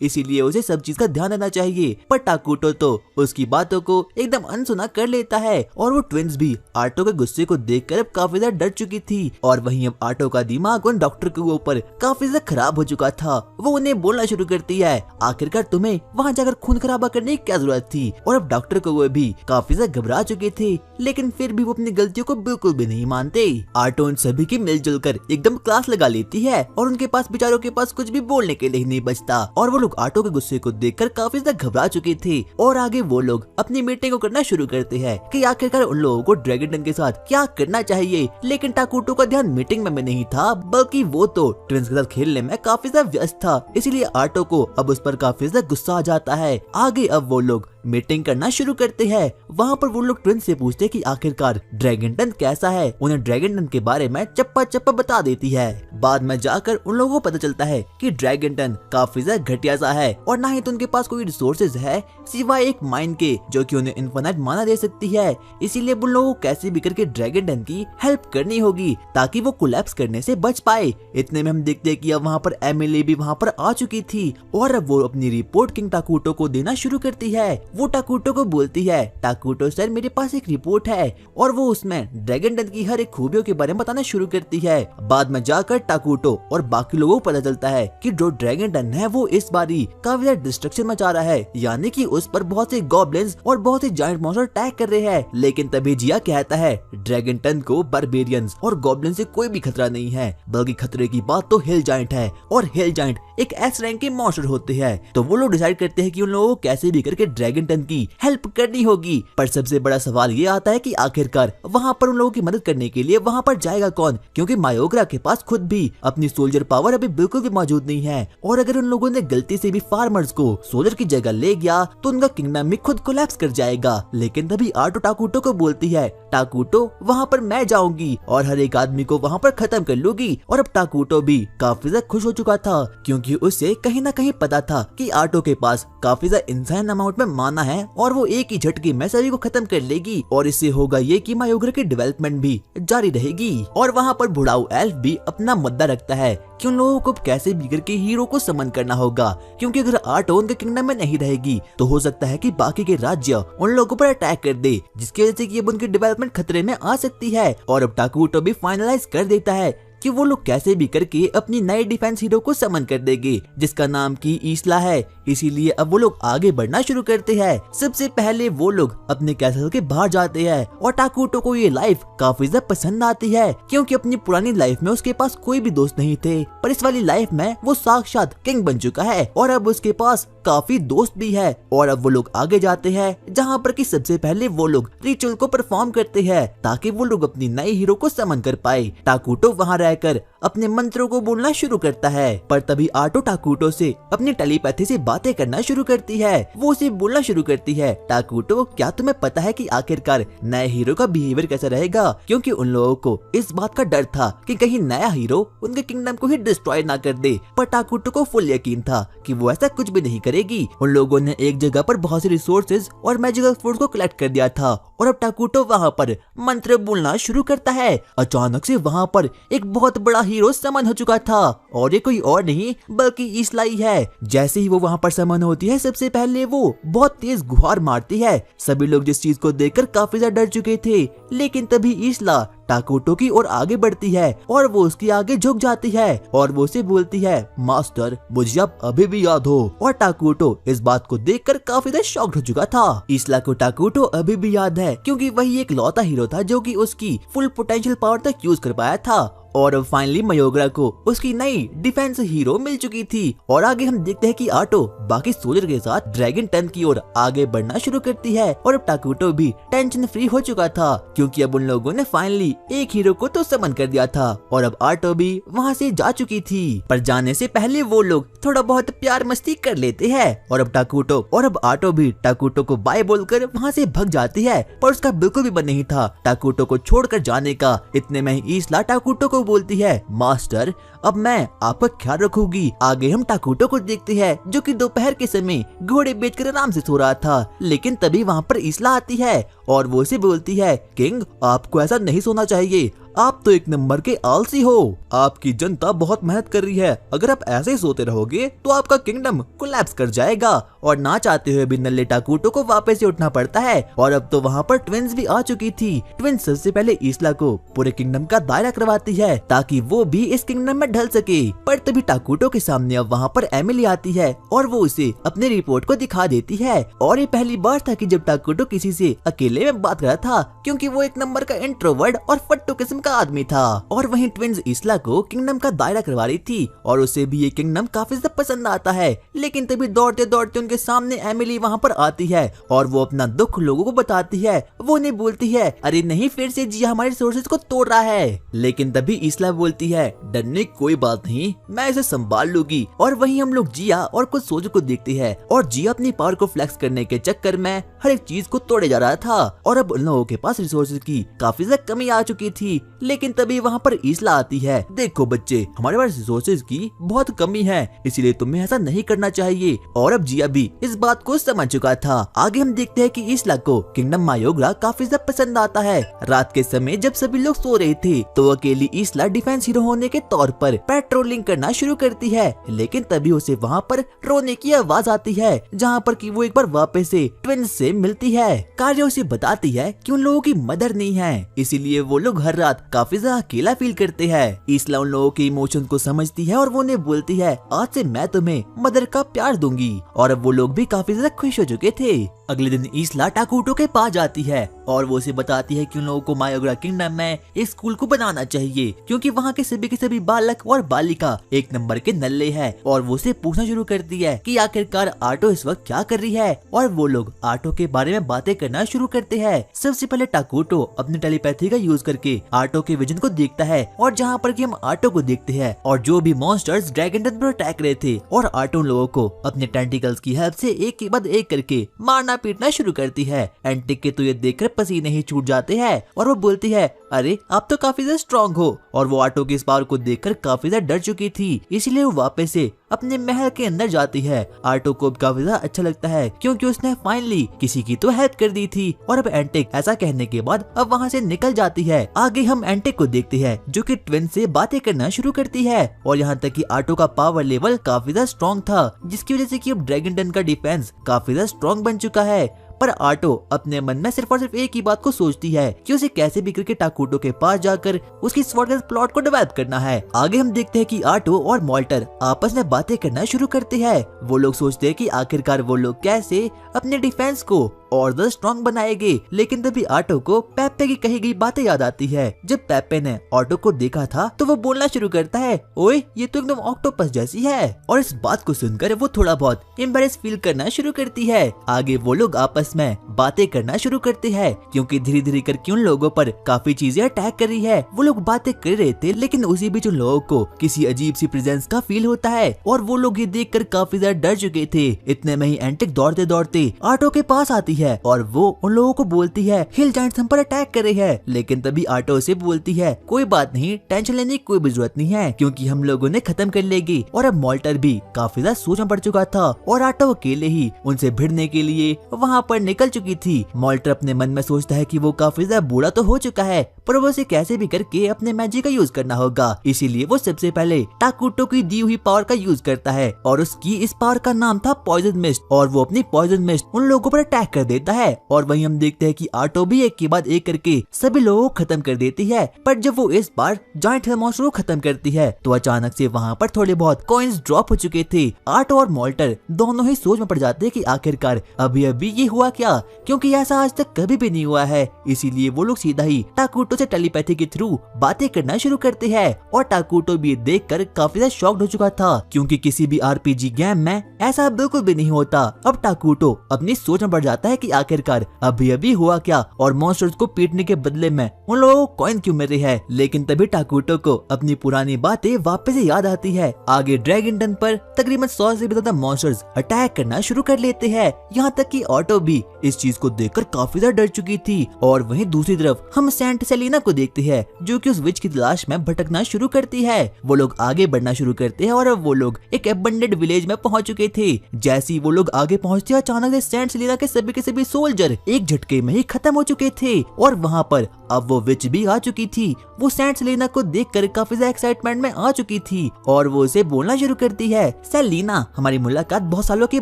इसीलिए उसे सब चीज का ध्यान देना चाहिए। पर टाकुटो तो उसकी बातों को एकदम अनसुना कर लेता है और वो ट्विंस भी ऑटो के गुस्से को देखकर अब काफी ज्यादा डर चुकी थी। और वहीं अब ऑटो का दिमाग उन डॉक्टर के ऊपर काफी ज्यादा खराब हो चुका था। वो उन्हें बोलना शुरू करती है, आखिरकार तुम्हें वहाँ जाकर खून खराबा करने की क्या जरूरत थी। और अब डॉक्टर को वो भी काफी ज्यादा घबरा चुके थे, लेकिन फिर भी वो अपनी गलतियों को बिल्कुल भी नहीं मानते। ऑटो उन सभी की मिलजुल कर एकदम क्लास लगा लेती है और उनके पास बेचारों के पास कुछ भी बोलने के लिए नहीं बचता। और वो लोग ऑटो के गुस्से को देखकर काफी ज्यादा घबरा चुके थे और आगे वो लोग अपनी मीटिंग को करना शुरू करते हैं कि आखिरकार उन लोगों को ड्रैगन टन के साथ क्या करना चाहिए। लेकिन टाकुटो का ध्यान मीटिंग में नहीं था, बल्कि वो तो ट्विंस के साथ खेलने में काफी ज्यादा व्यस्त था, इसीलिए ऑटो को अब उस पर काफी ज्यादा गुस्सा आ जाता है। आगे अब वो लोग मीटिंग करना शुरू करते हैं। वहाँ पर वो लोग ट्विंस से पूछते हैं कि आखिरकार ड्रैगन टन कैसा है। उन्हें ड्रैगन टन के बारे में चप्पा चप्पा बता देती है। बाद में जाकर उन लोगों को पता चलता है कि ड्रैगन टन काफी ज्यादा घटिया सा है और ना ही तो उनके पास कोई रिसोर्सेज है सिवाय एक माइन के, जो कि उन्हें इन्फिनाइट माना दे सकती है। इसीलिए उन लोगों को कैसे भी करके ड्रैगन टन की हेल्प करनी होगी ताकि वो कोलैप्स करने से बच पाए। इतने में हम देखते हैं कि अब वहाँ पर एमिली भी वहाँ पर आ चुकी थी और अब वो अपनी रिपोर्ट किंग टाकुटो को देना शुरू करती है। वो टाकुटो को बोलती है, टाकुटो सर मेरे पास एक रिपोर्ट है, और वो उसमें ड्रैगन टन की हर एक खूबियों के बारे में बताना शुरू करती है। बाद में जाकर टाकुटो और बाकी लोगों को पता चलता है कि जो ड्रैगन टन है वो इस बारी काफी ज्यादा डिस्ट्रक्शन मचा रहा है, यानी कि उस पर बहुत से गॉब्लिन्स और बहुत से जायंट मॉन्स्टर अटैक कर रहे हैं। लेकिन तभी जिया कहता है ड्रैगन टन को बारबेरियंस और गॉब्लिन से कोई भी खतरा नहीं है, बल्कि खतरे की बात तो हिल जायंट है और हिल जायंट एक एस रैंक के मॉन्स्टर होते हैं। तो वो लोग डिसाइड करते हैं कि उन लोगों को कैसे भी करके ड्रैगन टन की हेल्प करनी होगी। पर सबसे बड़ा सवाल ये आता है कि आखिरकार वहाँ पर उन लोगों की मदद करने के लिए वहाँ पर जाएगा कौन, क्योंकि मायोग्रा के पास खुद भी अपनी सोल्जर पावर अभी बिल्कुल भी मौजूद नहीं है। और अगर उन लोगों ने गलती से भी फार्मर्स को सोल्जर की जगह ले गया तो उनका किंगडम भी खुद कोलैप्स कर जाएगा। लेकिन तभी ऑटो टाकुटो को बोलती है, टाकुटो वहाँ पर मैं जाऊंगी और हर एक आदमी को वहाँ पर खत्म कर लूंगी। और अब टाकुटो भी काफी ज्यादा खुश हो चुका था, क्योंकि उसे कहीं ना कहीं पता था कि ऑटो के पास काफी ज्यादा इंसान अमाउंट में आना है और वो एक ही झटके में सभी को खत्म कर लेगी और इससे होगा ये कि मायोग्रा की डेवलपमेंट भी जारी रहेगी। और वहाँ पर बुढ़ाऊ एल्फ भी अपना मुद्दा रखता है कि उन लोगों को कैसे भी करके हीरो को समन करना होगा, क्योंकि अगर आटो उनके किंगडम में नहीं रहेगी तो हो सकता है कि बाकी के राज्य उन लोगों पर अटैक कर दे, जिसकी वजह से कि अब उनकी डेवलपमेंट खतरे में आ सकती है। और अब टाकुटो भी फाइनलाइज कर देता है कि वो लोग कैसे भी करके अपनी नए डिफेंस हीरो को समन कर देंगे, जिसका नाम की ईस्ला है। इसीलिए अब वो लोग आगे बढ़ना शुरू करते हैं। सबसे पहले वो लोग अपने कैसल के बाहर जाते हैं और टाकुटो को ये लाइफ काफी ज्यादा पसंद आती है, क्योंकि अपनी पुरानी लाइफ में उसके पास कोई भी दोस्त नहीं थे, पर इस वाली लाइफ में वो साक्षात किंग बन चुका है और अब उसके पास काफी दोस्त भी है। और अब वो लोग आगे जाते हैं जहाँ पर कि सबसे पहले वो लोग रिचुअल को परफॉर्म करते हैं ताकि वो लोग अपनी नई हीरो को समन कर पाए। टाकुटो वहाँ रहकर अपने मंत्रों को बोलना शुरू करता है, पर तभी आटो टाकुटो से अपनी टेलीपैथी से बातें करना शुरू करती है। वो उसे बोलना शुरू करती है, टाकुटो क्या तुम्हें पता है कि आखिरकार नए हीरो का बिहेवियर कैसा रहेगा, क्योंकि उन लोगों को इस बात का डर था कि कहीं नया हीरो उनके किंगडम को ही डिस्ट्रॉय ना कर दे। पर टाकुटो को फुल यकीन था कि वो ऐसा कुछ भी नहीं करेगी। उन लोगों ने एक जगह पर बहुत से रिसोर्सेज और मैजिकल फ्रूट्स को कलेक्ट कर दिया था और अब टाकुटो वहाँ पर मंत्र बोलना शुरू करता है। अचानक से वहाँ पर एक बहुत बड़ा हीरो समन हो चुका था और ये कोई और नहीं बल्कि ईस्ला ही है। जैसे ही वो वहाँ पर समन होती है, सबसे पहले वो बहुत तेज गुहार मारती है। सभी लोग जिस चीज को देखकर काफी ज्यादा डर चुके थे, लेकिन तभी ईस्ला टाकुटो की ओर आगे बढ़ती है और वो उसके आगे झुक जाती है और वो उसे बोलती है, मास्टर मुझे आप अभी भी याद हो। और टाकुटो इस बात को देखकर काफी ज्यादा शॉक्ड हो चुका था। ईस्ला को टाकुटो अभी भी याद है, क्योंकि वही एक लौता हीरो था जो कि उसकी फुल पोटेंशियल पावर तक यूज कर पाया था। और अब फाइनली मायोग्रा को उसकी नई डिफेंस हीरो मिल चुकी थी। और आगे हम देखते हैं कि आटो बाकी सोल्जर के साथ ड्रैगन टन की ओर आगे बढ़ना शुरू करती है और अब टाकुटो भी टेंशन फ्री हो चुका था, क्योंकि अब उन लोगों ने फाइनली एक हीरो को तो समन कर दिया था और अब आटो भी वहाँ से जा चुकी थी। पर जाने से पहले वो लोग थोड़ा बहुत प्यार मस्ती कर लेते हैं और अब आटो भी टाकुटो को बाय बोलकर वहाँ से भग जाती है, पर उसका बिल्कुल भी मन नहीं था टाकुटो को छोड़कर जाने का। इतने में ही ईस्ला टाकुटो को बोलती है, मास्टर अब मैं आपका ख्याल रखूंगी। आगे हम टाकुटो को देखते हैं जो कि दोपहर के समय घोड़े बेचकर आराम से सो रहा था, लेकिन तभी वहाँ पर ईस्ला आती है और वो उसे बोलती है, किंग आपको ऐसा नहीं सोना चाहिए, आप तो एक नंबर के आलसी हो। आपकी जनता बहुत मेहनत कर रही है, अगर आप ऐसे ही सोते रहोगे तो आपका किंगडम कोलैप्स कर जाएगा। और ना चाहते हुए भी नल्ले टाकुटो को वापस से उठना पड़ता है और अब तो वहाँ पर ट्विंस भी आ चुकी थी। ट्विंस सबसे पहले ईस्ला को पूरे किंगडम का दायरा करवाती है ताकि वो भी इस किंगडम में ढल सके। पर तभी टाकुटो के सामने अब वहाँ पर एमिली आती है और वो उसे अपने रिपोर्ट को दिखा देती है। और ये पहली बार था कि जब टाकुटो किसी से अकेले में बात कर रहा था, क्योंकि वो एक नंबर का इंट्रोवर्ट और फट्टू किस्म का आदमी था। और वहीं ट्विंस ईस्ला को किंगडम का दायरा करवा रही थी और उसे भी ये किंगडम काफी ज्यादा पसंद आता है। लेकिन तभी दौड़ते दौड़ते उनके सामने एमिली वहाँ पर आती है और वो अपना दुख लोगों को बताती है। वो उन्हें बोलती है, अरे नहीं, फिर से जिया हमारे रिसोर्सेज को तोड़ रहा है। लेकिन तभी ईस्ला बोलती है, डरने की कोई बात नहीं, मैं इसे संभाल लूंगी। और वहीं हम लोग जिया और कुछ सोल्जर को देखते हैं और जिया अपनी पावर को फ्लेक्स करने के चक्कर में हर एक चीज को तोड़े जा रहा था और अब उन लोगों के पास रिसोर्सेज की काफी ज्यादा कमी आ चुकी थी। लेकिन तभी वहाँ पर ईस्ला आती है, देखो बच्चे, हमारे पास रिसोर्सेज की बहुत कमी है, इसीलिए तुम्हें ऐसा नहीं करना चाहिए। और अब जिया भी इस बात को समझ चुका था। आगे हम देखते हैं कि ईस्ला को किंगडम मायोग्रा काफी ज्यादा पसंद आता है। रात के समय जब सभी लोग सो रहे थे तो अकेली ईस्ला डिफेंस हीरो होने के तौर पर पेट्रोलिंग करना शुरू करती है। लेकिन तभी उसे वहाँ पर रोने की आवाज आती है, जहाँ पर कि वो एक बार वापस से ट्विंस से मिलती है। कार्य उसे बताती है कि उन लोगों की मदर नहीं है, इसीलिए वो लोग हर रात काफी ज्यादा अकेला फील करते हैं। ईस्ला उन लोगों के इमोशंस को समझती है और वो उन्हें बोलती है, आज से मैं तुम्हें मदर का प्यार दूंगी। और अब वो लोग भी काफी ज्यादा खुश हो चुके थे। अगले दिन ईस्ला टाकुटो के पास जाती है और वो उसे बताती है कि उन लोगों को मायोग्रा किंगडम में एक स्कूल को बनाना चाहिए, क्योंकि वहाँ के सभी बालक और बालिका एक नंबर के नल्ले हैं। और वो उसे पूछना शुरू करती है कि आखिरकार आटो इस वक्त क्या कर रही है। और वो लोग आटो के बारे में बातें करना शुरू करते हैं। सबसे पहले टाकुटो अपनी टेलीपैथी का यूज करके आटो के विजन को देखता है और जहाँ पर कि हम आटो को देखते हैं और जो भी मॉन्स्टर्स ड्रैगन टन पर अटैक रहे थे, और आटो लोगों को अपने टेंटिकल्स की हेल्प से एक के बाद एक करके मारना पीटना शुरू करती है। एंटिक के तो ये देखकर पसीने ही छूट जाते हैं और वो बोलती है, अरे आप तो काफी ज्यादा स्ट्रॉन्ग हो। और वो ऑटो की इस पावर को देखकर काफी ज्यादा डर चुकी थी, इसलिए वो वापस से अपने महल के अंदर जाती है। ऑटो को काफी ज्यादा अच्छा लगता है क्योंकि उसने फाइनली किसी की तो हेल्प कर दी थी। और अब एंटिक ऐसा कहने के बाद अब वहाँ से निकल जाती है। आगे हम एंटिक को देखते हैं जो कि ट्विन से बातें करना शुरू करती है और यहाँ तक कि ऑटो का पावर लेवल काफी ज्यादा स्ट्रॉन्ग था, जिसकी वजह से कि अब ड्रैगन का डिफेंस काफी ज्यादा स्ट्रॉन्ग बन चुका है। पर ऑटो अपने मन में सिर्फ और सिर्फ एक ही बात को सोचती है कि उसे कैसे भी करके टाकुटो के पास जाकर उसकी स्वॉर्ड प्लॉट को डेवलप करना है। आगे हम देखते हैं कि ऑटो और मॉल्टर आपस में बातें करना शुरू करते हैं। वो लोग सोचते हैं कि आखिरकार वो लोग कैसे अपने डिफेंस को और ज्यादा स्ट्रॉन्ग बनाएंगे। लेकिन तभी ऑटो को पेप्पे की कही गई बातें याद आती है। जब पेप्पे ने ऑटो को देखा था तो वो बोलना शुरू करता है, ओए ये तो एकदम ऑक्टोपस जैसी है। और इस बात को सुनकर वो थोड़ा बहुत एम्बैरेस फील करना शुरू करती है। आगे वो लोग आपस में बातें करना शुरू करते हैं क्योंकि धीरे धीरे करके उन लोगों पर काफी चीजें अटैक कर रही है। वो लोग बातें कर रहे थे लेकिन उसी बीच उन लोगों को किसी अजीब सी प्रेजेंस का फील होता है और वो लोग ये देखकर काफी ज्यादा डर चुके थे। इतने में ही एंटिक दौड़ते दौड़ते ऑटो के पास आती है और वो उन लोगों को बोलती है, हिल जायंट्स हम पर अटैक कर रहे हैं। लेकिन तभी ऑटो से बोलती है, कोई बात नहीं, टेंशन लेने की कोई भी जरूरत नहीं है क्योंकि हम लोगों ने खत्म कर लेगी। और अब मॉल्टर भी काफी ज्यादा सोच में पड़ चुका था और ऑटो अकेले ही उनसे भिड़ने के लिए वहाँ पर निकल चुकी थी। मॉल्टर अपने मन में सोचता है कि वो काफी ज्यादा बूढ़ा तो हो चुका है पर वो उसे कैसे भी करके अपने मैजिक का यूज करना होगा। इसीलिए वो सबसे पहले टाकुटो की दी हुई पावर का यूज करता है और उसकी इस पावर का नाम था पॉइजन मिस्ट और वो अपनी पॉइजन मिस्ट उन लोगों पर अटैक कर देता है। और वहीं हम देखते हैं कि ऑटो भी एक के बाद एक करके सभी लोगों को खत्म कर देती है। पर जब वो इस बार जायंट मॉन्स्टर को खत्म करती है तो अचानक से वहाँ पर थोड़े बहुत कॉइन्स ड्रॉप हो चुके थे। ऑटो और मॉल्टर दोनों ही सोच में पड़ जाते हैं कि आखिरकार अभी अभी ये हुआ क्या, क्योंकि ऐसा आज तक कभी भी नहीं हुआ है। इसीलिए वो लोग सीधा ही टाकुटो से टेलीपैथी के थ्रू बातें करना शुरू करते हैं और टाकुटो भी देखकर काफी ज्यादा शॉक्ड हो चुका था क्योंकि किसी भी आरपीजी गेम में ऐसा बिल्कुल भी नहीं होता। अब टाकुटो अपनी सोच में पड़ जाता है कि आखिरकार अभी अभी हुआ क्या और मॉन्स्टर्स को पीटने के बदले में उन लोगों को कॉइन क्यों मिल रही है। लेकिन तभी टाकुटो को अपनी पुरानी बातें वापस से याद आती है। आगे ड्रैगन पर तकरीबन 100 से भी ज्यादा मॉन्स्टर्स अटैक करना शुरू कर लेते हैं। यहाँ तक कि ऑटो भी इस चीज को देखकर काफी ज्यादा डर चुकी थी। और वहीं दूसरी तरफ हम सेंट सेलिना को देखते हैं जो कि उस विच की तलाश में भटकना शुरू करती है। वो लोग आगे बढ़ना शुरू करते हैं और अब वो लोग एक एबंडेंट विलेज में पहुंच चुके थे। जैसे ही वो लोग आगे पहुंचते अचानक से सेंट सेलिना के सभी सोल्जर एक झटके में ही खत्म हो चुके थे और वहाँ पर अब वो विच भी आ चुकी थी। वो सेंट सेलिना को देखकर काफी ज्यादा एक्साइटमेंट में आ चुकी थी और वो उसे बोलना शुरू करती है, सेलिना हमारी मुलाकात बहुत सालों के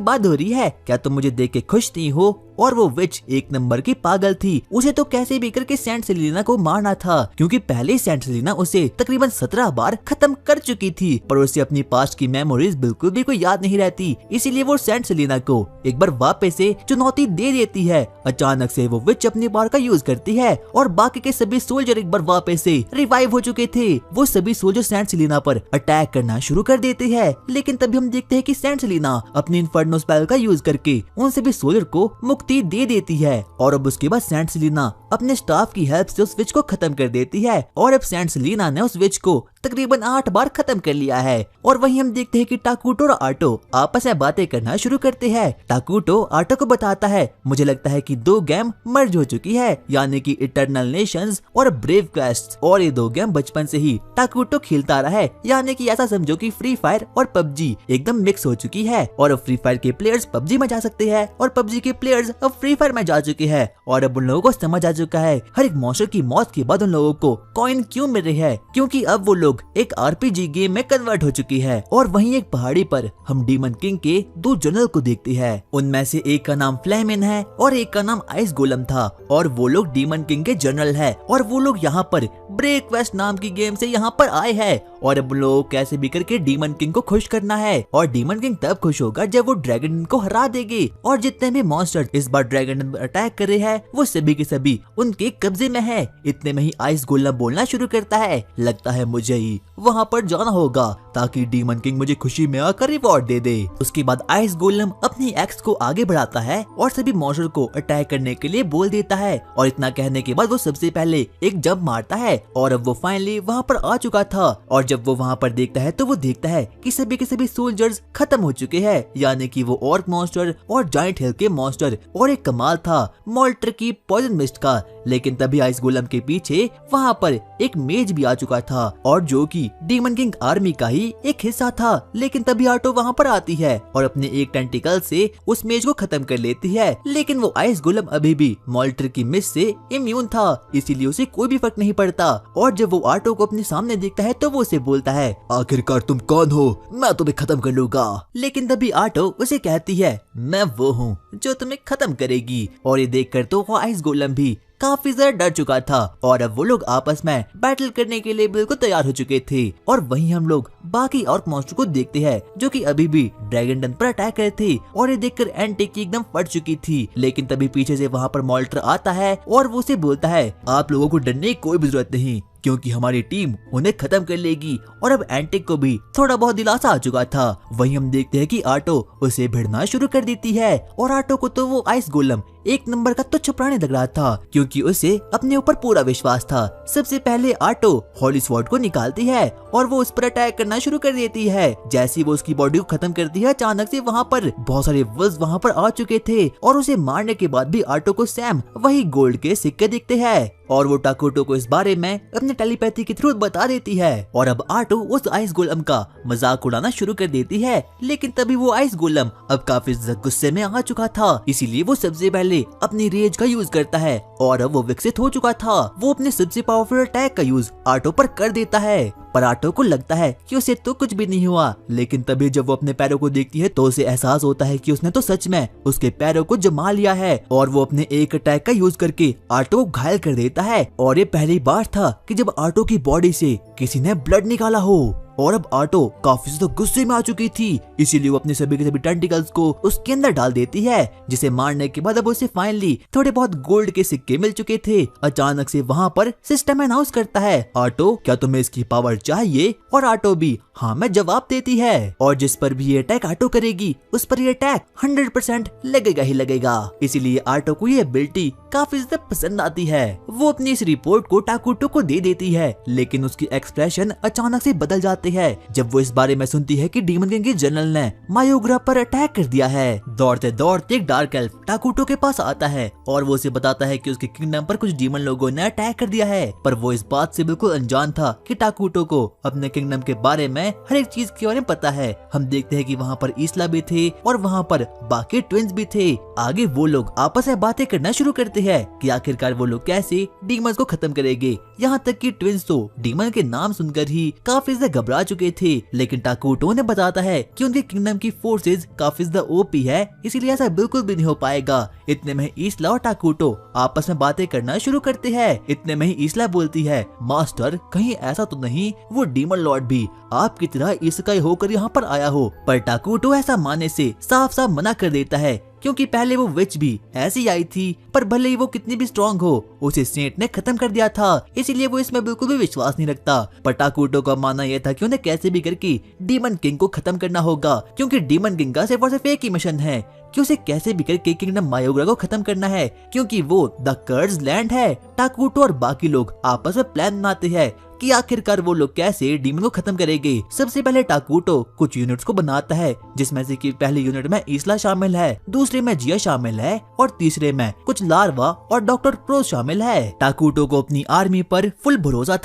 बाद हो रही है, क्या तुम मुझे देख के खुश नहीं हो। और वो विच एक नंबर की पागल थी, उसे तो कैसे भी करके सेंट सेलिना को मारना था क्योंकि पहले ही सेंट सेलिना उसे तकरीबन 17 बार खत्म कर चुकी थी पर उसे अपनी पास्ट की मेमोरीज बिल्कुल भी कोई याद नहीं रहती। इसीलिए वो सेंट सेलिना को एक बार वापस से चुनौती दे देती है। अचानक से वो विच अपनी पावर का यूज करती है और बाकी के सभी सोल्जर एक बार वापस से रिवाइव हो चुके थे। वो सभी सोल्जर सेंट सेलिना पर अटैक करना शुरू कर देते हैं। लेकिन तभी हम देखते हैं कि सेंट सेलिना अपनी इन्फर्नो स्पेल का यूज करके उन सभी सोल्जर को मुक्ति दे देती है। और अब उसके बाद सेंट सेलिना अपने स्टाफ की हेल्प से उस विच को खत्म कर देती है और अब सेंट सेलिना ने उस विच को तकरीबन 8 बार खत्म कर लिया है। और वहीं हम देखते हैं कि टाकुटो और ऑटो आपस में बातें करना शुरू करते हैं। टाकुटो ऑटो को बताता है, मुझे लगता है कि 2 गेम मर्ज हो चुकी है, यानी कि इटर्नल नेशंस और ब्रेव क्वेस्ट, और ये 2 गेम बचपन से ही टाकुटो खेलता रहा है, यानी कि ऐसा समझो कि फ्री फायर और पबजी एकदम मिक्स हो चुकी है। और अब फ्री फायर के प्लेयर्स पबजी में जा सकते हैं और पबजी के प्लेयर्स अब फ्री फायर में जा चुके हैं। और अब उन लोगों को समझ आ चुका है हर एक मॉन्स्टर की मौत के बाद उन लोगों को कॉइन क्यों मिल रही है, क्योंकि अब वो लोग एक आरपीजी गेम में कन्वर्ट हो चुकी है। और वहीं एक पहाड़ी पर हम डीमन किंग के 2 जनरल को देखते हैं। उनमें से एक का नाम फ्लेमिन है और एक का नाम आइस गोलम था और वो लोग डीमन किंग के जनरल है और वो लोग यहाँ पर ब्रेक क्वेस्ट नाम की गेम से यहाँ पर आए हैं। और अब लोग कैसे भी करके डीमन किंग को खुश करना है और डीमन किंग तब खुश होगा जब वो ड्रैगन को हरा देगी। और जितने भी मॉन्स्टर इस बार ड्रैगन अटैक कर रहे हैं वो सभी के सभी उनके कब्जे में है। इतने में ही आइस गोलम बोलना शुरू करता है, लगता है मुझे गई, वहाँ पर जाना होगा ताकि डीमन किंग मुझे खुशी में आकर रिवॉर्ड दे दे। उसके बाद आइस गोलम अपनी एक्स को आगे बढ़ाता है और सभी मॉन्स्टर को अटैक करने के लिए बोल देता है और इतना कहने के बाद वो सबसे पहले एक जंप मारता है और अब वो फाइनली वहाँ पर आ चुका था। और जब वो वहाँ पर देखता है तो वो देखता है कि सभी के सभी सोल्जर्स खत्म हो चुके हैं, यानी कि वो ऑर्क मॉन्स्टर और जायंट हिल के मॉन्स्टर। और एक कमाल था मॉल्टर की पॉइजन मिस्ट का, लेकिन तभी आइस गोलम के पीछे वहाँ पर एक मेज भी आ चुका था और जो कि डीमन किंग आर्मी का ही एक हिस्सा था। लेकिन तभी आटो वहाँ पर आती है और अपने एक टेंटिकल से उस मेज को खत्म कर लेती है, लेकिन वो आइस गोलम अभी भी मॉल्टर की मिस्ट से इम्यून था, इसीलिए उसे कोई भी फर्क नहीं पड़ता। और जब वो आटो को अपने सामने देखता है तो वो उसे बोलता है, आखिरकार तुम कौन हो, मैं तुम्हें खत्म कर लूंगा। लेकिन तभी आटो उसे कहती है, मैं वो हूँ जो तुम्हें खत्म करेगी। और ये देखकर तो वो आइस गोलम भी काफी ज्यादा डर चुका था और अब वो लोग आपस में बैटल करने के लिए बिल्कुल तैयार हो चुके थे। और वहीं हम लोग बाकी ऑर्क मॉन्स्टर को देखते हैं जो कि अभी भी ड्रैगन डन पर अटैक करे थे और ये देखकर एंटिक की एकदम फट चुकी थी। लेकिन तभी पीछे से वहाँ पर मॉल्टर आता है और वो उसे बोलता है, आप लोगों को डरने की कोई भी जरूरत नहीं, क्योंकि हमारी टीम उन्हें खत्म कर लेगी। और अब एंटिक को भी थोड़ा बहुत दिलासा आ चुका था। वहीं हम देखते हैं कि आटो उसे भिड़ना शुरू कर देती है और आटो को तो वो आइस गोलम एक नंबर का तुच्छ प्राणी लग रहा था, क्योंकि उसे अपने ऊपर पूरा विश्वास था। सबसे पहले आटो हॉली स्वॉर्ड को निकालती है और वो उस पर अटैक करना शुरू कर देती है। जैसे वो उसकी बॉडी को खत्म करती है, अचानक से वहाँ पर बहुत सारे वुल्व्स वहाँ पर आ चुके थे और उसे मारने के बाद भी आटो को सैम वही गोल्ड के सिक्के दिखते हैं और वो टाकुटो को इस बारे में अपने टेलीपैथी के थ्रू बता देती है। और अब आटो उस आइस गोलम का मजाक उड़ाना शुरू कर देती है, लेकिन तभी वो आइस गोलम अब काफी गुस्से में आ चुका था, इसीलिए वो सबसे पहले अपनी रेज का यूज करता है और अब वो विकसित हो चुका था। वो अपने सबसे पावरफुल अटैक का यूज आटो पर कर देता है, पर आटो को लगता है कि उसे तो कुछ भी नहीं हुआ। लेकिन तभी जब वो अपने पैरों को देखती है तो उसे एहसास होता है कि उसने तो सच में उसके पैरों को जमा लिया है और वो अपने एक अटैक का यूज करके आटो को घायल कर देता है। और ये पहली बार था कि जब आटो की बॉडी से किसी ने ब्लड निकाला हो। और अब आटो काफी ज्यादा गुस्से में आ चुकी थी, इसीलिए वो अपने सभी के सभी टेंटिकल्स को उसके अंदर डाल देती है, जिसे मारने के बाद अब उसे फाइनली थोड़े बहुत गोल्ड के सिक्के मिल चुके थे। अचानक से वहाँ पर सिस्टम अनाउंस करता है, आटो क्या तुम्हें इसकी पावर चाहिए? और आटो भी हाँ मैं जवाब देती है। और जिस पर भी ये अटैक आटो करेगी उस पर ये अटैक 100% लगेगा ही लगेगा, इसीलिए आटो को ये एबिलिटी काफी ज्यादा पसंद आती है। वो अपनी इस रिपोर्ट को टाकुटो को दे देती है, लेकिन उसकी एक्सप्रेशन अचानक से बदल जाते है जब वो इस बारे में सुनती है कि डीमन किंग के जनरल ने मायोग्रा पर अटैक कर दिया है। दौड़ते दौड़ते एक डार्क एल्फ टाकुटो के पास आता है और वो उसे बताता है कि उसके किंगडम पर कुछ डीमन लोगों ने अटैक कर दिया है, पर वो इस बात से बिल्कुल अनजान था कि टाकुटो को अपने किंगडम के बारे में हर एक चीज के बारे में पता है। हम देखते हैं कि वहाँ पर ईस्ला भी थे और वहाँ पर बाकी ट्विंस भी थे। आगे वो लोग आपस में बातें करना शुरू करते हैं कि आखिरकार वो लोग कैसे डीमंस को खत्म करेंगे। यहाँ तक कि ट्विंस तो डीमन के नाम सुनकर ही काफी ज्यादा घबरा चुके थे, लेकिन टाकुटो ने बताता है कि उनके किंगडम की फोर्सेज काफी ज्यादा ओपी है, इसीलिए ऐसा बिल्कुल भी नहीं हो पाएगा। इतने में ही ईस्ला और टाकुटो आपस में बातें करना शुरू करते हैं। इतने में ही ईस्ला बोलती है, मास्टर कहीं ऐसा तो नहीं वो डीमन लॉर्ड भी आपकी तरह इसेकाई होकर यहाँ पर आया हो? पर टाकुटो ऐसा मानने से साफ साफ मना कर देता है, क्योंकि पहले वो विच भी ऐसी आई थी, पर भले ही वो कितनी भी स्ट्रॉन्ग हो उसे सेंट ने खत्म कर दिया था, इसीलिए वो इसमें बिल्कुल भी विश्वास नहीं रखता। पर टाकुटो का मानना यह था कि उन्हें कैसे भी करके डीमन किंग को खत्म करना होगा, क्योंकि डीमन किंग का सिर्फ और सिर्फ एक ही मिशन है कि उसे कैसे भी करके किंगडम मायोग्रा को खत्म करना है, क्योंकि वो द कर्स लैंड है। टाकुटो और बाकी लोग आपस में प्लान बनाते हैं कि आखिरकार वो लोग कैसे डीमन को खत्म करेंगे। सबसे पहले टाकुटो कुछ यूनिट्स को बनाता है, जिसमें से कि पहले यूनिट में ईस्ला शामिल है, दूसरे में जिया शामिल है और तीसरे में कुछ लार्वा और डॉक्टर प्रोस शामिल है। टाकुटो को अपनी आर्मी पर फुल भरोसा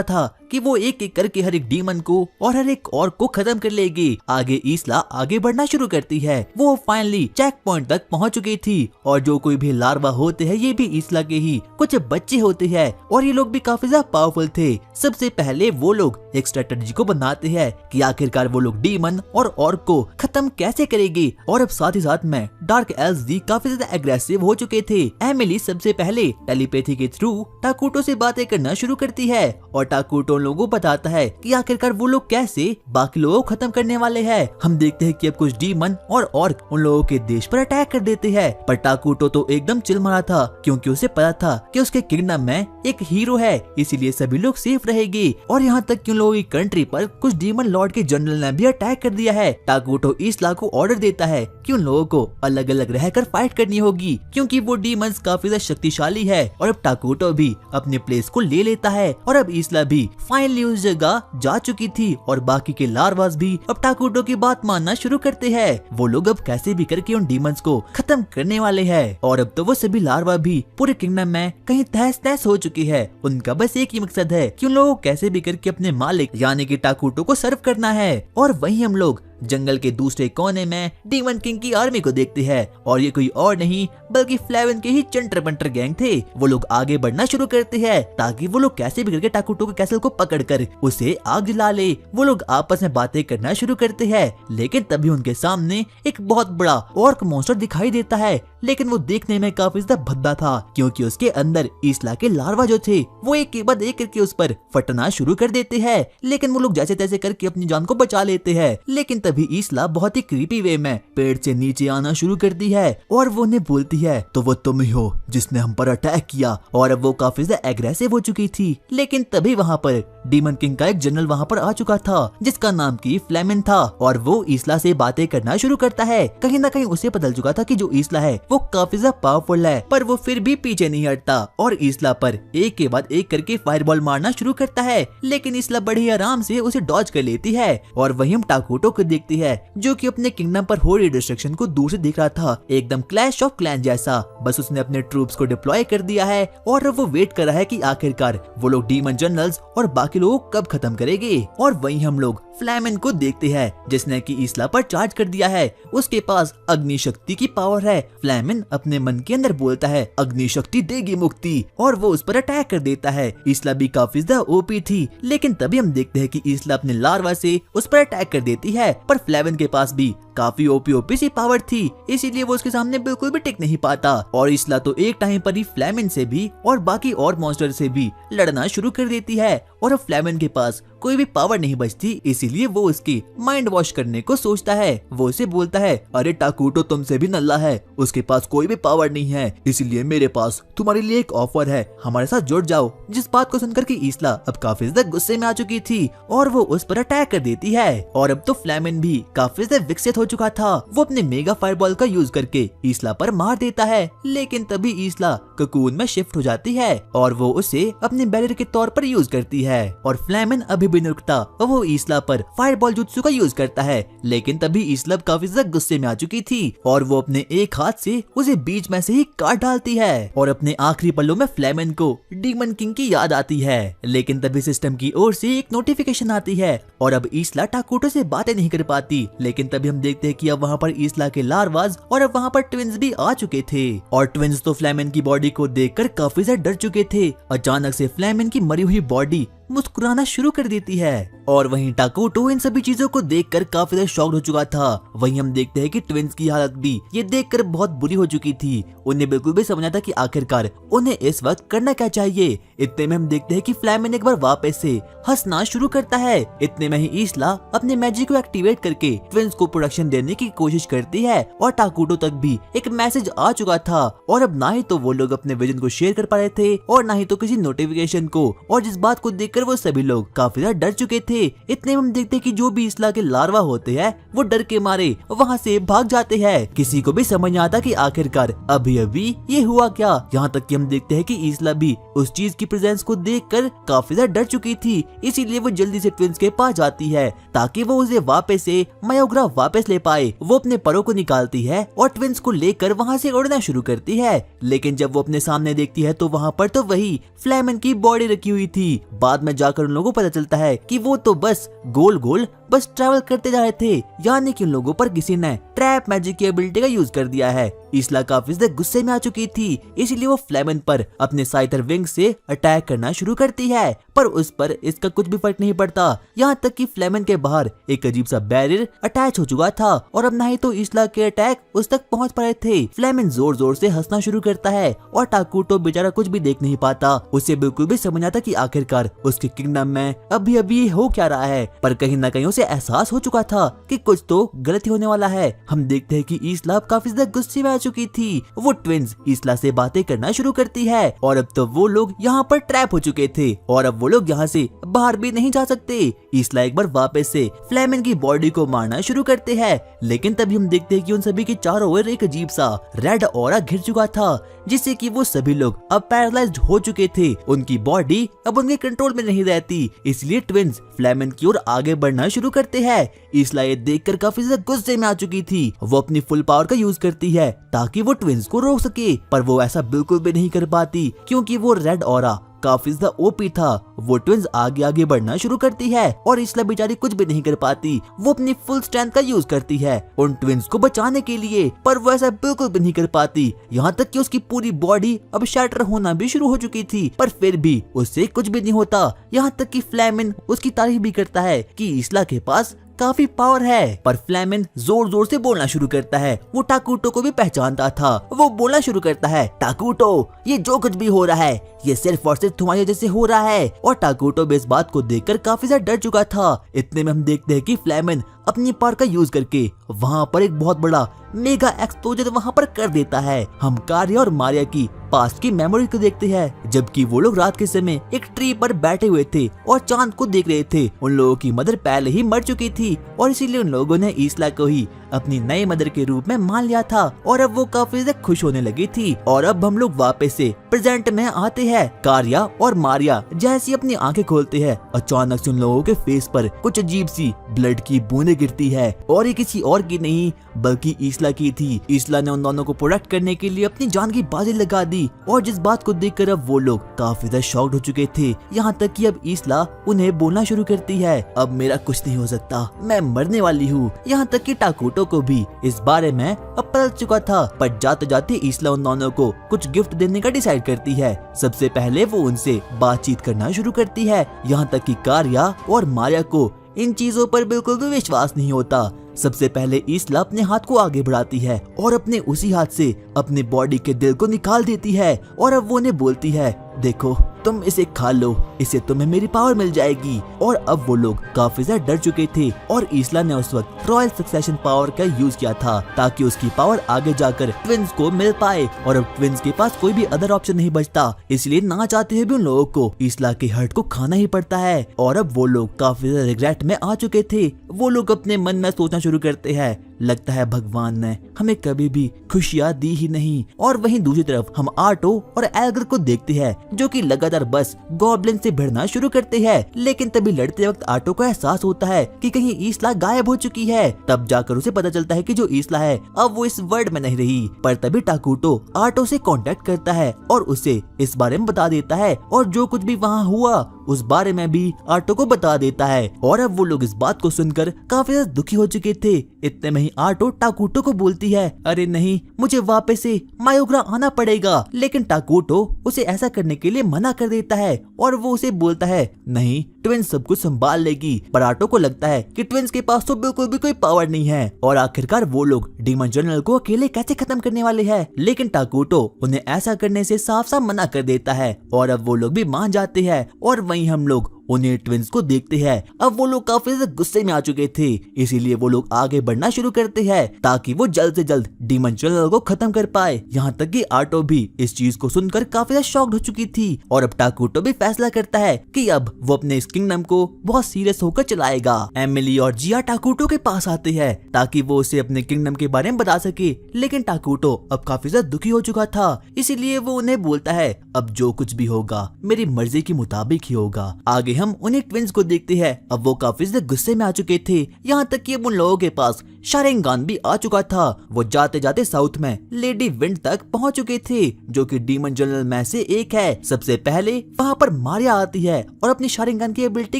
था कि वो एक एक करके हर एक डीमन को और हर एक ऑर्क को खत्म कर लेगी। आगे ईस्ला आगे बढ़ना शुरू करती है। वो फाइनली चेक पॉइंट तक पहुंच चुकी थी और जो कोई भी लार्वा होते हैं ये भी ईस्ला के ही कुछ बच्चे होते हैं और ये लोग भी काफी ज्यादा पावरफुल थे। सबसे पहले वो लोग एक स्ट्रेटजी को बनाते हैं कि आखिरकार वो लोग डीमन और ऑर्क को खत्म कैसे करेगी। और अब साथ ही साथ में डार्क एल्व्स भी काफी ज्यादा एग्रेसिव हो चुके थे। एमिली सबसे पहले टेलीपैथी के थ्रू टाकुटो से बातें करना शुरू करती है और टाकुटो उन लोगों को बताता है कि आखिरकार वो लोग कैसे बाकी लोगों को खत्म करने वाले हैं। हम देखते हैं कि अब कुछ डीमन और ऑर्क उन लोगों के देश पर अटैक कर देते हैं, पर टाकुटो तो एकदम चिल मारा था क्योंकि उसे पता था कि उसके किंगडम में एक हीरो है, इसीलिए सभी लोग सेफ रहेंगे। और यहाँ तक कि उन लोगों की कंट्री पर कुछ डीमन लॉर्ड के जनरल ने भी अटैक कर दिया है। टाकुटो इसला को ऑर्डर देता है कि उन लोगों को अलग अलग रहकर फाइट करनी होगी क्योंकि वो डीमंस काफी ज्यादा शक्तिशाली है। और अब टाकुटो भी अपने प्लेस को ले लेता है और अब इसला भी फाइनली उस जगह जा चुकी थी और बाकी के लार्वास भी अब टाकुटो की बात मानना शुरू करते हैं। वो लोग अब कैसे भी करके उन डीमंस को खत्म करने वाले हैं और अब तो वो सभी लार्वा भी पूरे किंगडम में कहीं तहस नहस हो चुकी है। उनका बस एक ही मकसद है कि उन लोगों को कैसे भी करके अपने मालिक यानी कि टाकुटो को सर्व करना है। और वहीं हम लोग जंगल के दूसरे कोने में डीमन किंग की आर्मी को देखते हैं और ये कोई और नहीं बल्कि फ्लेवन के ही चंटर बंटर गैंग थे। वो लोग आगे बढ़ना शुरू करते हैं ताकि वो लोग कैसे भी करके टाकुटो के कैसल को पकड़कर उसे आग जला ले। वो लोग आपस में बातें करना शुरू करते हैं, लेकिन तभी उनके सामने एक बहुत बड़ा ऑर्क मॉन्स्टर दिखाई देता है, लेकिन वो देखने में काफी ज्यादा भद्दा था क्योंकि उसके अंदर इसला के लार्वा जो थे वो एक के बाद एक करके उस पर फटना शुरू कर देते हैं। लेकिन वो लोग जैसे तैसे करके अपनी जान को बचा लेते हैं, लेकिन तभी इसला बहुत ही क्रीपी वे में पेड़ से नीचे आना शुरू करती है और वो उन्हें बोलती है तो वो तुम ही हो जिसने हम पर अटैक किया। और अब वो काफी ज्यादा एग्रेसिव हो चुकी थी, लेकिन तभी वहाँ पर डीमन किंग का एक जनरल वहाँ पर आ चुका था जिसका नाम की फ्लेमिन था और वो इसला से बातें करना शुरू करता है। कहीं ना कहीं उसे पता चुका था कि जो इसला है वो काफी ज्यादा पावरफुल है, पर वो फिर भी पीछे नहीं हटता और इसला पर एक के बाद एक करके फायरबॉल मारना शुरू करता है, लेकिन इसला बड़ी आराम से उसे डॉज कर लेती है। और वहीं हम टाकुटो को देखती है जो कि अपने किंगडम पर हो रही डिस्ट्रक्शन को दूर से देख रहा था, एकदम क्लैश ऑफ क्लैन जैसा। बस उसने अपने ट्रूप्स को डिप्लॉय कर दिया है और वो वेट कर रहा है कि आखिरकार वो लोग डीमन जनरल्स और बाकी लोग कब खत्म करेंगे। और वहीं हम लोग फ्लेमिन को देखते हैं जिसने कि इसला पर चार्ज कर दिया है। उसके पास अग्नि शक्ति की पावर है। फ्लेमिन अपने मन के अंदर बोलता है अग्नि शक्ति देगी मुक्ति और वो उस पर अटैक कर देता है। इसला भी काफी ज्यादा ओपी थी, लेकिन तभी हम देखते हैं कि इसला अपने लार्वा से उस पर अटैक कर देती है, पर फ्लेविन के पास भी काफी ओपी सी पावर थी, इसीलिए वो उसके सामने बिल्कुल भी टिक नहीं पाता। और इसला तो एक टाइम पर ही फ्लेमिन से भी और बाकी और मॉन्स्टर से भी लड़ना शुरू कर देती है और अब फ्लेमिन के पास कोई भी पावर नहीं बचती, इसीलिए वो उसकी माइंड वॉश करने को सोचता है। वो उसे बोलता है अरे टाकुटो तुमसे भी नल्ला है, उसके पास कोई भी पावर नहीं है, इसीलिए मेरे पास तुम्हारे लिए एक ऑफर है, हमारे साथ जुड़ जाओ। जिस बात को सुनकर कि इसला अब काफी ज्यादा गुस्से में आ चुकी थी और वो उस पर अटैक कर देती है। और अब तो फ्लेमिन भी काफी ज्यादा विकसित हो चुका था। वो अपने मेगा फायरबॉल का यूज करके इसला पर मार देता है, लेकिन तभी इसला ककून में शिफ्ट हो जाती है और वो उसे अपने बैरियर के तौर पर यूज करती है। और फ्लेमिन अभी भी नहीं रुकता, वो इसला पर फायरबॉल जुत्सु का यूज करता है, लेकिन तभी इसला काफी ज्यादा गुस्से में आ चुकी थी और वो अपने एक हाथ से उसे बीच में से ही काट डालती है। और अपने आखिरी पलों में फ्लेमिन को डीमन किंग की याद आती है, लेकिन तभी सिस्टम की ओर से एक नोटिफिकेशन आती है और अब इसला टाकुटो से बातें नहीं कर पाती। लेकिन तभी हम देखते हैं कि अब वहाँ पर इसला के लार्वास और अब वहाँ पर ट्विंस भी आ चुके थे और ट्विंस तो फ्लेमिन की बॉडी को देखकर काफी ज्यादा डर चुके थे। अचानक से फ्लेमिन की मरी हुई बॉडी मुस्कुराना शुरू कर देती है और वहीं टाकुटो इन सभी चीजों को देखकर काफी ज्यादा शॉक्ड हो चुका था। वहीं हम देखते हैं कि ट्विंस की हालत भी ये देखकर बहुत बुरी हो चुकी थी। उन्हें बिल्कुल भी समझना था कि आखिरकार उन्हें इस वक्त करना क्या चाहिए। इतने में हम देखते हैं कि फ्लेमिन एक बार वापस से हंसना शुरू करता है। इतने में ही इसला अपने मैजिक को एक्टिवेट करके ट्विंस को प्रोटेक्शन देने की कोशिश करती है और टाकुटो तक भी एक मैसेज आ चुका था और अब ना ही तो वो लोग अपने विजन को शेयर कर पा रहे थे और ना ही तो किसी नोटिफिकेशन को, और जिस बात को देखकर वो सभी लोग काफी ज्यादा डर चुके थे। इतने में हम देखते हैं कि जो भी इसला के लार्वा होते हैं वो डर के मारे वहाँ से भाग जाते हैं। किसी को भी समझ नहीं आता कि आखिरकार अभी अभी ये हुआ क्या। यहाँ तक कि हम देखते हैं कि इसला भी उस चीज की प्रेजेंस को देखकर काफी ज्यादा डर चुकी थी, इसीलिए वो जल्दी से ट्विंस के पास जाती है ताकि वो उसे वापस से मायोग्रा वापस ले पाए। वो अपने परों को निकालती है और ट्विंस को लेकर वहाँ से उड़ना शुरू करती है, लेकिन जब वो अपने सामने देखती है तो वहाँ पर तो वही फ्लेमिन की बॉडी रखी हुई थी। बाद में जाकर उन लोगों को पता चलता है कि वो तो बस गोल गोल बस ट्रैवल करते जा रहे थे, यानी कि उन लोगों पर किसी ने ट्रैप मैजिक की एबिलिटी का यूज कर दिया है। इसला काफी ज्यादा गुस्से में आ चुकी थी, इसलिए वो फ्लेमन पर अपने साइथर विंग से अटैक करना शुरू करती है, पर उस पर इसका कुछ भी फर्क नहीं पड़ता। यहाँ तक कि फ्लेमन के बाहर एक अजीब सा बैरियर अटैच हो चुका था और अब ना ही तो इसला के अटैक उस तक पहुँच पा रहे थे। फ्लेमन जोर जोर से हंसना शुरू करता है और टाकुटो बेचारा कुछ भी देख नहीं पाता। उसे बिल्कुल भी समझ आता कि आखिरकार उसके किंगडम में अभी अभी हो क्या रहा है, पर कहीं न कहीं उसे एहसास हो चुका था कि कुछ तो गलत होने वाला है। हम देखते हैं कि इसला काफी ज्यादा गुस्से में आ चुकी थी। वो ट्विंस इसला से बातें करना शुरू करती है और अब तो वो लोग यहाँ पर ट्रैप हो चुके थे और अब वो लोग यहाँ से बाहर भी नहीं जा सकते। इसला एक बार वापस से फ्लेमन की बॉडी को मारना शुरू करते हैं, लेकिन तभी हम देखते हैं कि उन सभी के चारों ओर एक अजीब सा रेड ऑरा घिर चुका था, जिससे कि वो सभी लोग अब पैरालाइज्ड हो चुके थे। उनकी बॉडी अब उनके कंट्रोल में नहीं रहती, इसलिए ट्विंस फ्लेमन की ओर आगे बढ़ना शुरू करते हैं। इसला ये देखकर काफी ज्यादा गुस्से में आ चुकी थी। वो अपनी फुल पावर का यूज करती है ताकि वो ट्विंस को रोक सके, पर वो ऐसा बिल्कुल भी नहीं कर पाती क्योंकि वो रेड ऑरा काफी ज्यादा ओपी था। वो ट्विंस आगे आगे बढ़ना शुरू करती है और इसला बेचारी कुछ भी नहीं कर पाती। वो अपनी फुल स्ट्रेंथ का यूज करती है उन ट्विंस को बचाने के लिए, पर वो ऐसा बिल्कुल भी नहीं कर पाती। यहाँ तक कि उसकी पूरी बॉडी अब शैटर होना भी शुरू हो चुकी थी, पर फिर भी उससे कुछ भी नहीं होता। यहाँ तक कि फ्लेमन उसकी तारीफ भी करता है कि इसला के पास काफी पावर है, पर फ्लेमन जोर जोर से बोलना शुरू करता है। वो टाकुटो को भी पहचानता था। वो बोलना शुरू करता है, टाकुटो, ये जो कुछ भी हो रहा है ये सिर्फ और सिर्फ तुम्हारी वजह से हो रहा है। और टाकुटो भी इस बात को देखकर काफी ज्यादा डर चुका था। इतने में हम देखते हैं कि फ्लेमन अपनी पावर का यूज करके वहाँ पर एक बहुत बड़ा मेगा एक्सप्लोजन वहाँ पर कर देता है। हम कार्या और मारिया की पास्ट की मेमोरी को देखते हैं, जबकि वो लोग रात के समय एक ट्री पर बैठे हुए थे और चांद को देख रहे थे। उन लोगों की मदर पहले ही मर चुकी थी और इसीलिए उन लोगों ने इसला को ही अपनी नई मदर के रूप में मान लिया था और अब वो काफी ज्यादा खुश होने लगी थी। और अब हम लोग वापस से प्रेजेंट में आते हैं। कार्या और मारिया जैसी अपनी आंखें खोलते हैं, अचानक से उन लोगों के फेस पर कुछ अजीब सी ब्लड की बूंदें गिरती है और ये किसी और की नहीं बल्कि इसला की थी। इसला ने उन दोनों को प्रोटेक्ट करने के लिए अपनी जान की बाजी लगा दी और जिस बात को देखकर अब वो लोग काफी ज्यादा शॉक्ड हो चुके थे। यहाँ तक कि अब इसला उन्हें बोलना शुरू करती है, अब मेरा कुछ नहीं हो सकता, मैं मरने वाली हूँ। यहाँ तक कि टाकुटो को भी इस बारे में अब पता चुका था, पर जाते जाते इसला उन दोनों को कुछ गिफ्ट देने का डिसाइड करती है। सबसे पहले वो उनसे बातचीत करना शुरू करती है। यहाँ तक कि कार्या और मारिया को इन चीजों पर बिल्कुल भी विश्वास नहीं होता। सबसे पहले इसला अपने हाथ को आगे बढ़ाती है और अपने उसी हाथ से अपनी बॉडी के दिल को निकाल देती है और अब वो उन्हें बोलती है, देखो तुम इसे खा लो, इससे तुम्हें मेरी पावर मिल जाएगी। और अब वो लोग काफी ज्यादा डर चुके थे और इसला ने उस वक्त रॉयल सक्सेशन पावर का यूज किया था ताकि उसकी पावर आगे जाकर ट्विंस को मिल पाए। और अब ट्विंस के पास कोई भी अदर ऑप्शन नहीं बचता, इसलिए ना चाहते हुए भी उन लोगों को इसला के हर्ट को खाना ही पड़ता है। और अब वो लोग काफी ज्यादा रिग्रेट में आ चुके थे। वो लोग अपने मन में सोचना शुरू करते हैं, लगता है भगवान ने हमें कभी भी खुशियाँ दी ही नहीं। और वहीं दूसरी तरफ हम आर्टो और एल्गर को देखते हैं जो कि लगातार बस गॉब्लिन से भिड़ना शुरू करते हैं। लेकिन तभी लड़ते वक्त आर्टो को एहसास होता है कि कहीं इसला गायब हो चुकी है। तब जाकर उसे पता चलता है कि जो इसला है अब वो इस वर्ल्ड में नहीं रही। पर तभी टाकुटो आर्टो से कांटेक्ट करता है और उसे इस बारे में बता देता है और जो कुछ भी वहाँ हुआ उस बारे में भी आर्टो को बता देता है। और अब वो लोग इस बात को सुनकर काफी ज्यादा दुखी हो चुके थे। इतने में ही आर्टो टाकुटो को बोलती है, अरे नहीं, मुझे वापस से मायोग्रा आना पड़ेगा। लेकिन टाकुटो उसे ऐसा करने के लिए मना कर देता है और वो उसे बोलता है, नहीं, ट्विंस सब कुछ संभाल लेगी। पर आर्टो को लगता है कि ट्विंस के पास तो बिल्कुल भी कोई पावर नहीं है और आखिरकार वो लोग डीमन जनरल को अकेले कैसे खत्म करने वाले हैं। लेकिन टाकुटो उन्हें ऐसा करने से साफ साफ मना कर देता है और अब वो लोग भी मान जाते हैं। और वहीं हम लोग उन्हें ट्विंस को देखते हैं। अब वो लोग काफी ज्यादा गुस्से में आ चुके थे, इसीलिए वो लोग आगे बढ़ना शुरू करते हैं ताकि वो जल्द से जल्द डीमन जनरल को खत्म कर पाए। यहाँ तक कि आर्टो भी इस चीज को सुनकर काफी ज्यादा शॉक्ड हो चुकी थी। और अब टाकुटो भी फैसला करता है कि अब वो अपने इस किंगडम को बहुत सीरियस होकर चलाएगा। एमिली और जिया टाकुटो के पास आते हैं ताकि वो उसे अपने किंगडम के बारे में बता सके। लेकिन टाकुटो अब काफी ज्यादा दुखी हो चुका था, इसीलिए वो उन्हें बोलता है, अब जो कुछ भी होगा मेरी मर्जी के मुताबिक ही होगा। आगे हम उन्हें ट्विंस को देखते हैं। अब वो काफी ज्यादा गुस्से में आ चुके थे। यहाँ तक कि अब उन लोगों के पास शारिंगान भी आ चुका था। वो जाते जाते साउथ में लेडी विंड तक पहुंच चुके थे, जो कि डीमन जनरल में से एक है। सबसे पहले वहाँ पर मारिया आती है और अपनी शारिंगान की एबिलिटी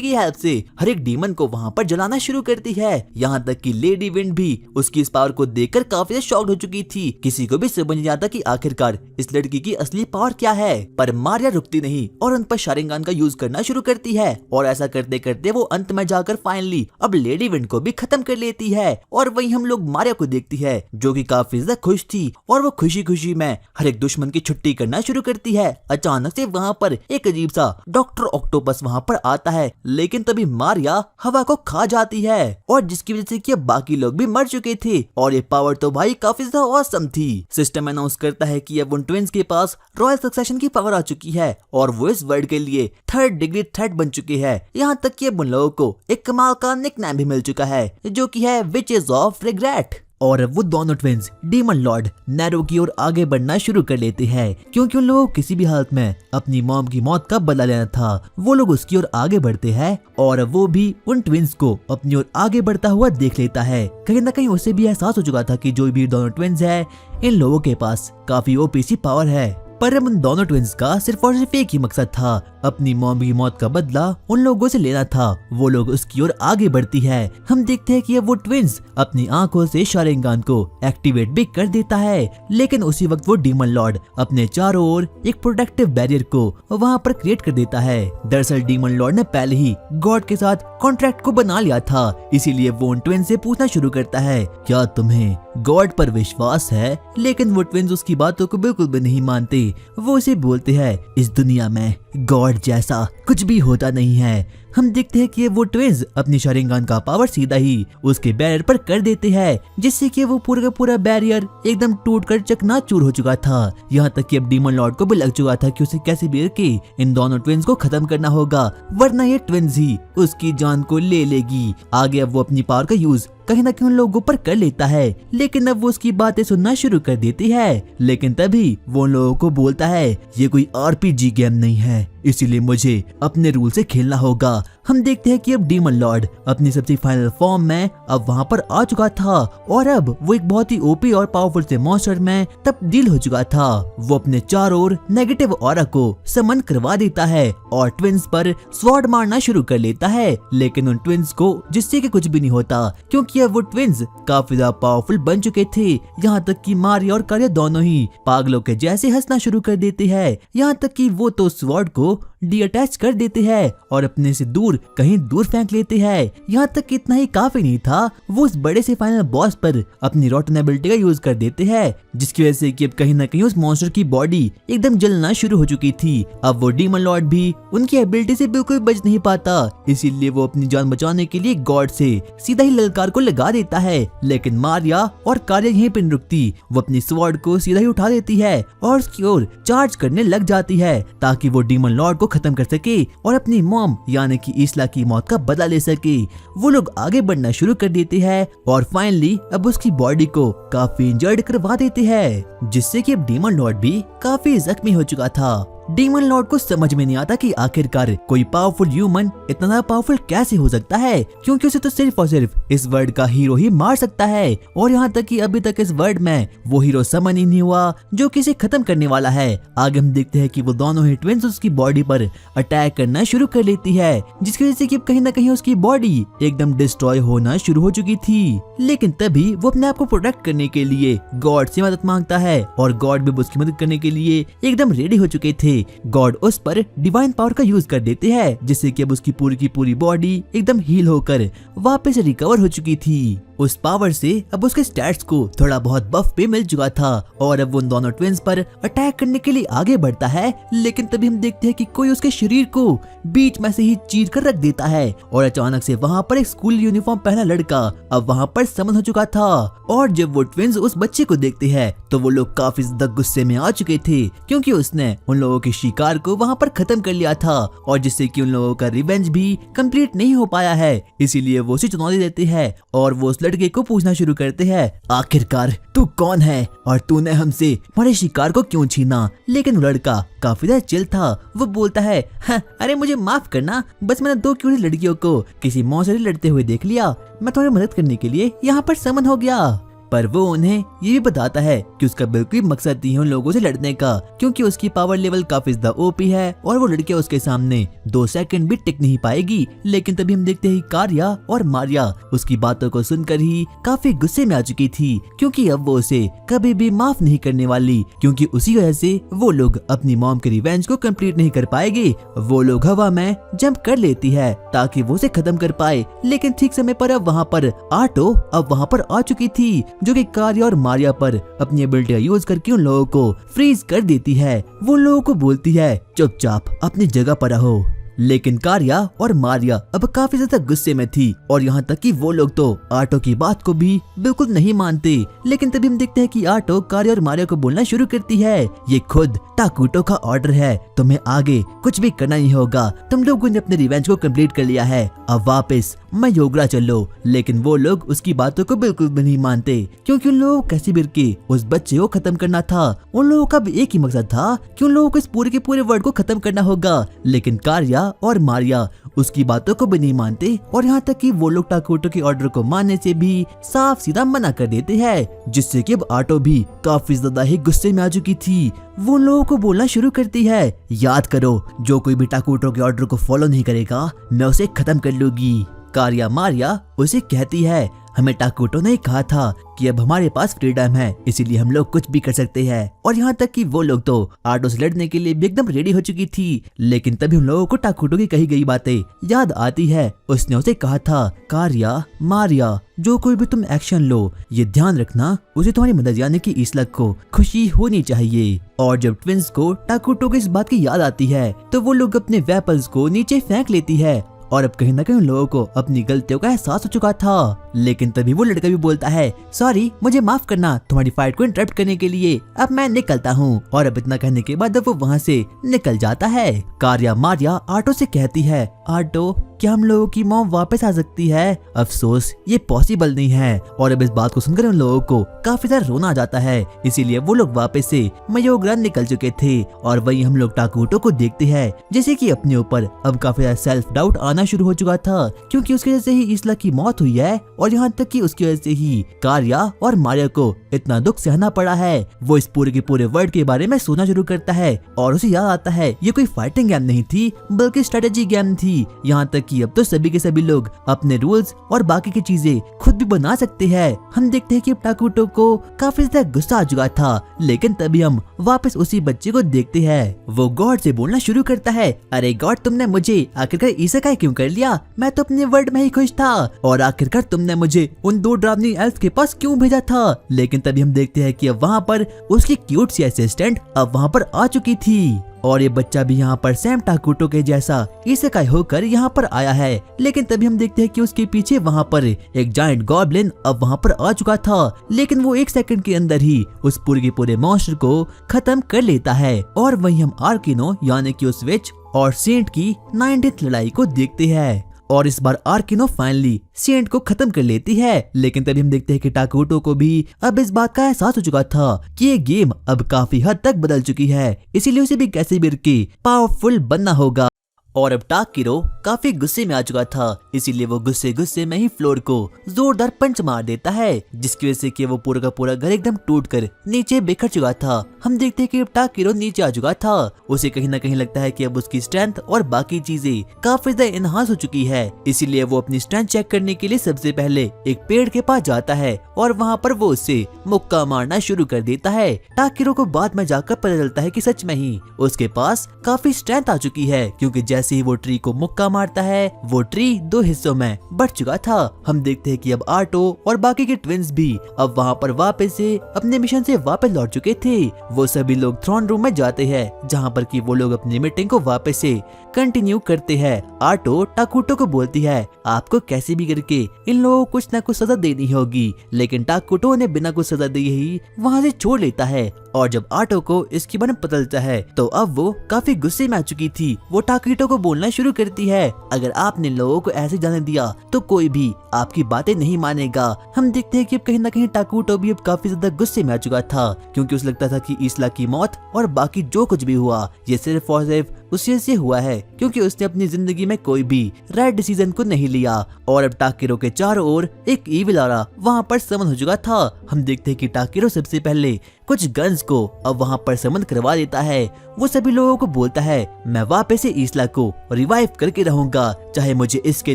की हेल्प से हर एक डीमन को वहाँ पर जलाना शुरू करती है। यहाँ तक कि लेडी विंड भी उसकी इस पावर को देखकर काफी शॉक्ड हो चुकी थी। किसी को भी समझ नहीं आता कि आखिरकार इस लड़की की असली पावर क्या है। पर मारिया रुकती नहीं और उन पर शारिंगान का यूज करना शुरू करती है और ऐसा करते करते वो अंत में जाकर फाइनली अब लेडी विंड को भी खत्म कर लेती है। और वही हम लोग मारिया को देखती है, जो कि काफी ज्यादा खुश थी और वो खुशी खुशी में हर एक दुश्मन की छुट्टी करना शुरू करती है। अचानक से वहाँ पर एक अजीब सा डॉक्टर ऑक्टोपस वहाँ पर आता है, लेकिन तभी मारिया हवा को खा जाती है और जिसकी वजह से कि अब बाकी लोग भी मर चुके थे। और ये पावर तो भाई काफी ज्यादा ऑसम थी। सिस्टम अनाउंस करता है कि अब उन ट्विंस के पास रॉयल सक्सेशन की पावर आ चुकी है और वो इस वर्ल्ड के लिए 3rd डिग्री थ्रेट बन चुके हैं। यहाँ तक कि अब उन लोगों को एक कमाल का निकनेम भी मिल चुका है, जो कि है विचेस ऑफ रिग्रेट। और अब वो दोनों ट्विंस डीमन लॉर्ड नेरो की ओर आगे बढ़ना शुरू कर लेते हैं, क्योंकि उन लोगों को किसी भी हालत में अपनी मॉम की मौत का बदला लेना था। वो लोग उसकी ओर आगे बढ़ते हैं और वो भी उन ट्विंस को अपनी ओर आगे बढ़ता हुआ देख लेता है। कहीं ना कहीं उसे भी एहसास हो चुका था कि जो भी दोनों ट्विंस है, इन लोगों के पास काफी ओपी सी पावर है। पर उन दोनों ट्विंस का सिर्फ और सिर्फ एक ही मकसद था, अपनी मॉम की मौत का बदला उन लोगों से लेना था। वो लोग उसकी ओर आगे बढ़ती है। हम देखते हैं कि अब वो ट्विंस अपनी आंखों से शारिंगान को एक्टिवेट भी कर देता है, लेकिन उसी वक्त वो डीमन लॉर्ड अपने चारों ओर एक प्रोटेक्टिव बैरियर को वहाँ पर क्रिएट कर देता है। दरअसल डीमन लॉर्ड ने पहले ही गॉड के साथ कॉन्ट्रैक्ट को बना लिया था, इसीलिए वो उन ट्विंस से पूछना शुरू करता है, क्या तुम्हें गॉड पर विश्वास है? लेकिन वो ट्विंस उसकी बातों को बिल्कुल भी नहीं मानते। वो उसे बोलते हैं, इस दुनिया में गॉड जैसा कुछ भी होता नहीं है। हम देखते हैं कि वो ट्विंस अपनी शारिंगान का पावर सीधा ही उसके बैरियर पर कर देते हैं, जिससे कि वो पूरा का पूरा बैरियर एकदम टूटकर चकनाचूर हो चुका था। यहाँ तक कि अब डीमन लॉर्ड को भी लग चुका था कि उसे कैसे भी करके इन दोनों ट्विंस को खत्म करना होगा, वरना ये ट्विंस ही उसकी जान को ले लेगी। आगे अब वो अपनी पावर का यूज कहीं ना कहीं उन लोगों पर कर लेता है, लेकिन अब वो उसकी बातें सुनना शुरू कर देती है। लेकिन तभी वो उन लोगों को बोलता है, ये कोई RPG गेम नहीं है, इसीलिए मुझे अपने रूल से खेलना होगा। हम देखते हैं कि अब डीमन लॉर्ड अपनी सबसे फाइनल फॉर्म में अब वहाँ पर आ चुका था और अब वो एक बहुत ही ओपी और पावरफुल से मॉन्स्टर में तब्दील हो चुका था। वो अपने चारों ओर नेगेटिव ऑरा को समन करवा देता है और ट्विंस पर स्वॉर्ड मारना शुरू कर लेता है, लेकिन उन ट्विंस को जिससे कि कुछ भी नहीं होता, क्योंकि अब वो ट्विंस काफी ज्यादा पावरफुल बन चुके थे। यहाँ तक कि मारिया और कार्य दोनों ही पागलों के जैसे हंसना शुरू कर देते हैं। यहाँ तक कि वो तो स्वॉर्ड को डीअटैच कर देते हैं और अपने से दूर कहीं दूर फेंक लेते हैं। यहाँ तक इतना ही काफी नहीं था, वो उस बड़े से फाइनल बॉस पर अपनी रॉटन एबिलिटी का यूज कर देते हैं, जिसकी वजह से कि अब कहीं ना कहीं उस मॉन्स्टर की बॉडी एकदम जलना शुरू हो चुकी थी। अब वो डीमन लॉर्ड भी उनकी एबिलिटी से बिल्कुल बच नहीं पाता, इसीलिए वो अपनी जान बचाने के लिए गॉड से सीधा ही ललकार को लगा देता है। लेकिन मारिया और कार्य यहीं पर रुकती, वो अपनी स्वॉर्ड को सीधा ही उठा देती है और उसकी ओर चार्ज करने लग जाती है, ताकि वो डीमन लॉर्ड को खत्म कर सके और अपनी मॉम यानी कि ईस्ला की मौत का बदला ले सके। वो लोग आगे बढ़ना शुरू कर देते हैं और फाइनली अब उसकी बॉडी को काफी इंजर्ड करवा देते हैं, जिससे कि अब डीमन लॉर्ड भी काफी जख्मी हो चुका था। डीमन लॉर्ड को समझ में नहीं आता कि आखिरकार कोई पावरफुल ह्यूमन इतना पावरफुल कैसे हो सकता है, क्योंकि उसे तो सिर्फ और सिर्फ इस वर्ल्ड का हीरो ही मार सकता है। और यहाँ तक कि अभी तक इस वर्ल्ड में वो हीरो समन ही नहीं हुआ जो किसे खत्म करने वाला है। आगे हम देखते हैं कि वो दोनों ही ट्विंस उसकी बॉडी पर अटैक करना शुरू कर लेती है, जिसकी वजह से कि कहीं ना कहीं उसकी बॉडी एकदम डिस्ट्रॉय होना शुरू हो चुकी थी। लेकिन तभी वो अपने आप को प्रोटेक्ट करने के लिए गॉड से मदद मांगता है और गॉड भी उसकी मदद करने के लिए एकदम रेडी हो चुके थे। गॉड उस पर डिवाइन पावर का यूज कर देते हैं, जिससे कि अब उसकी पूरी की पूरी बॉडी एकदम हील होकर वापस रिकवर हो चुकी थी। उस पावर से अब उसके स्टैट्स को थोड़ा बहुत बफ भी मिल चुका था और अब वो दोनों ट्विंस पर अटैक करने के लिए आगे बढ़ता है। लेकिन तभी हम देखते हैं कि कोई उसके शरीर को बीच में से ही चीर कर रख देता है और अचानक से वहाँ पर एक स्कूल यूनिफॉर्म पहना लड़का अब वहाँ पर समन हो चुका था। और जब वो ट्विंस उस बच्चे को देखते हैं तो वो लोग काफी ज्यादा गुस्से में आ चुके थे, क्योंकि उसने उन लोगों के शिकार को वहाँ पर खत्म कर लिया था और जिससे कि उन लोगों का रिवेंज भी कंप्लीट नहीं हो पाया है। इसीलिए वो उसे चुनौती देते हैं और वो उस लड़के को पूछना शुरू करते हैं, आखिरकार तू कौन है और तूने हमसे हमारे शिकार को क्यों छीना। लेकिन वो लड़का काफी ज्यादा चिल था। वो बोलता है, हाँ, अरे मुझे माफ करना, बस मैंने 2 क्यूट लड़कियों को किसी मॉन्स्टर से लड़ते हुए देख लिया। मैं तुम्हारी मदद करने के लिए यहाँ पर समन हो गया। पर वो उन्हें ये भी बताता है कि उसका बिल्कुल मकसद नहीं है उन लोगों से लड़ने का, क्योंकि उसकी पावर लेवल काफी ज्यादा ओपी है और वो लड़कियां उसके सामने 2 सेकंड भी टिक नहीं पाएगी। लेकिन तभी हम देखते हैं कार्या और मारिया उसकी बातों को सुनकर ही काफी गुस्से में आ चुकी थी, क्योंकि अब वो उसे कभी भी माफ नहीं करने वाली, क्योंकि उसी वजह से वो लोग अपनी मॉम के रिवेंज को कंप्लीट नहीं कर पाएंगे। वो लोग हवा में जंप कर लेती है ताकि वो उसे खत्म कर पाए। लेकिन ठीक समय पर अब वहाँ पर आटो वहाँ पर आ चुकी थी, जो कि कार्या और मारिया पर अपनी एबिलिटी यूज करके उन लोगों को फ्रीज कर देती है। वो लोगों को बोलती है, चुपचाप अपनी जगह पर रहो। लेकिन कार्या और मारिया अब काफी ज्यादा गुस्से में थी और यहाँ तक कि वो लोग तो आटो की बात को भी बिल्कुल नहीं मानते। लेकिन तभी हम देखते हैं कि आटो कार्या और मारिया को बोलना शुरू करती है, ये खुद टाकुटो का ऑर्डर है, तुम्हें आगे कुछ भी करना नहीं होगा। तुम लोगों ने अपने रिवेंज को कंप्लीट कर लिया है, अब वापस मयोगरा चलो। लेकिन वो लोग उसकी बातों को बिल्कुल भी नहीं मानते, क्योंकि उन लोगों को कैसे भी करके उस बच्चे को खत्म करना था। उन लोगों का भी एक ही मकसद था कि उन लोगों को इस पूरे के पूरे वर्ल्ड को खत्म करना होगा। लेकिन कार्या और मारिया उसकी बातों को भी नहीं मानते और यहाँ तक कि वो लोग टाकुटो के ऑर्डर को मानने से भी साफ सीधा मना कर देते हैं, जिससे कि अब आटो भी काफी ज्यादा ही गुस्से में आ चुकी थी। वो लोगों को बोलना शुरू करती है, याद करो, जो कोई भी टाकुटो के ऑर्डर को फॉलो नहीं करेगा मैं उसे खत्म कर लूंगी। कार्या मारिया उसे कहती है, हमें टाकुटो ने कहा था कि अब हमारे पास फ्रीडम है, इसीलिए हम लोग कुछ भी कर सकते हैं। और यहाँ तक कि वो लोग तो आटो से लड़ने के लिए भी एकदम रेडी हो चुकी थी। लेकिन तभी उन लोगों को टाकुटो की कही गई बातें याद आती है। उसने उसे कहा था, कार्या मारिया, जो कोई भी तुम एक्शन लो, ये ध्यान रखना उसे तुम्हारी मदद यानी कि इसलक को खुशी होनी चाहिए। और जब ट्विंस को टाकुटो की इस बात की याद आती है तो वो लोग अपने वेपन्स को नीचे फेंक लेती है। और अब कहीं ना कहीं उन लोगों को अपनी गलतियों का एहसास हो चुका था। लेकिन तभी वो लड़का भी बोलता है, सॉरी, मुझे माफ करना तुम्हारी फाइट को इंटरप्ट करने के लिए, अब मैं निकलता हूँ। और अब इतना कहने के बाद अब वो वहाँ से निकल जाता है। कार्या मारिया आटो से कहती है, आटो, क्या हम लोगों की मॉम वापस आ सकती है? अफसोस ये पॉसिबल नहीं है। और अब इस बात को सुनकर उन लोगों को काफी ज्यादा रोना आ जाता है, इसीलिए वो लोग वापस से मयोगरा निकल चुके थे। और वही हम लोग टाकुटो को देखते हैं, जैसे कि अपने ऊपर अब काफी ज्यादा सेल्फ डाउट आना शुरू हो चुका था, क्योंकि उसकी वजह से ही इसला की मौत हुई है और यहाँ तक कि उसकी वजह से ही कार्या और मारिया को इतना दुख सहना पड़ा है। वो इस पूरे के पूरे वर्ल्ड के बारे में सोचना शुरू करता है और उसे याद आता है ये कोई फाइटिंग गेम नहीं थी बल्कि स्ट्रेटेजी गेम थी। यहाँ तक कि अब तो सभी के सभी लोग अपने रूल्स और बाकी की चीजें खुद भी बना सकते हैं। हम देखते हैं कि टाकुटो को काफी ज्यादा गुस्सा आ चुका था, लेकिन तभी हम वापस उसी बच्चे को देखते हैं। वो गॉड से बोलना शुरू करता है, अरे गॉड, तुमने मुझे आखिरकार इसेकाई क्यों कर लिया? मैं तो अपने वर्ल्ड में ही खुश था और आखिरकार तुमने मुझे उन 2 डरावनी एल्फ के पास क्यों भेजा था? लेकिन तभी हम देखते हैं कि अब वहाँ पर उसकी क्यूट सी असिस्टेंट अब वहाँ पर आ चुकी थी और ये बच्चा भी यहाँ पर सैम टाकुटो के जैसा इसेकाई होकर यहाँ पर आया है। लेकिन तभी हम देखते हैं कि उसके पीछे वहाँ पर एक जायंट गॉब्लिन अब वहाँ पर आ चुका था, लेकिन वो 1 सेकंड के अंदर ही उस पूरे के पूरे मॉन्स्टर को खत्म कर लेता है। और वहीं हम आर्किनो यानी कि उस विच और सेंट की 90th लड़ाई को देखते हैं और इस बार आर्किनो फाइनली सेंट को खत्म कर लेती है। लेकिन तभी हम देखते हैं कि टाकुटो को भी अब इस बात का एहसास हो चुका था कि ये गेम अब काफी हद तक बदल चुकी है, इसीलिए उसे भी कैसे भी करके पावरफुल बनना होगा। और अब टाकिरो काफी गुस्से में आ चुका था, इसीलिए वो गुस्से में ही फ्लोर को जोरदार पंच मार देता है, जिसकी वजह से कि वो पूरा का पूरा घर एकदम टूटकर नीचे बिखर चुका था। हम देखते हैं कि अब टाकिरो नीचे आ चुका था। उसे कहीं ना कहीं लगता है कि अब उसकी स्ट्रेंथ और बाकी चीजें काफी ज्यादा एनहांस हो चुकी है, इसीलिए वो अपनी स्ट्रेंथ चेक करने के लिए सबसे पहले एक पेड़ के पास जाता है और वहाँ पर वो उससे मुक्का मारना शुरू कर देता है। टाकिरो को बाद में जाकर पता चलता है कि सच में ही उसके पास काफी स्ट्रेंथ आ चुकी है, क्योंकि जैसे ही वो ट्री को मुक्का मारता है वो ट्री 2 हिस्सों में बढ़ चुका था। हम देखते हैं कि अब आटो और बाकी के ट्विंस भी अब वहाँ पर वापस से अपने मिशन से वापस लौट चुके थे। वो सभी लोग थ्रोन रूम में जाते हैं, जहाँ पर कि वो लोग अपनी मीटिंग को वापस से कंटिन्यू करते हैं। आटो टाकुटो को बोलती है, आपको कैसे भी करके इन लोगों को कुछ न कुछ सजा देनी होगी, लेकिन टाकुटो ने बिना कुछ सजा दिए ही वहाँ से छोड़ लेता है और जब आटो को इसके बारे में पता चलता है तो अब वो काफी गुस्से में आ चुकी थी। वो टाकीटो को बोलना शुरू करती है, अगर आपने लोगों को ऐसे जाने दिया तो कोई भी आपकी बातें नहीं मानेगा। हम देखते हैं कि अब कहीं ना कहीं टाकीटो भी अब काफी ज्यादा गुस्से में आ चुका था, क्योंकि उसे लगता था कि इसला की मौत और बाकी जो कुछ भी हुआ ये सिर्फ और सिर्फ उसी से हुआ है, क्योंकि उसने अपनी जिंदगी में कोई भी राइट डिसीजन को नहीं लिया। और अब टाकीरो के चारों ओर एक ईविल ऑरा वहाँ पर समन हो चुका था। हम देखते हैं कि टाकीरो सबसे पहले कुछ गन्स को अब वहाँ पर समन करवा देता है। वो सभी लोगों को बोलता है, मैं वापस से इसला को रिवाइव करके रहूंगा, चाहे मुझे इसके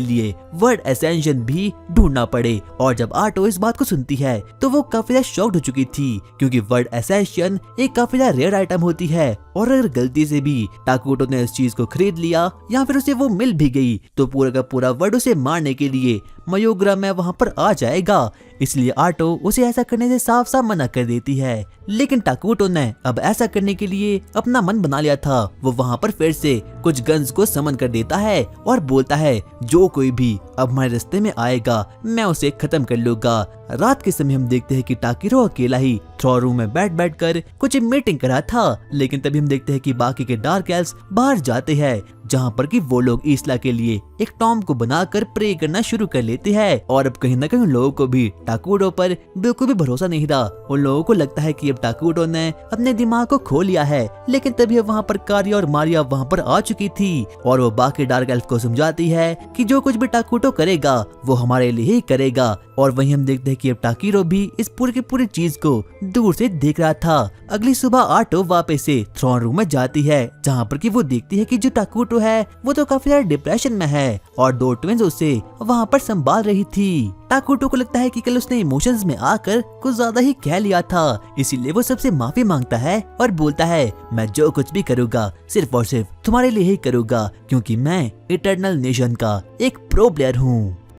लिए वर्ड एसेंशन भी ढूंढना पड़े। और जब आटो इस बात को सुनती है तो वो काफी ज्यादा शॉक्ड हो चुकी थी, क्योंकि वर्ड एसेंशन एक काफी ज्यादा रेयर आइटम होती है, और अगर गलती से भी टाकीटो ने इस चीज को खरीद लिया या फिर उसे वो मिल भी गई तो पूरा का पूरा वर्ड उसे मारने के लिए मयोग्रा में वहाँ पर आ जाएगा। इसलिए आटो उसे ऐसा करने से साफ साफ मना कर देती है। लेकिन टाकीटो ने अब ऐसा करने के लिए अपना मन बना लिया था। वो वहाँ पर फिर से कुछ गन्स को समन कर देता है और बोलता है, जो कोई भी अब हमारे रास्ते में आएगा मैं उसे खत्म कर लूंगा। रात के समय हम देखते हैं कि टाकीरो अकेला ही थ्रोन रूम में बैठ कर कुछ मीटिंग करा था, लेकिन तभी हम देखते हैं कि बाकी के डार्क एल्व्स बाहर जाते हैं, जहाँ पर कि वो लोग इसला के लिए एक टॉम को बनाकर प्रे करना शुरू कर लेते हैं। और अब कहीं ना कहीं लोगों को भी टाकीटो पर बिल्कुल भी भरोसा नहीं था। उन लोगों को लगता है कि अब टाकीटो ने अपने दिमाग को खो लिया है, लेकिन तभी वहाँ पर कारिया और मारिया वहाँ पर आ चुकी थी और वो बाकी डार्क एल्फ को समझाती है कि जो कुछ भी टाकीटो करेगा वो हमारे लिए ही करेगा। और वहीं हम देखते हैं कि अब टाकीरो भी इस पूरी की पूरी चीज को दूर से देख रहा था। अगली सुबह आटो वापस से थ्रोन रूम में जाती है, जहाँ पर कि वो देखती है कि जो टाकीटो है वो तो काफी ज्यादा डिप्रेशन में है और दो ट्विंस उसे वहाँ पर संभाल रही थी। टाकीटो को लगता है कि कल उसने इमोशंस में आकर कुछ ज्यादा ही कह लिया था, इसीलिए वो सबसे माफी मांगता है और बोलता है, मैं जो कुछ भी करूँगा सिर्फ और सिर्फ तुम्हारे लिए ही करूँगा, क्योंकि मैं इटर्नल नेशन का एक प्रो प्लेयर हूँ।